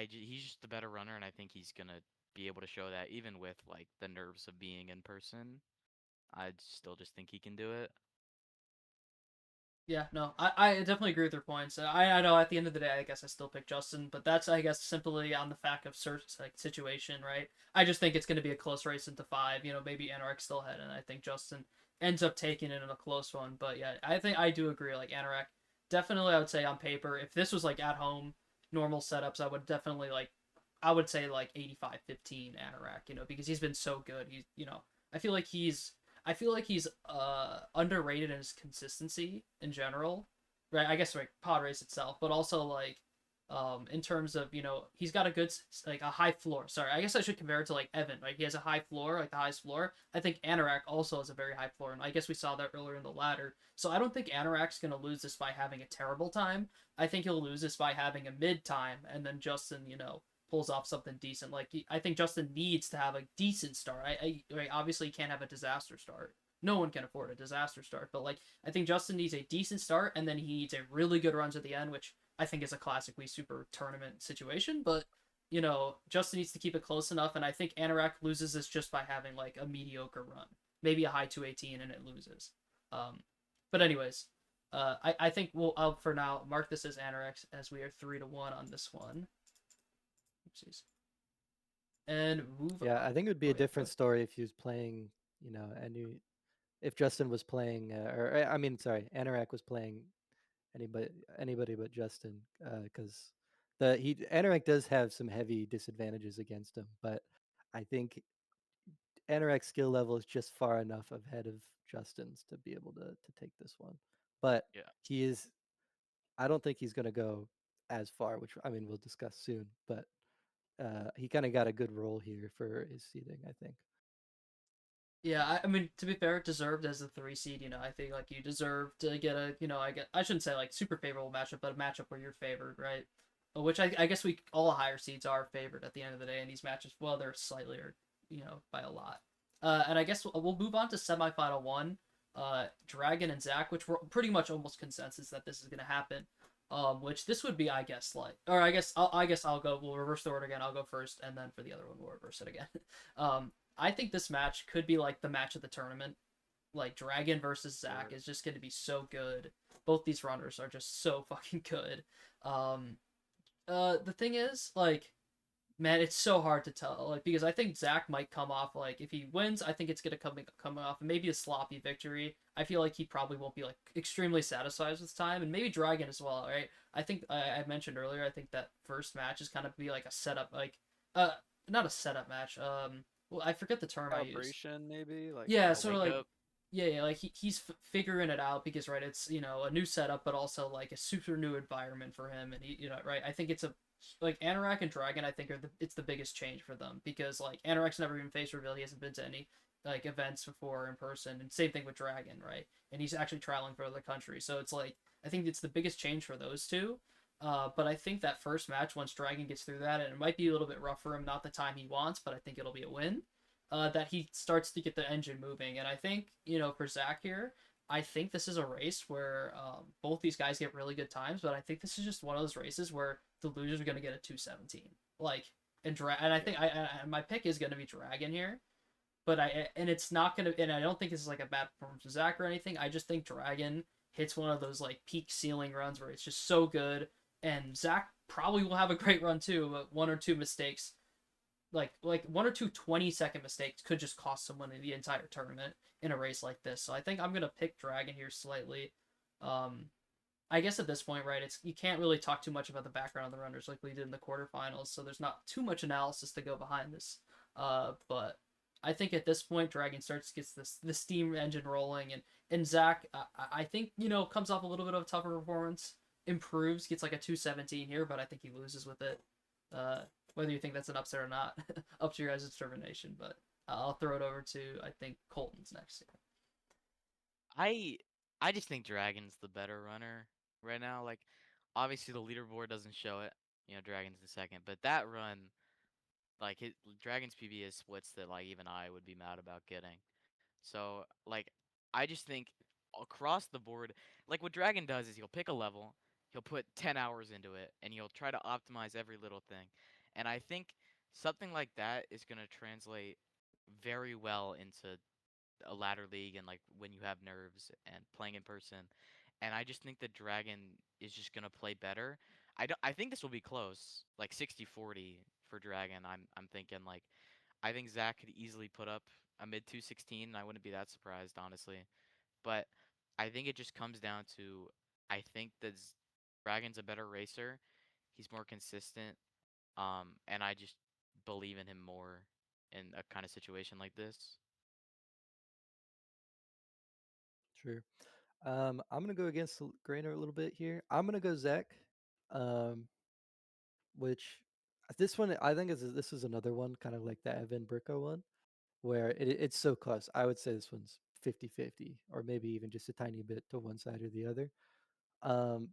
he's just the better runner, and I think he's gonna be able to show that even with like the nerves of being in person. I still just think he can do it. Yeah, no, I definitely agree with your points. I know at the end of the day, I guess I still pick Justin, but that's I guess simply on the fact of like situation, right? I just think it's going to be a close race into five. You know, maybe Anorak still ahead, and I think Justin ends up taking it in a close one. But yeah, I think I do agree. Like Anorak, definitely, I would say on paper, if this was like at home normal setups, I would definitely I would say like 85-15 Anorak. You know, because he's been so good. He's I feel like he's underrated in his consistency in general, right? I guess like pod race itself, but also like in terms of he's got a good like a high floor. Sorry, I guess I should compare it to like Evan. Right, he has a high floor, like the highest floor. I think Anorak also has a very high floor, and I guess we saw that earlier in the ladder. So I don't think Anorak's gonna lose this by having a terrible time. I think he'll lose this by having a mid time, and then Justin, pulls off something decent. Like I think Justin needs to have a decent start. Right, obviously he can't have a disaster start. No one can afford a disaster start, but like I think Justin needs a decent start, and then he needs a really good run to the end, which I think is a classic Wii Super tournament situation. But Justin needs to keep it close enough, and I think Anorak loses this just by having like a mediocre run, maybe a high 218, and it loses. Um, but anyways, I think I'll for now mark this as Anorak as we are 3-1 on this one. Oopsies. And move. Yeah, I think it would be Oh a yeah, different story if he was playing, if Justin was playing, or I mean, sorry, Anorak was playing anybody anybody but Justin, because the he Anorak does have some heavy disadvantages against him, but I think Anorak's skill level is just far enough ahead of Justin's to be able to take this one. But Yeah. he is, I don't think he's going to go as far, which I mean we'll discuss soon. But he kind of got a good role here for his seeding, I think. Yeah, I mean, to be fair, deserved as a 3 seed. I think like you deserve to get I shouldn't say like super favorable matchup, but a matchup where you're favored, right? Which I guess we all higher seeds are favored at the end of the day in these matches. Well, they're slightly or by a lot. And I guess we'll move on to semifinal one. Dragon and Zac, which were pretty much almost consensus that this is gonna happen. Which this would be, I guess, or I guess I'll go. We'll reverse the order again. I'll go first, and then for the other one, we'll reverse it again. I think this match could be like the match of the tournament. Like Dragon versus Zac is just going to be so good. Both these runners are just so fucking good. Um, the thing is, like, man, it's so hard to tell. Like, because I think Zac might come off like if he wins, I think it's gonna come off maybe a sloppy victory. I feel like he probably won't be like extremely satisfied with time, and maybe Dragon as well, right? I think I mentioned earlier. I think that first match is kind of be like a setup, like uh, not a setup match. Well, I forget the term I used. Calibration, maybe like Yeah, A sort of wake like up. yeah, like he's figuring it out because right, it's a new setup, but also like a super new environment for him, and he right. I think it's a like Anorak and Dragon. I think it's the biggest change for them because like Anorak's never even face reveal. He hasn't been to any like events before in person, and same thing with Dragon, right? And he's actually traveling for other countries, so it's like I think it's the biggest change for those two. But I think that first match, once Dragon gets through that, and it might be a little bit rough for him, not the time he wants, but I think it'll be a win that he starts to get the engine moving. And I think, for Zac here, I think this is a race where both these guys get really good times, but I think this is just one of those races where the losers are going to get a 217. Like, and I think my pick is going to be Dragon here, but and it's not going to, and I don't think this is like a bad performance of Zac or anything. I just think Dragon hits one of those like peak ceiling runs where it's just so good, and Zac probably will have a great run too, but one or two mistakes like one or two 20-second mistakes could just cost someone in the entire tournament in a race like this. So I think I'm gonna pick Dragon here slightly. Um, I guess at this point, right, it's you can't really talk too much about the background of the runners like we did in the quarterfinals, so there's not too much analysis to go behind this. But I think at this point, Dragon gets the steam engine rolling, and Zac, I think comes off a little bit of a tougher performance, improves, gets like a 217 here, but I think he loses with it. Uh, whether you think that's an upset or not, up to your guys' determination. But I'll throw it over to I think Colten's next. I I just think Dragon's the better runner right now. Like, obviously the leaderboard doesn't show it. Dragon's the second, but that run, like his Dragon's PB is splits that like even I would be mad about getting. So like, I just think across the board, like what Dragon does is he'll pick a level, he'll put 10 hours into it, and he'll try to optimize every little thing. And I think something like that is gonna translate very well into a ladder league and like when you have nerves and playing in person. And I just think the Dragon is just gonna play better. I think this will be close, like 60-40 for Dragon. I'm thinking like I think Zach could easily put up a mid 216, and I wouldn't be that surprised, honestly. But I think it just comes down to I think that Dragon's a better racer. He's more consistent. And I just believe in him more in a kind of situation like this. Sure. I'm gonna go against Grainer a little bit here. I'm gonna go Zach, um, which this one I think this is another one kind of like the Evan Bricko one where it's so close. I would say this one's 50-50 or maybe even just a tiny bit to one side or the other. Um,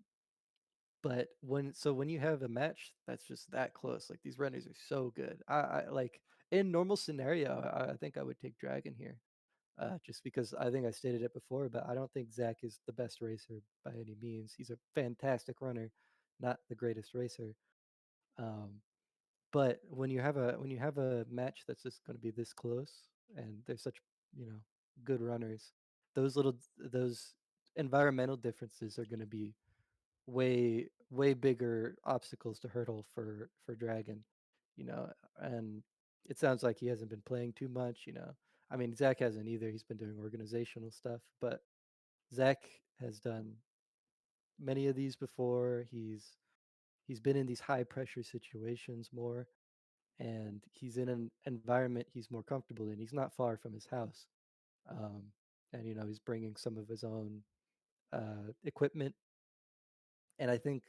but when you have a match that's just that close, like these runners are so good. I like in normal scenario, I think I would take Dragon here. Just because I think I stated it before, but I don't think Zach is the best racer by any means. He's a fantastic runner, not the greatest racer. Um, but when you have a match that's just going to be this close, and there's such good runners, those environmental differences are going to be way bigger obstacles to hurdle for Dragon, you know. And it sounds like he hasn't been playing too much, you know. I mean, Zach hasn't either. He's been doing organizational stuff, but Zach has done many of these before. He's been in these high pressure situations more, and he's in an environment he's more comfortable in. He's not far from his house, um, and he's bringing some of his own equipment. And I think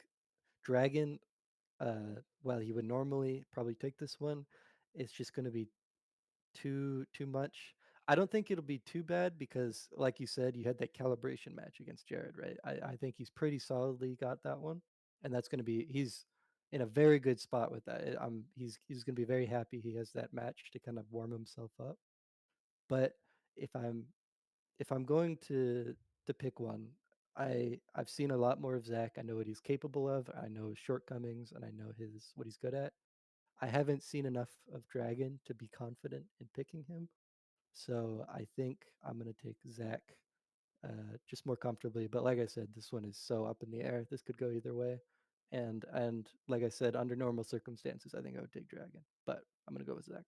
Dragon, while he would normally probably take this one, it's just going to be too much. I don't think it'll be too bad because, like you said, you had that calibration match against Jared, right? I think he's pretty solidly got that one, and that's going to be he's in a very good spot with that. He's going to be very happy he has that match to kind of warm himself up. But if I'm if I'm going to pick one, I've seen a lot more of Zach. I know what he's capable of. I know his shortcomings, and I know his what he's good at. I haven't seen enough of Dragon to be confident in picking him. So I think I'm gonna take Zach just more comfortably. But like I said, this one is so up in the air. This could go either way. And like I said, under normal circumstances, I think I would take Dragon. But I'm gonna go with Zach.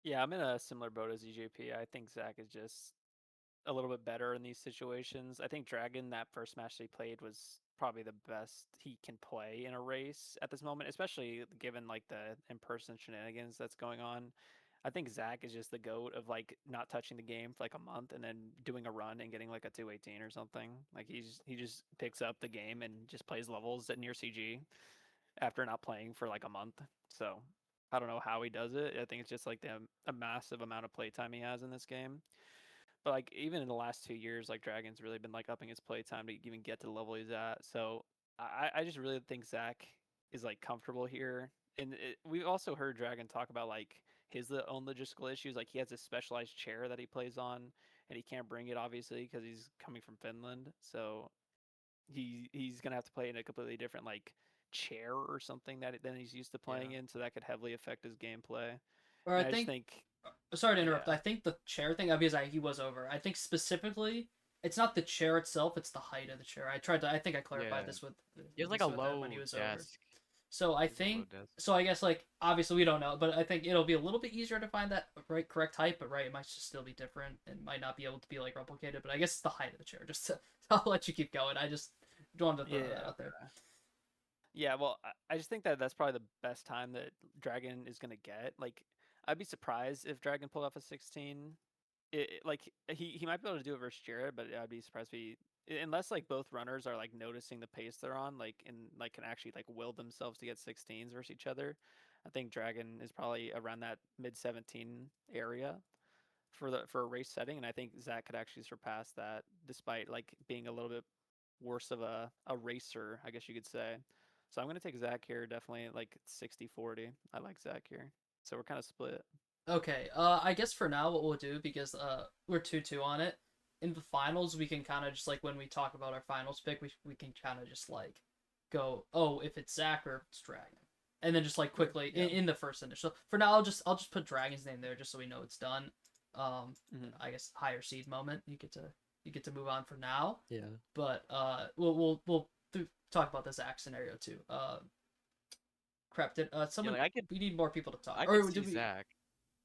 Yeah, I'm in a similar boat as EJP. I think Zach is just a little bit better in these situations. I think Dragon, that first match they played, was probably the best he can play in a race at this moment, especially given like the in-person shenanigans that's going on. I think Zach is just the goat of like not touching the game for like a month and then doing a run and getting like a 218 or something. Like he just picks up the game and just plays levels at near CG after not playing for like a month. So I don't know how he does it. I think it's just like a massive amount of playtime he has in this game. But like even in the last 2 years, like Dragon's really been like upping his playtime to even get to the level he's at. So I just really think Zach is like comfortable here. And we've also heard Dragon talk about like his own logistical issues. Like he has a specialized chair that he plays on, and he can't bring it obviously because he's coming from Finland. So he's gonna have to play in a completely different like chair or something than he's used to playing Yeah. in. So that could heavily affect his gameplay. Or I And I just think, think, sorry to interrupt. yeah, I think the chair thing, because he was over. I think specifically, it's not the chair itself; it's the height of the chair. I think I clarified Yeah. this with He has like a when he low was over. desk. So I He has a low think, desk. so I guess like obviously we don't know, but I think it'll be a little bit easier to find that correct height. But it might just still be different and might not be able to be like replicated. But I guess it's the height of the chair. Just to, I'll let you keep going. I just wanted to throw that yeah. out there. Yeah, well, I just think that that's probably the best time that Dragon is gonna get. Like, I'd be surprised if Dragon pulled off a 16. Like he might be able to do it versus Jared, but I'd be surprised if unless like both runners are like noticing the pace they're on, like and like can actually like will themselves to get 16s versus each other. I think Dragon is probably around that mid 17 area for a race setting, and I think Zach could actually surpass that despite like being a little bit worse of a racer, I guess you could say. So I'm going to take Zach here, definitely like 60-40. I like Zach here. So we're kind of split. Okay. I guess for now what we'll do, because we're 2-2 on it. In the finals, we can kind of just like when we talk about our finals pick, we can kind of just like go, oh, if it's Zach or if it's Dragon, and then just like Sure. quickly Yeah. in the first initial. For now, I'll just put Dragon's name there just so we know it's done. I guess higher seed moment. You get to move on for now. Yeah. But we'll talk about the Zac scenario too. Crap. Did Yeah, someone? like We need more people to talk. I could Or see did we? Zach.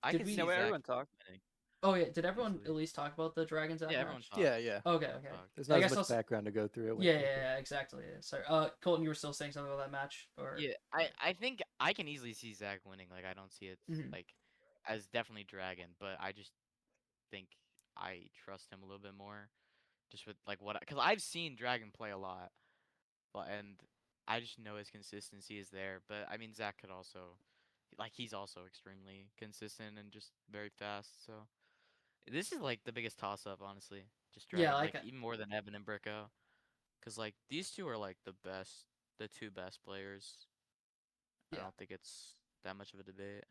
I Did could we? see No, Zach everyone talk. winning Oh yeah. Did everyone easily. at least talk about the Dragon Zac Yeah, everyone match? talked. Yeah, yeah. Okay. Everyone Okay. talked. There's I not as guess much I'll. background to go through it with. Yeah, exactly. Yeah. Sorry. Colton, you were still saying something about that match, or? Yeah, I think I can easily see Zach winning. Like I don't see it Mhm. like as definitely Dragon, but I just think I trust him a little bit more. Just with like what, because I've seen Dragon play a lot, but and I just know his consistency is there. But I mean, Zach could also, like, he's also extremely consistent and just very fast. So this is like the biggest toss up, honestly. Just Yeah. Dragon, like even more than Evan and Bricko, because like these two are like the two best players. I Yeah. don't think it's that much of a debate.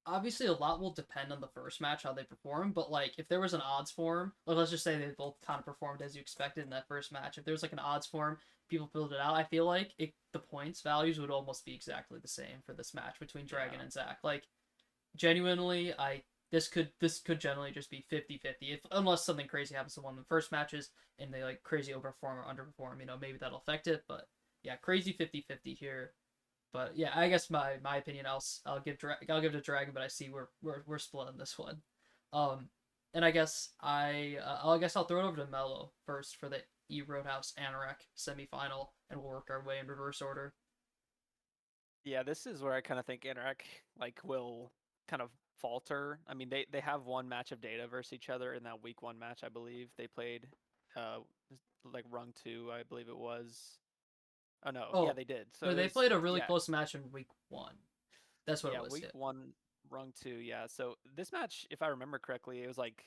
Obviously, a lot will depend on the first match how they perform. But like, if there was an odds form, like let's just say they both kind of performed as you expected in that first match. If there was like an odds form, people filled it out. I feel like the points values would almost be exactly the same for this match between Dragon Yeah. and Zac. Like, genuinely, this could generally just be 50-50 if unless something crazy happens to one of the first matches and they like crazy overperform or underperform. Maybe that'll affect it. But yeah, crazy 50-50 here. But yeah, I guess my opinion, I'll give it to Dragon, but I see we're split on this one. Um, and I guess I'll throw it over to Mello first for the E Roadhouse Anorak semifinal, and we'll work our way in reverse order. Yeah, this is where I kind of think Anorak like will kind of falter. I mean, they have one match of data versus each other in that week 1 match, I believe. They played uh like rung 2, I believe it was. Oh no, yeah, Oh they did. So no, it they was played a really yeah, close match in week one. That's what it yeah, was. week Yeah. 1 rung 2, yeah. So this match, if I remember correctly, it was like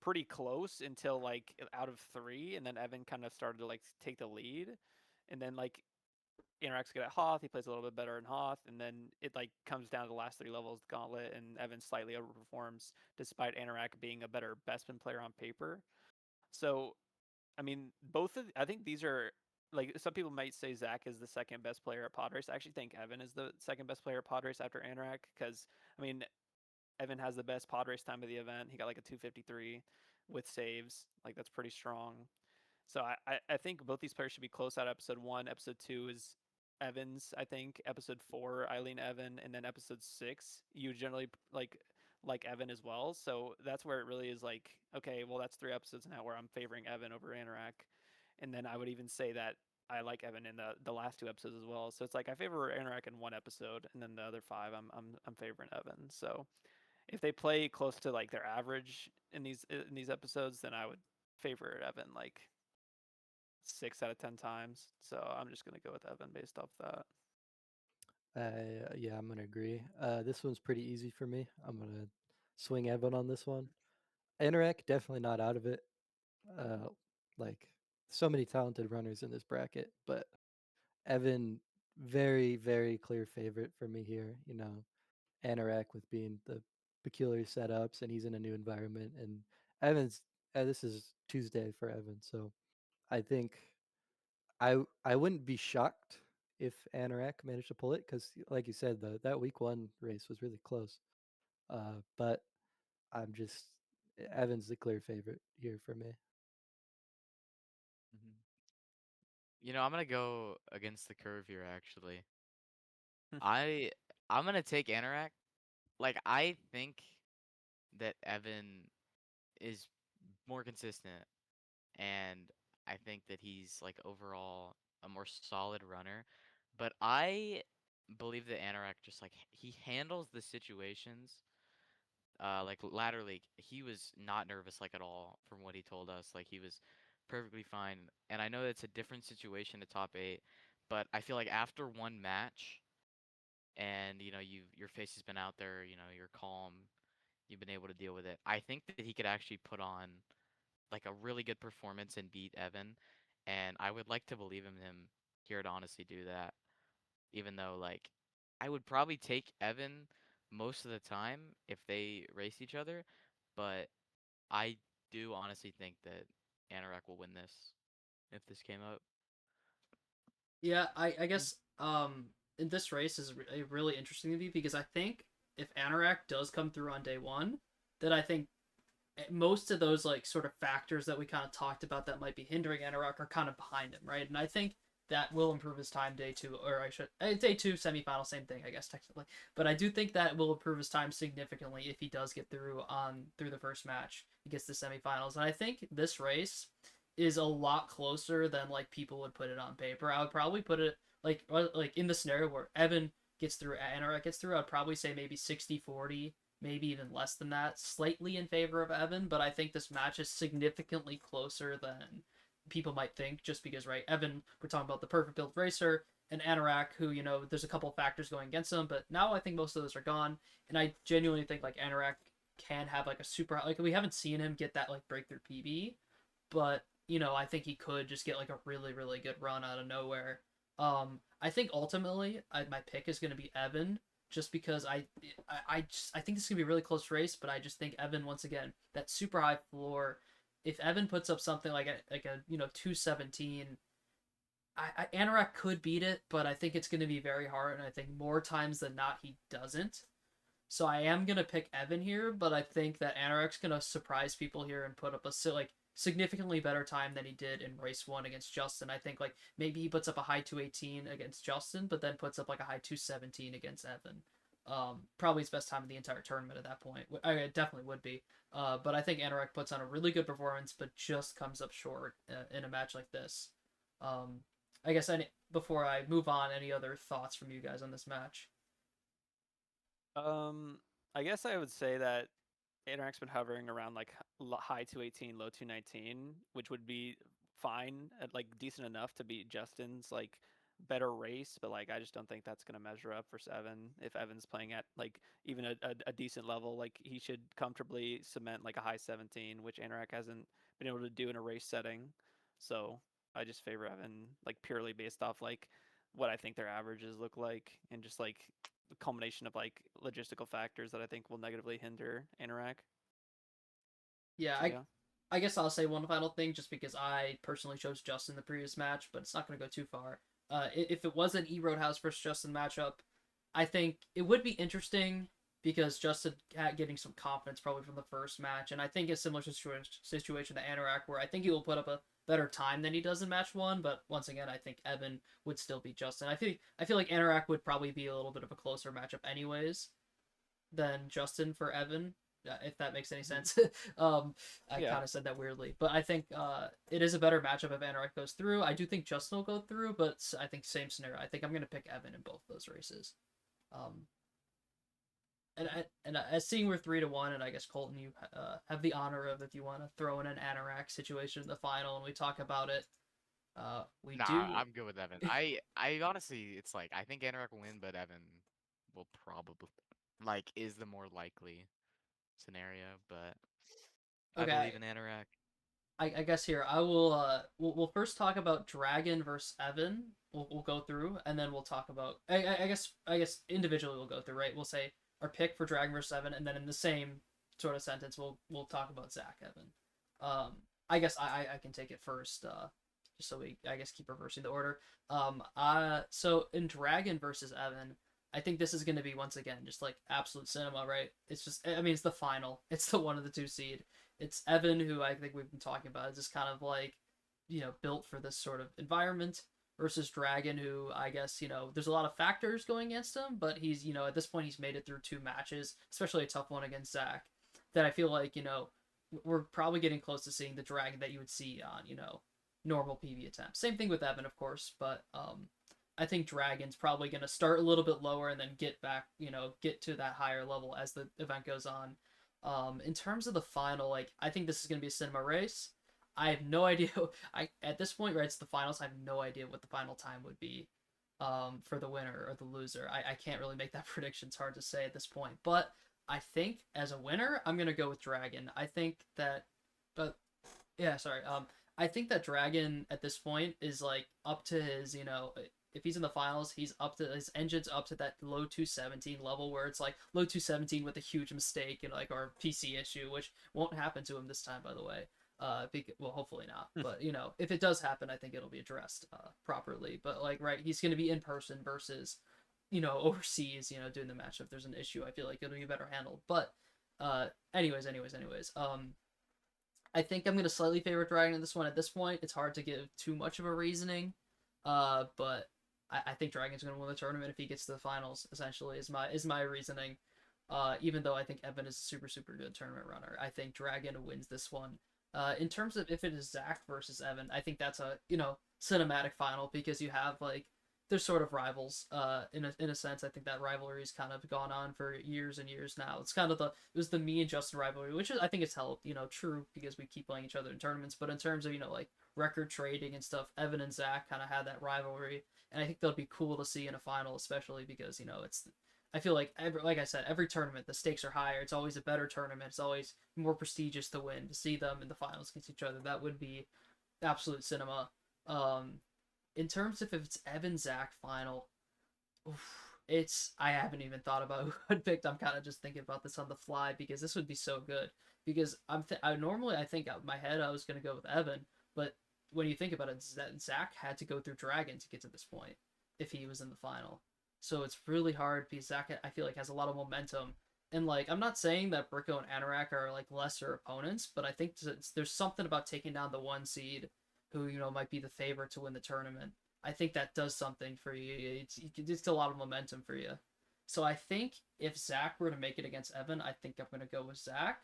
pretty close until like out of 3, and then Evan kind of started to like take the lead. And then like interacts good at Hoth. He plays a little bit better in Hoth, and then it like comes down to the last 3 levels, the Gauntlet, and Evan slightly overperforms despite Anorak being a better bestman player on paper. So, I mean, I think these are like some people might say Zac is the second best player at Pod Race. I actually think Evan is the second best player at Pod Race after Anorak because I mean Evan has the best Pod Race time of the event. He got like a 253 with saves. Like that's pretty strong. So I think both these players should be close out of episode 1. Episode 2 is Evans, I think. Episode 4, Eileen Evan, and then episode 6, you generally like Evan as well. So that's where it really is like, okay, well that's 3 episodes now where I'm favoring Evan over Anorak. And then I would even say that I like Evan in the last 2 episodes as well. So it's like I favor Anorak in 1 episode, and then the other 5 I'm favoring Evan. So if they play close to like their average in these episodes, then I would favor Evan like 6 out of 10 times. So I'm just gonna go with Evan based off that. Yeah, I'm gonna agree. This one's pretty easy for me. I'm gonna swing Evan on this one. Interac definitely not out of it. Uh, like so many talented runners in this bracket, but Evan, very very clear favorite for me here. Anorak with being the peculiar setups, and he's in a new environment. And Evan's this is Tuesday for Evan, so I think I wouldn't be shocked if Anorak managed to pull it because, like you said, that week 1 race was really close. But I'm just Evan's the clear favorite here for me. Hmm. I'm gonna go against the curve here. Actually, I I'm gonna take Anorak. Like I think that Evan is more consistent, and I think that he's like overall a more solid runner. But I believe that Anorak just like he handles the situations. Like laterally, he was not nervous like at all from what he told us. Like he was perfectly fine. And I know it's a different situation to top 8, but I feel like after one match, and your face has been out there, you're calm, you've been able to deal with it. I think that he could actually put on like a really good performance and beat Evan, and I would like to believe in him here to honestly do that. Even though like I would probably take Evan most of the time if they race each other, but I do honestly think that Anorak will win this if this came up. Yeah, I guess in this race is really interesting to me because I think if Anorak does come through on day one, then I think most of those like sort of factors that we kind of talked about that might be hindering Anorak are kind of behind him, right? And I think that will improve his time day two, or I should day two semifinal, same thing, I guess technically. But I do think that will improve his time significantly if he does get through the first match, he gets the semifinals. And I think this race is a lot closer than like people would put it on paper. I would probably put it like in the scenario where Evan gets through, Anorak gets through, I'd probably say maybe 60-40, maybe even less than that, slightly in favor of Evan, but I think this match is significantly closer than people might think, just because, right, Evan, we're talking about the perfect build racer, and Anorak, who, there's a couple of factors going against him, but now I think most of those are gone, and I genuinely think, like, Anorak can have, like, a super, like, we haven't seen him get that, like, breakthrough PB, but, I think he could just get, like, a really, really good run out of nowhere. I think ultimately, my pick is going to be Evan, just because I think this is gonna be a really close race, but I just think Evan, once again, that super high floor. If Evan puts up something like a 217, Anorak could beat it, but I think it's gonna be very hard, and I think more times than not he doesn't. So I am gonna pick Evan here, but I think that Anorak's gonna surprise people here and put up a like significantly better time than he did in race one against Justin. I think like maybe he puts up a high 218 against Justin, but then puts up like a high 217 against Evan. Probably his best time in the entire tournament at that point. It definitely would be. But I think Anorak puts on a really good performance, but just comes up short in a match like this. Um, I guess before I move on, any other thoughts from you guys on this match? I guess I would say that Anorak's been hovering around like high 218, low 219, which would be fine at like decent enough to beat Justin's like better race, but like I just don't think that's gonna measure up for Evan. If Evan's playing at like even a decent level, like he should comfortably cement like a high 17, which Anorak hasn't been able to do in a race setting. So I just favor Evan like purely based off like what I think their averages look like and just like the culmination of like logistical factors that I think will negatively hinder Anorak. Yeah, So yeah. I guess I'll say one final thing, just because I personally chose Justin the previous match, but it's not going to go too far. If it was an E Roadhouse versus Justin matchup, I think it would be interesting because Justin getting some confidence probably from the first match, and I think a similar situation to Anorak, where I think he will put up a better time than he does in match one. But once again, I think Evan would still beat Justin. I feel like Anorak would probably be a little bit of a closer matchup anyways than Justin for Evan, if that makes any sense. I Yeah. kind of said that weirdly, but I think it is a better matchup if Anorak goes through. I do think Justin will go through, but I think same scenario. I think I'm gonna pick Evan in both those races. Um, as seeing we're 3-1, and I guess Colten, you have the honor of, if you want to throw in an Anorak situation in the final, and we talk about it. We Nah, do. I'm good with Evan. I honestly, it's like I think Anorak will win, but Evan will probably like is the more likely scenario. But I believe Okay, in Anorak. I guess here I will we'll first talk about Dragon versus Evan. We'll go through, and then we'll talk about I guess individually we'll go through, right. We'll say our pick for Dragon versus Evan, and then in the same sort of sentence we'll talk about Zac Evan. I guess I can take it first, just so we I guess keep reversing the order. So in Dragon versus Evan, I think this is going to be once again just like absolute cinema, right? It's just, I mean, it's the final. It's the one of the two seed. It's Evan, who I think we've been talking about, is just kind of like, built for this sort of environment, versus Dragon, who I guess, there's a lot of factors going against him, but he's, at this point, he's made it through two matches, especially a tough one against Zac, that I feel like, we're probably getting close to seeing the Dragon that you would see on, normal PV attempts. Same thing with Evan, of course, but I think Dragon's probably going to start a little bit lower and then get back, get to that higher level as the event goes on. In terms of the final, like I think this is gonna be a cinema race. I have no idea. I At this point, right, it's the finals. I have no idea what the final time would be, for the winner or the loser. I can't really make that prediction. It's hard to say at this point. But I think as a winner, I'm gonna go with Dragon. I think that, but yeah, sorry. I think that Dragon at this point is like up to his, if he's in the finals, he's up to his engine's up to that low 217 level where it's like low 217 with a huge mistake and like or PC issue, which won't happen to him this time, by the way. Well, hopefully not. But if it does happen, I think it'll be addressed properly. But like, right, he's gonna be in person versus, overseas, doing the match. If there's an issue, I feel like it'll be better handled. But anyways. I think I'm gonna slightly favor Dragon in this one. At this point, it's hard to give too much of a reasoning. But I think Dragon's gonna win the tournament if he gets to the finals. Essentially, is my reasoning. Even though I think Evan is a super good tournament runner, I think Dragon wins this one. In terms of if it is Zac versus Evan, I think that's a cinematic final because you have like they're sort of rivals in a sense. I think that rivalry's kind of gone on for years and years now. It's kind of it was the me and Justin rivalry, which is, I think it's held true because we keep playing each other in tournaments. But in terms of like record trading and stuff, Evan and Zac kind of had that rivalry, and I think that'll be cool to see in a final, especially because it's. I feel like like I said, every tournament the stakes are higher. It's always a better tournament. It's always more prestigious to win. To see them in the finals against each other, that would be absolute cinema. Um, in terms of if it's Evan Zac final, it's I haven't even thought about who I'd picked. I'm kind of just thinking about this on the fly because this would be so good. Because I normally I think out of my head I was gonna go with Evan, but when you think about it, Zac had to go through Dragon to get to this point if he was in the final. So it's really hard because Zac I feel like has a lot of momentum. And like I'm not saying that Bricko and Anorak are like lesser opponents, but I think there's something about taking down the one seed who might be the favorite to win the tournament. I think that does something for you. It's a lot of momentum for you. So I think if Zac were to make it against Evan, I think I'm gonna go with Zac.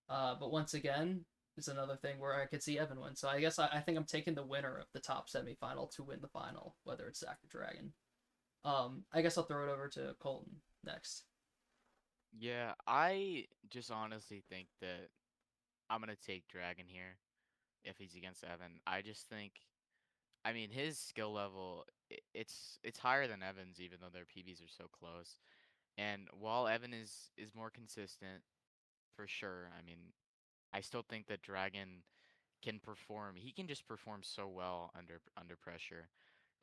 But once again, it's another thing where I could see Evan win. So I guess I think I'm taking the winner of the top semifinal to win the final, whether it's Zac or Dragon. I guess I'll throw it over to Colton next. Yeah, I just honestly think that I'm gonna take Dragon here if he's against Evan. I just think, I mean, his skill level, it's higher than Evan's, even though their PBs are so close. And while Evan is more consistent for sure, I mean, I still think that Dragon can perform. He can just perform so well under pressure.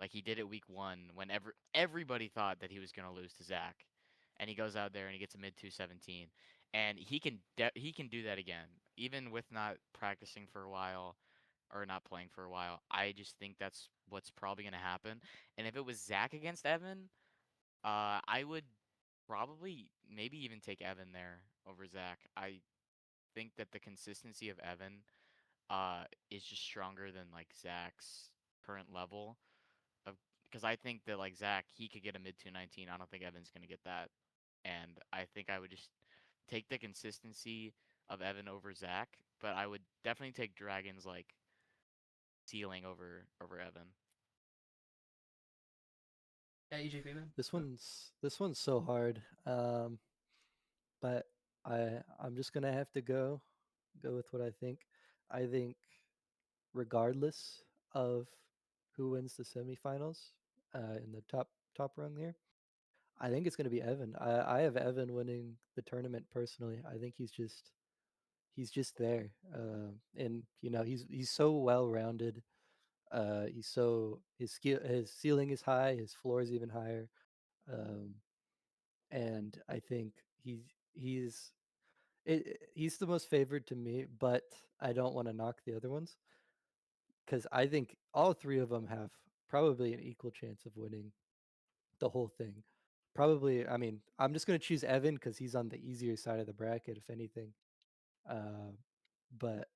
Like he did it week one when everybody thought that he was gonna lose to Zac, and he goes out there and he gets a mid 217, and he can do that again, even with not practicing for a while or not playing for a while. I just think that's what's probably gonna happen. And if it was Zac against Evan, I would probably maybe even take Evan there over Zac. I think that the consistency of Evan is just stronger than like Zac's current level of, because I think that like Zac, he could get a mid 219. I don't think Evan's gonna get that, and I think I would just take the consistency of Evan over Zac, but I would definitely take Dragon's like ceiling over Evan. Yeah, Ejpman. This one's so hard. But I'm just gonna have to go with what I think. I think regardless of who wins the semifinals in the top rung here, I think it's gonna be Evan. I have Evan winning the tournament personally. I think he's just there, and he's so well rounded. He's so his ceiling is high, his floor is even higher, um, and I think he's he's the most favored to me, but I don't want to knock the other ones because I think all three of them have probably an equal chance of winning the whole thing. Probably, I mean, I'm just going to choose Evan because he's on the easier side of the bracket, if anything. Uh, but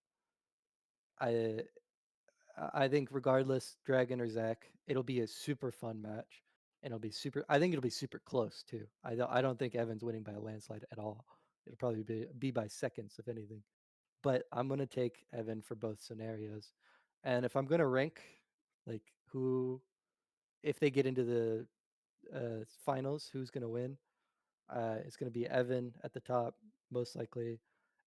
I I think regardless, Dragon or Zac, it'll be a super fun match, and it'll be super. I think it'll be super close too. I don't think Evan's winning by a landslide at all. It'll probably be by seconds, if anything. But I'm gonna take Evan for both scenarios. And if I'm gonna rank, like who, if they get into the finals, who's gonna win? It's gonna be Evan at the top, most likely.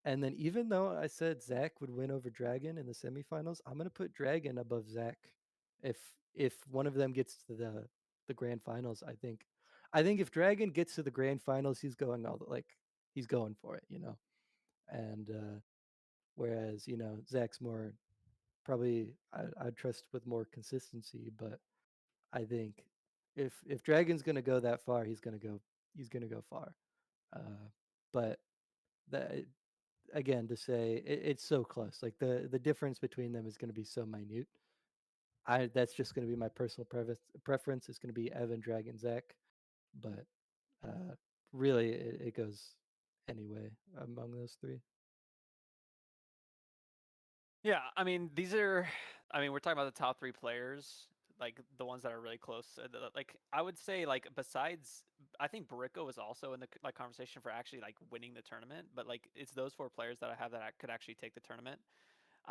And then even though I said Zac would win over Dragon in the semifinals, I'm gonna put Dragon above Zac. If if one of them gets to the grand finals, I think if Dragon gets to the grand finals, he's going all like he's going for it. And whereas Zac's more probably I'd trust with more consistency, but I think if Dragon's gonna go that far, he's gonna go far. Uh, but that again to say it's so close. Like the difference between them is gonna be so minute. That's just gonna be my personal preference. It's gonna be Evan, Dragon, Zac, but uh, really it goes anyway among those three. Yeah, I mean, these are, I mean, we're talking about the top three players, like the ones that are really close. Like, I would say, like, besides, I think Bricko was also in the like conversation for actually like winning the tournament, but like, it's those four players that I have that could actually take the tournament.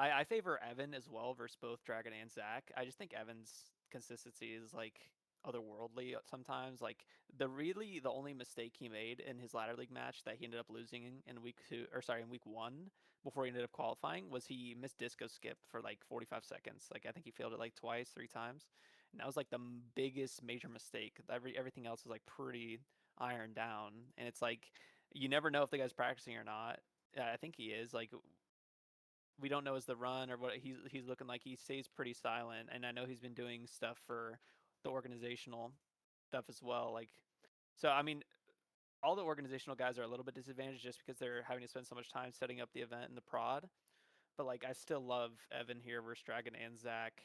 I favor Evan as well versus both Dragon and Zach. I just think Evan's consistency is like otherworldly sometimes. Like the only mistake he made in his ladder league match that he ended up losing in week two, or sorry, in week one, before he ended up qualifying, was he missed disco skip for like 45 seconds. Like I think he failed it like twice, three times, and that was like the biggest major mistake. Everything else was like pretty ironed down, and it's like you never know if the guy's practicing or not. I think he is. Like we don't know is the run or what he's looking like. He stays pretty silent, and I know he's been doing stuff for the organizational stuff as well. Like, so I mean, all the organizational guys are a little bit disadvantaged just because they're having to spend so much time setting up the event and the prod. But like, I still love Evan here versus Dragon and Zach.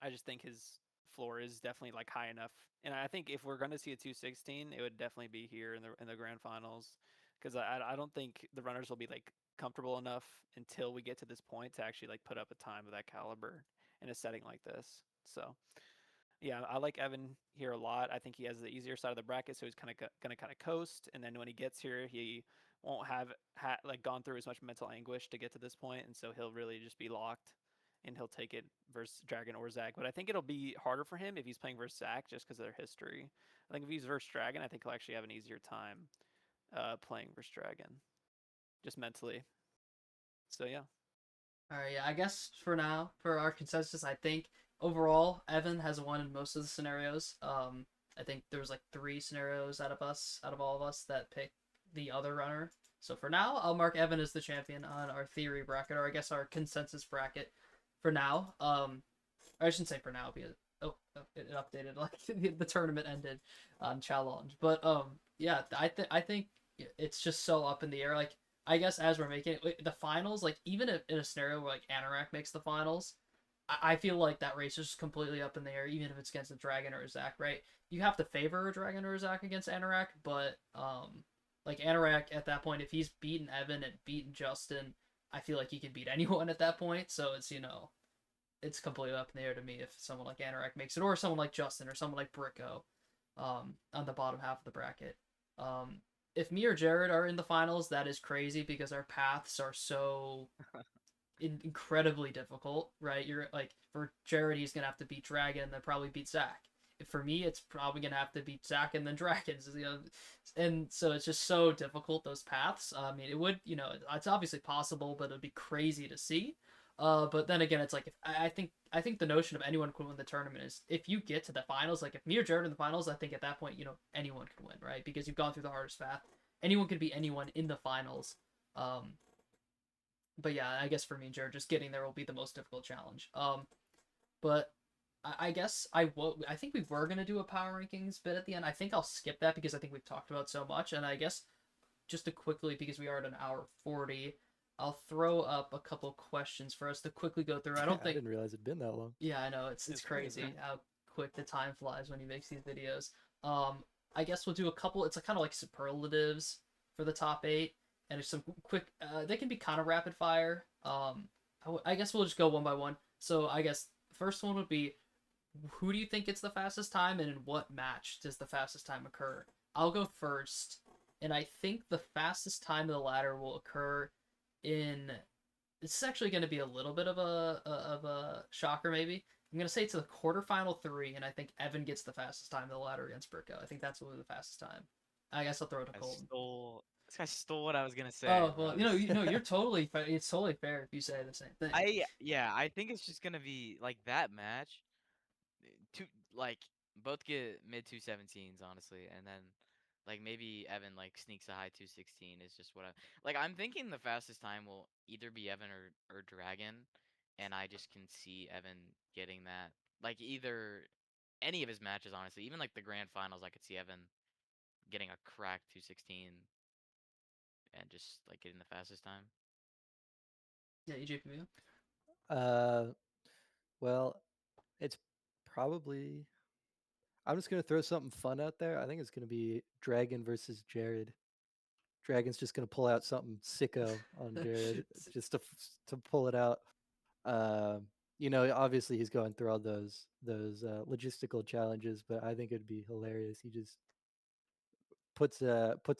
I just think his floor is definitely like high enough, and I think if we're going to see a 216, it would definitely be here in the grand finals, because I don't think the runners will be like comfortable enough until we get to this point to actually like put up a time of that caliber in a setting like this. So yeah, I like Evan here a lot. I think he has the easier side of the bracket, so he's kind of going to kind of coast, and then when he gets here, he won't have like gone through as much mental anguish to get to this point, and so he'll really just be locked, and he'll take it versus Dragon or Zach. But I think it'll be harder for him if he's playing versus Zach just because of their history. I think if he's versus Dragon, I think he'll actually have an easier time playing versus Dragon, just mentally. So yeah. All right, yeah, I guess for now, for our consensus, I think overall Evan has won in most of the scenarios. I think there was like three scenarios out of all of us that picked the other runner. So for now, I'll mark Evan as the champion on our theory bracket, or I guess our consensus bracket. For now, I shouldn't say for now because it updated like the tournament ended on challenge, but yeah, I think it's just so up in the air. Like I guess as we're making it, the finals, like even if in a scenario where like Anorak makes the finals, I feel like that race is just completely up in the air, even if it's against a Dragon or a Zach, right? You have to favor a Dragon or a Zach against Anorak, but like Anorak at that point, if he's beaten Evan and beaten Justin, I feel like he can beat anyone at that point. So it's completely up in the air to me if someone like Anorak makes it, or someone like Justin, or someone like Bricko, on the bottom half of the bracket. If me or Jared are in the finals, that is crazy because our paths are so incredibly difficult, right? You're like for Jared, he's gonna have to beat Dragon, then probably beat Zach. For me, it's probably gonna have to beat Zach and then Dragons, and so it's just so difficult those paths. I mean, it would, it's obviously possible, but it'd be crazy to see. But then again, it's like if I think the notion of anyone can win the tournament is if you get to the finals, like if me or Jared in the finals, I think at that point, anyone can win, right? Because you've gone through the hardest path. Anyone can beat anyone in the finals. Um, but yeah, I guess for me and Jared, just getting there will be the most difficult challenge. But I guess I think we were gonna do a power rankings bit at the end. I think I'll skip that because I think we've talked about so much. And I guess just to quickly, because we are at an hour 40, I'll throw up a couple questions for us to quickly go through. I don't I think. didn't realize it'd been that long. Yeah, I know it's crazy how quick the time flies when you make these videos. I guess we'll do a couple. It's kind of like superlatives for the top eight, and it's some quick. They can be kind of rapid fire. I guess we'll just go one by one. So I guess first one would be, who do you think gets the fastest time, and in what match does the fastest time occur? I'll go first, and I think the fastest time of the ladder will occur in. This is actually going to be a little bit of a shocker, maybe. I'm going to say it's the quarterfinal three, and I think Evan gets the fastest time of the ladder against Bricko. I think that's will be the fastest time. I guess I'll throw it to I Colton. stole. This guy stole what I was gonna say, Oh bro. well, you're totally. It's totally fair if you say the same thing. Yeah, I think it's just gonna be like that match. Two like both get mid 217s honestly, and then like maybe Evan like sneaks a high 216 is just what I like. I'm thinking the fastest time will either be Evan or Dragon, and I just can see Evan getting that. Like either any of his matches honestly, even like the grand finals, I could see Evan getting a crack 216 and just like getting the fastest time. Yeah, Ejpman. Uh, well, it's probably. I'm just gonna throw something fun out there. I think it's gonna be Dragon versus Jared. Dragon's just gonna pull out something sicko on Jared just to pull it out. You know, obviously he's going through all those logistical challenges, but I think it'd be hilarious. He just puts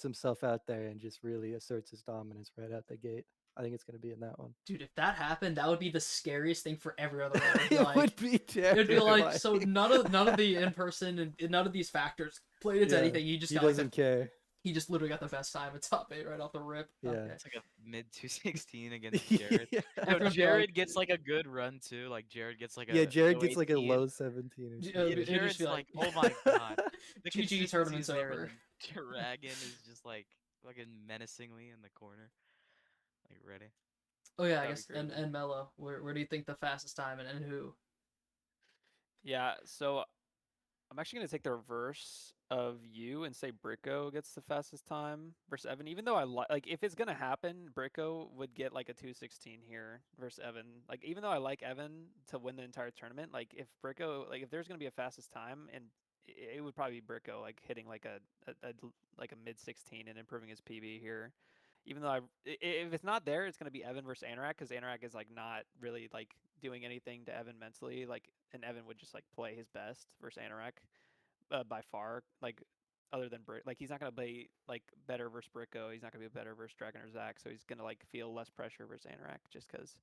himself out there and just really asserts his dominance right out the gate. I think it's gonna be in that one. Dude, if that happened, that would be the scariest thing for every other one. It would be terrifying. It'd be like, so none of the in person and none of these factors played into anything. He doesn't care. He just literally got the best time at top 8 right off the rip. Yeah. Okay. It's like a mid 216 against Jared. Yeah. No, Everyone be Jared like- gets like a good run too. Like Jared gets like a Yeah, Jared gets like a 18. low 17 or Yeah, something. it'd Jared's just be like, oh my god. The GG consistency tournament's is there, over. and Dragon is just like fucking menacingly in the corner, like ready. Oh yeah, I That'd be guess crazy. and Mello, where do you think the fastest time and who? Yeah, so I'm actually gonna take the reverse of you and say Bricko gets the fastest time versus Evan. Even though I like if it's gonna happen, Bricko would get like a 216 here versus Evan. Like even though I like Evan to win the entire tournament, like if Bricko, like if there's gonna be a fastest time, and it would probably be Bricko like hitting like like a mid 16 and improving his PB here. Even though if it's not there, it's gonna be Evan versus Anorak because Anorak is like not really like doing anything to Evan mentally. Like and Evan would just like play his best versus Anorak by far. Like other than like he's not gonna play like better versus Bricko. He's not gonna be better versus Dragon or Zac. So he's gonna like feel less pressure versus Anorak just because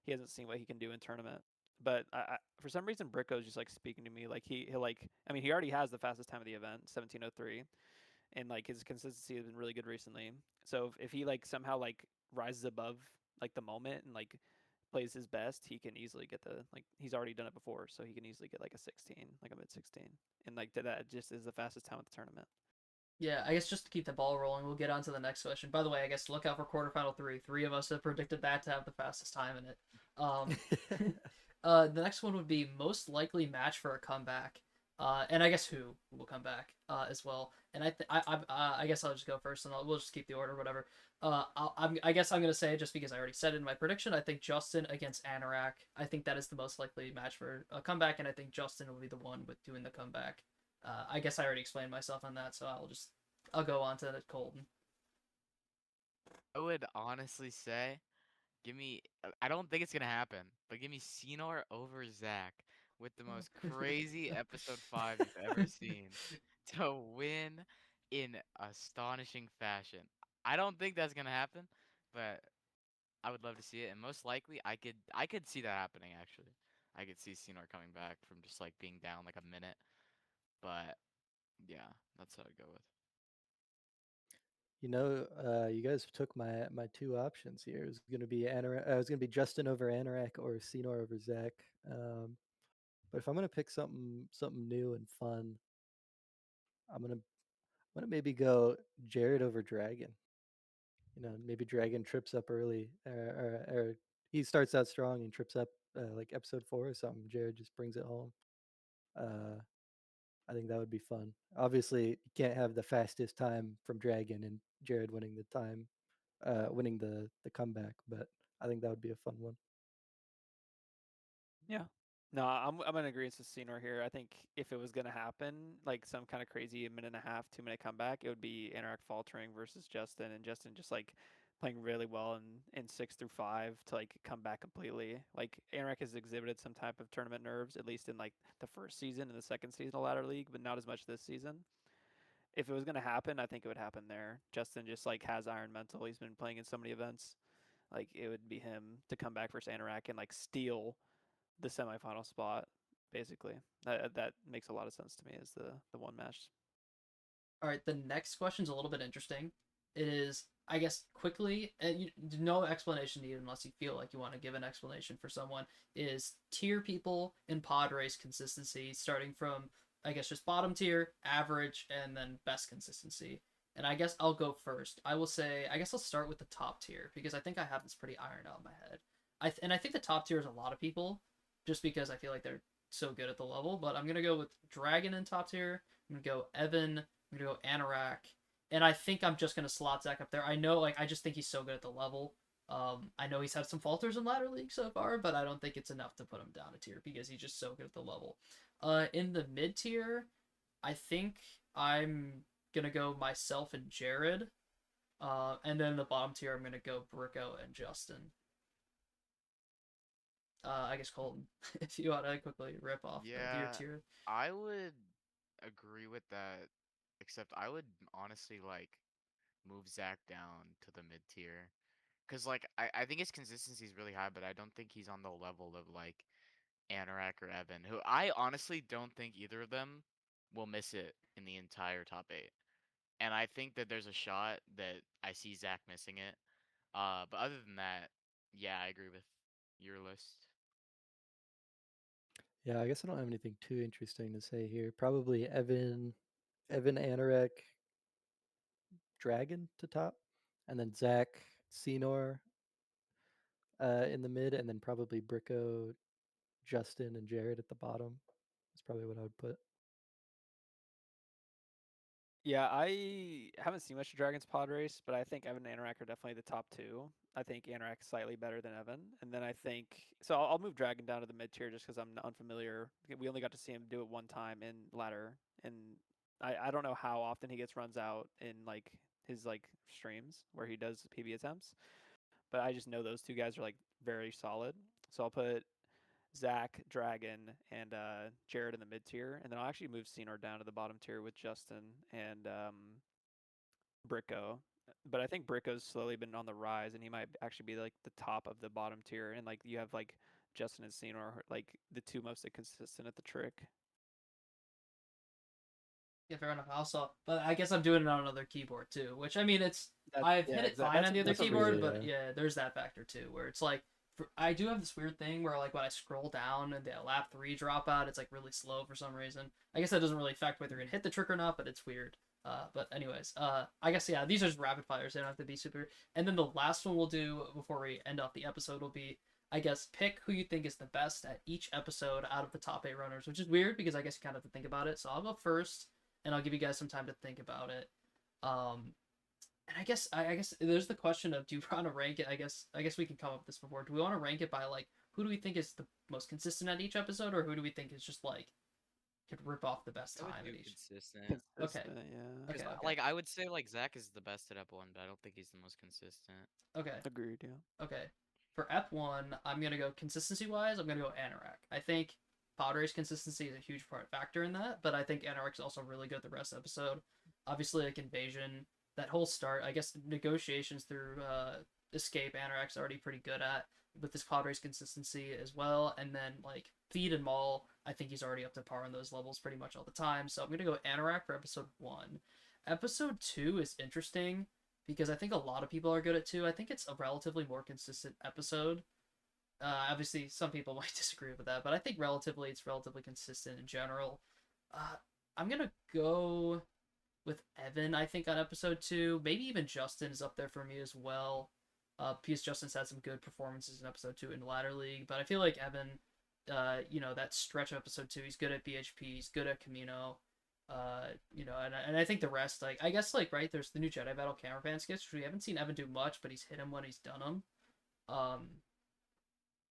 he hasn't seen what he can do in tournament. But for some reason, Bricko is just like speaking to me. Like he'll like I mean he already has the fastest time of the event, 17:03, and like his consistency has been really good recently. So if he like somehow like rises above like the moment and like plays his best, he can easily get the like he's already done it before, so he can easily get like a 16, like a mid 16, and like that just is the fastest time at the tournament. Yeah, I guess just to keep the ball rolling, we'll get on to the next question. By the way, I guess look out for quarterfinal 3. 3 of us have predicted that to have the fastest time in it. The next one would be most likely match for a comeback, and I guess who will come back as well. And I guess I'll just go first, and we'll just keep the order, whatever. I guess I'm gonna say just because I already said it in my prediction. I think Justin against Anorak. I think that is the most likely match for a comeback, and I think Justin will be the one with doing the comeback. I guess I already explained myself on that, so I'll go on to Colten. I would honestly say, give me. I don't think it's gonna happen, but give me Scynor over Zac with the most crazy episode 5 you've ever seen to win in astonishing fashion. I don't think that's gonna happen, but I would love to see it, and most likely I could see that happening actually. I could see Scynor coming back from just like being down like a minute, but yeah, that's what I'd go with. You know, you guys took my two options here. It was gonna be it was gonna be Justin over Anorak or Scynor over Zac. But if I'm gonna pick something new and fun, I'm gonna maybe go Jared over Dragon. You know, maybe Dragon trips up early, or he starts out strong and trips up like episode 4 or something. Jared just brings it home. Uh, I think that would be fun. Obviously, you can't have the fastest time from Dragon and Jared winning the time, winning the comeback. But I think that would be a fun one. Yeah. No, I'm in agreement with Senor here. I think if it was gonna happen, like some kind of crazy minute and a half, 2 minute comeback, it would be Anorak faltering versus Justin, and Justin just like playing really well in 6 through 5 to like come back completely. Like Anorak has exhibited some type of tournament nerves, at least in like the first season and the second season of Ladder League, but not as much this season. If it was gonna happen, I think it would happen there. Justin just like has iron mental. He's been playing in so many events. Like it would be him to come back versus Anorak and like steal the semifinal spot, basically. That makes a lot of sense to me as the one match. All right, the next question's a little bit interesting. It is, I guess, quickly, and no explanation needed unless you feel like you want to give an explanation for someone, is tier people in pod race consistency, starting from, I guess, just bottom tier, average, and then best consistency. And I guess I'll go first. I will say, I guess I'll start with the top tier, because I think I have this pretty ironed out in my head. And I think the top tier is a lot of people, just because I feel like they're so good at the level, but I'm going to go with Dragon in top tier. I'm going to go Evan. I'm going to go Anorak. And I think I'm just going to slot Zac up there. I know, like, I just think he's so good at the level. I know he's had some falters in Ladder League so far, but I don't think it's enough to put him down a tier because he's just so good at the level. In the mid tier, I think I'm going to go myself and Jared. And then the bottom tier, I'm gonna go Bricko and Justin. I guess Colton, if you want to quickly rip off your Yeah, tier. I would agree with that, except I would honestly like move Zach down to the mid tier. Cause like I think his consistency is really high, but I don't think he's on the level of like Anorak or Evan, who I honestly don't think either of them will miss it in the entire top eight. And I think that there's a shot that I see Zach missing it. But other than that, yeah, I agree with your list. Yeah, I guess I don't have anything too interesting to say here. Probably Evan Anorak, Dragon to top, and then Zac Scynor in the mid, and then probably Bricko, Justin, and Jared at the bottom. That's probably what I would put. Yeah, I haven't seen much of Dragon's pod race, but I think Evan and Anorak are definitely the top two. I think Anorak is slightly better than Evan, and then I think so. I'll move Dragon down to the mid tier just because I'm unfamiliar. We only got to see him do it one time in ladder, and I don't know how often he gets runs out in like his like streams where he does PB attempts. But I just know those two guys are like very solid. So I'll put Zach, Dragon, and Jared in the mid tier, and then I'll actually move Senor down to the bottom tier with Justin and Bricko. But I think Bricko's slowly been on the rise, and he might actually be like the top of the bottom tier. And like you have like Justin and Senor, like the two most inconsistent at the trick. Yeah, fair enough. Also, but I guess I'm doing it on another keyboard too, which I mean, That, I've yeah, hit it exactly. fine on the other that's keyboard, true, but yeah. yeah, there's that factor too, where it's like, I do have this weird thing where like when I scroll down and the lap 3 dropout, it's like really slow for some reason. I guess that doesn't really affect whether you're gonna hit the trick or not, but it's weird. But anyways, I guess yeah, these are just rapid fires. They don't have to be super. And then the last one we'll do before we end off the episode will be, I guess, pick who you think is the best at each episode out of the top 8 runners, which is weird because I guess you kind of have to think about it. So I'll go first, and I'll give you guys some time to think about it. Um, and I guess there's the question of, do you want to rank it? I guess we can come up with this before. Do we want to rank it by like who do we think is the most consistent at each episode, or who do we think is just like could rip off the best I would time do at each? consistent. Okay, Consistent, yeah. Because okay, okay, like I would say like Zach is the best at F1, but I don't think he's the most consistent. okay, Agreed, yeah. okay. For F1, I'm gonna go consistency wise. I'm gonna go Anorak. I think Padres consistency is a huge part factor in that, but I think Anorak's also really good the rest of the episode. Obviously, like Invasion, that whole start, I guess negotiations through Escape, Anorak's already pretty good at with this Padres consistency as well. And then like Feed and Maul, I think he's already up to par on those levels pretty much all the time. So I'm gonna go Anorak for episode 1. Episode 2 is interesting because I think a lot of people are good at 2. I think it's a relatively more consistent episode. Obviously, some people might disagree with that, but I think it's relatively consistent in general. I'm gonna go with Evan. I think on episode 2, maybe even Justin is up there for me as well. Because Justin's had some good performances in episode 2 in the ladder league, but I feel like Evan, that stretch of episode 2, he's good at BHP, he's good at Camino. And I think the rest, like I guess, like right, there's the new Jedi Battle cameraman skits, which we haven't seen Evan do much, but he's hit him when he's done them. Um,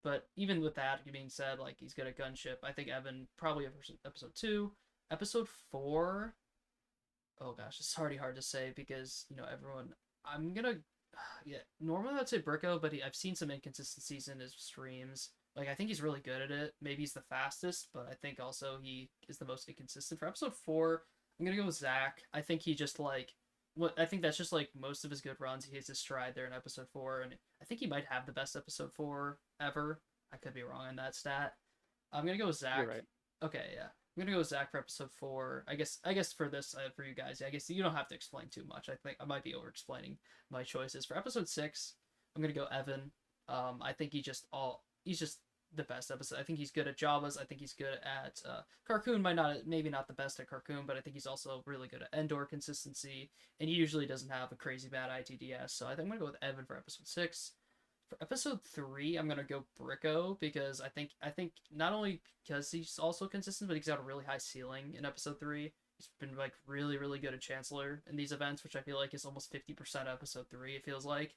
but even with that being said, like he's good at gunship. I think Evan probably episode 2, episode 4. Oh gosh, it's already hard to say because everyone. I'm gonna, yeah. Normally I'd say Bricko, but I've seen some inconsistencies in his streams. Like I think he's really good at it. Maybe he's the fastest, but I think also he is the most inconsistent. For episode 4, I'm gonna go with Zach. I think he just like what I think that's just like most of his good runs. He hits his stride there in episode 4, and I think he might have the best episode 4 ever. I could be wrong on that stat. I'm gonna go with You're Zach. right. Okay, yeah. I'm gonna go with Zach for episode 4. I guess for this, for you guys, I guess you don't have to explain too much. I think I might be over explaining my choices. For episode 6, I'm gonna go Evan. I think he's just the best episode. I think he's good at Jabba's. I think he's good at Carcoon. Maybe not the best at Carcoon, but I think he's also really good at Endor consistency. And he usually doesn't have a crazy bad ITDS. So I think I'm gonna go with Evan for episode 6. For episode 3, I'm gonna go Bricko because I think not only because he's also consistent, but he's got a really high ceiling in episode 3. He's been like really, really good at Chancellor in these events, which I feel like is almost 50% of episode 3. It feels like,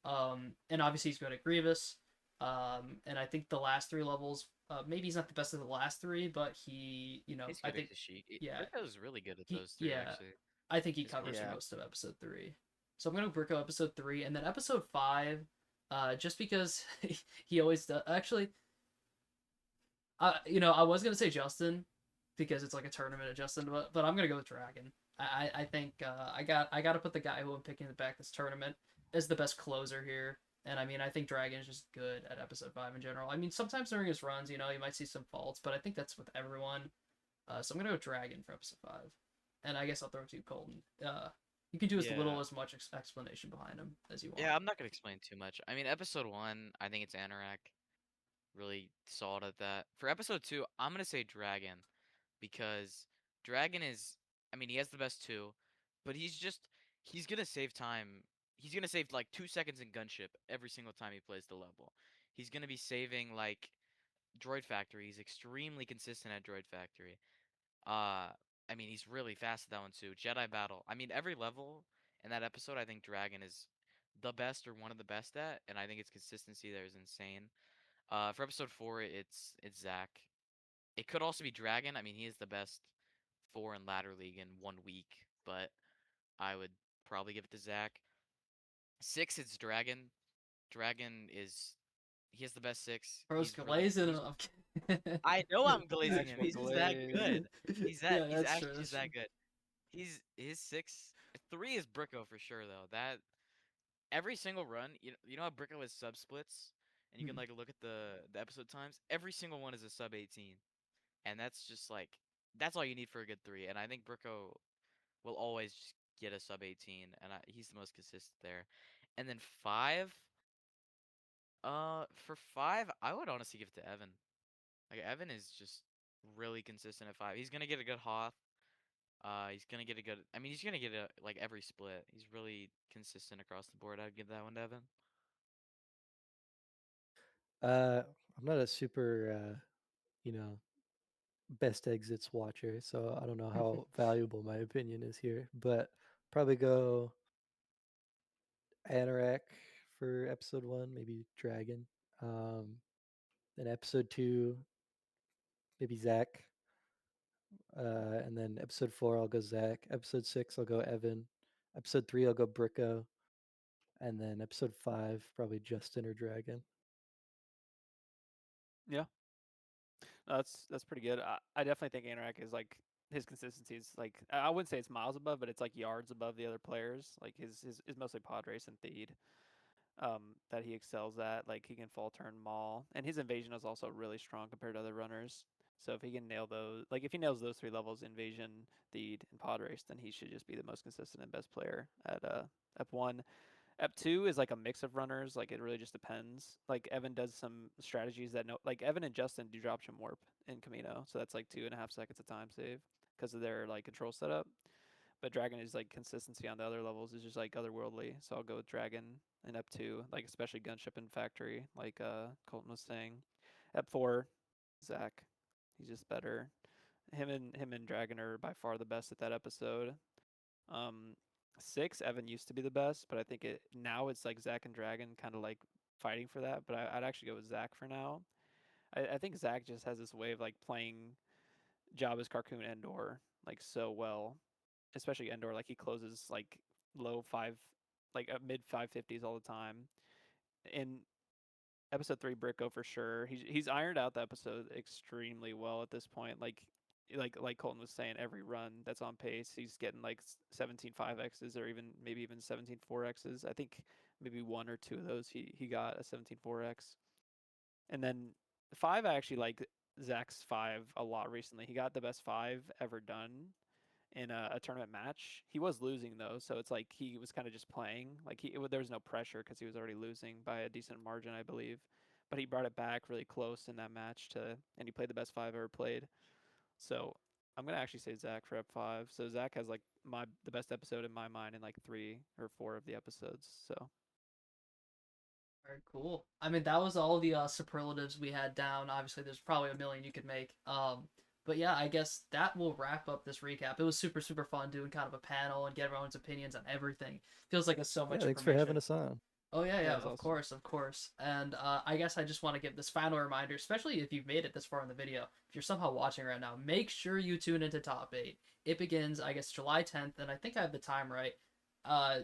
and obviously he's good at Grievous. And I think the last 3 levels, maybe he's not the best of the last 3, but He's I good at think Kashyyyk. yeah, Bricko's really good at he those 3 yeah, actually. I think he His core covers for Yeah. strength. most of episode 3. So I'm gonna go Bricko episode 3, and then episode 5, just because he always does. Actually, I was gonna say Justin because it's like a tournament of Justin, but I'm gonna go with Dragon. I think I gotta put the guy who I'm picking to back this tournament as the best closer here. And I mean, I think Dragon is just good at episode 5 in general. I mean, sometimes during his runs, you might see some faults, but I think that's with everyone. So I'm gonna go Dragon for episode 5, and I guess I'll throw it to you, Colton. You can do as little Yeah. as much explanation behind him as you want. Yeah, I'm not gonna explain too much. I mean, episode 1, I think it's Anorak. Really solid at that. For episode 2, I'm gonna say Dragon because Dragon is, I mean, he has the best 2, but he's gonna save time. He's gonna save like 2 seconds in gunship every single time he plays the level. He's gonna be saving like Droid Factory. He's extremely consistent at Droid Factory. Uh, I mean, he's really fast at that one too. Jedi Battle. I mean, every level in that episode, I think Dragon is the best or one of the best at, and I think its consistency there is insane. For episode 4, it's Zac. It could also be Dragon. I mean, he is the best 4 in ladder league in 1 week, but I would probably give it to Zac. 6, it's Dragon. Dragon is he has the best 6. Bro's He's really glazing he's him. I know I'm glazing him. Actual He's just that glaze. good. Yeah, He's that's true. actually That's just true. that good. He's his 3 is Bricko for sure though. That every single run, you know how Bricko is sub splits, and you can Mhm. like look at the episode times. Every single one is a sub 18, and that's just like that's all you need for a good 3. And I think Bricko will always just get a sub 18, and he's the most consistent there. And then 5, for 5, I would honestly give it to Evan. Like Evan is just really consistent at 5. He's gonna get a good Hoth. He's gonna get a good. I mean, he's gonna get a like every split. He's really consistent across the board. I'd give that one to Evan. I'm not a super, you know, best exits watcher, so I don't know how valuable my opinion is here, but probably go Anorak for episode 1, maybe Dragon. Then episode 2, maybe Zac. And then episode 4, I'll go Zac. Episode 6, I'll go Evan. Episode 3, I'll go Bricko. And then episode 5, probably Justin or Dragon. Yeah, that's pretty good. I definitely think Anorak is like his consistency is like I wouldn't say it's miles above, but it's like yards above the other players. Like his is mostly pod race and Theed. That he excels at. Like he can full turn Maul, and his invasion is also really strong compared to other runners. So if he can nail those, like if he nails those 3 levels, invasion, Theed, and pod race, then he should just be the most consistent and best player at Ep1. Ep2 is like a mix of runners. Like it really just depends. Like Evan does some strategies that like Evan and Justin do dropship warp in Camino, so that's like 2.5 seconds of time save because of their like control setup. But Dragon is like consistency on the other levels is just like otherworldly. So I'll go with Dragon and Ep2, like especially Gunship and Factory, like Colton was saying. Ep4, Zac. He's just better. Him and Dragon are by far the best at that episode. Um 6, Evan used to be the best, but I think now it's like Zac and Dragon kind of like fighting for that. But I'd actually go with Zac for now. I think Zac just has this way of like playing Jabba's Carcoon Endor like so well, especially Endor. Like he closes like low five, like mid 550s all the time. In episode 3, Bricko for sure. He's ironed out the episode extremely well at this point. Like Colton was saying, every run that's on pace, he's getting like 17 5x's or maybe even 17 4x's. I think maybe 1 or 2 of those he got a 17 4x. And then 5, I actually like Zac's 5 a lot recently. He got the best 5 ever done in a tournament match. He was losing though, so it's like he was kind of just playing. Like there was no pressure because he was already losing by a decent margin, I believe. But he brought it back really close in that match and he played the best 5 ever played. So I'm gonna actually say Zac for Ep5. So Zac has like the best episode in my mind in like 3 or 4 of the episodes. So Very cool. I mean, that was all the superlatives we had down. Obviously, there's probably a million you could make. But yeah, I guess that will wrap up this recap. It was super, super fun doing kind of a panel and get everyone's opinions on everything. Feels like it's so Yeah, much thanks for having information. us on. Oh yeah, yeah, yeah, it was of awesome. course, of course. And I guess I just want to give this final reminder, especially if you've made it this far in the video. If you're somehow watching right now, make sure you tune into Top 8. It begins, I guess, July 10th, and I think I have the time right. Uh,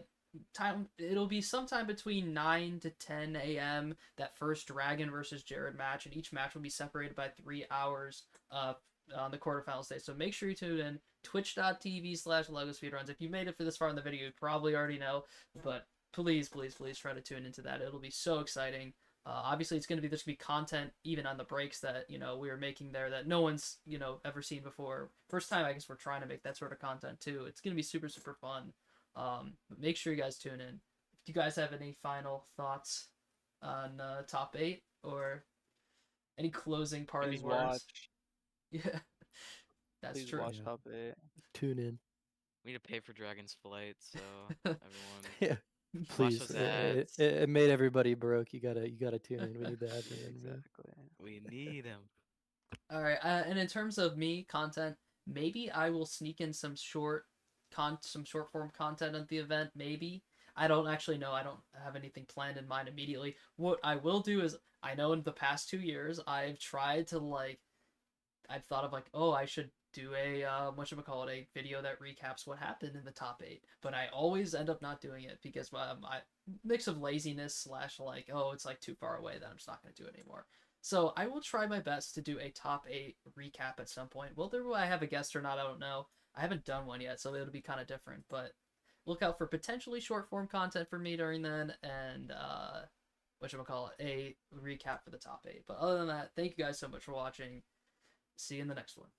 time. It'll be sometime between 9 to 10 a.m. that first Dragon versus Jared match, and each match will be separated by 3 hours on the quarterfinals day. So make sure you tune in. Twitch.tv/LEGO Speedruns. If you made it for this far in the video, you probably already know, but please, please, please try to tune into that. It'll be so exciting. Obviously, there's gonna be content even on the breaks that we are making there that no one's ever seen before. First time, I guess we're trying to make that sort of content too. It's gonna be super super fun. But make sure you guys tune in. If you guys have any final thoughts on top 8 or any closing parting Please words, watch. yeah, that's Please true. watch Yeah. top 8. Tune in. We need to pay for Dragon's flight, so everyone Yeah. watch Please. those It, ads. it, it made everybody broke. You gotta tune in. We need the ads again, man. Exactly. We need him. All right, and in terms of me content, maybe I will sneak in some some short form content at the event. Maybe I don't actually know. I don't have anything planned in mind immediately. What I will do is I know in the past 2 years I've tried to I've thought of oh, I should do a a video that recaps what happened in the top 8, but I always end up not doing it because I mix of laziness slash oh, it's too far away that I'm just not going to do it anymore. So I will try my best to do a top 8 recap at some point. Will I have a guest or not? I don't know. I haven't done one yet, so it'll be kind of different. But look out for potentially short form content from me during then, and a recap for the top 8. But other than that, thank you guys so much for watching. See you in the next one.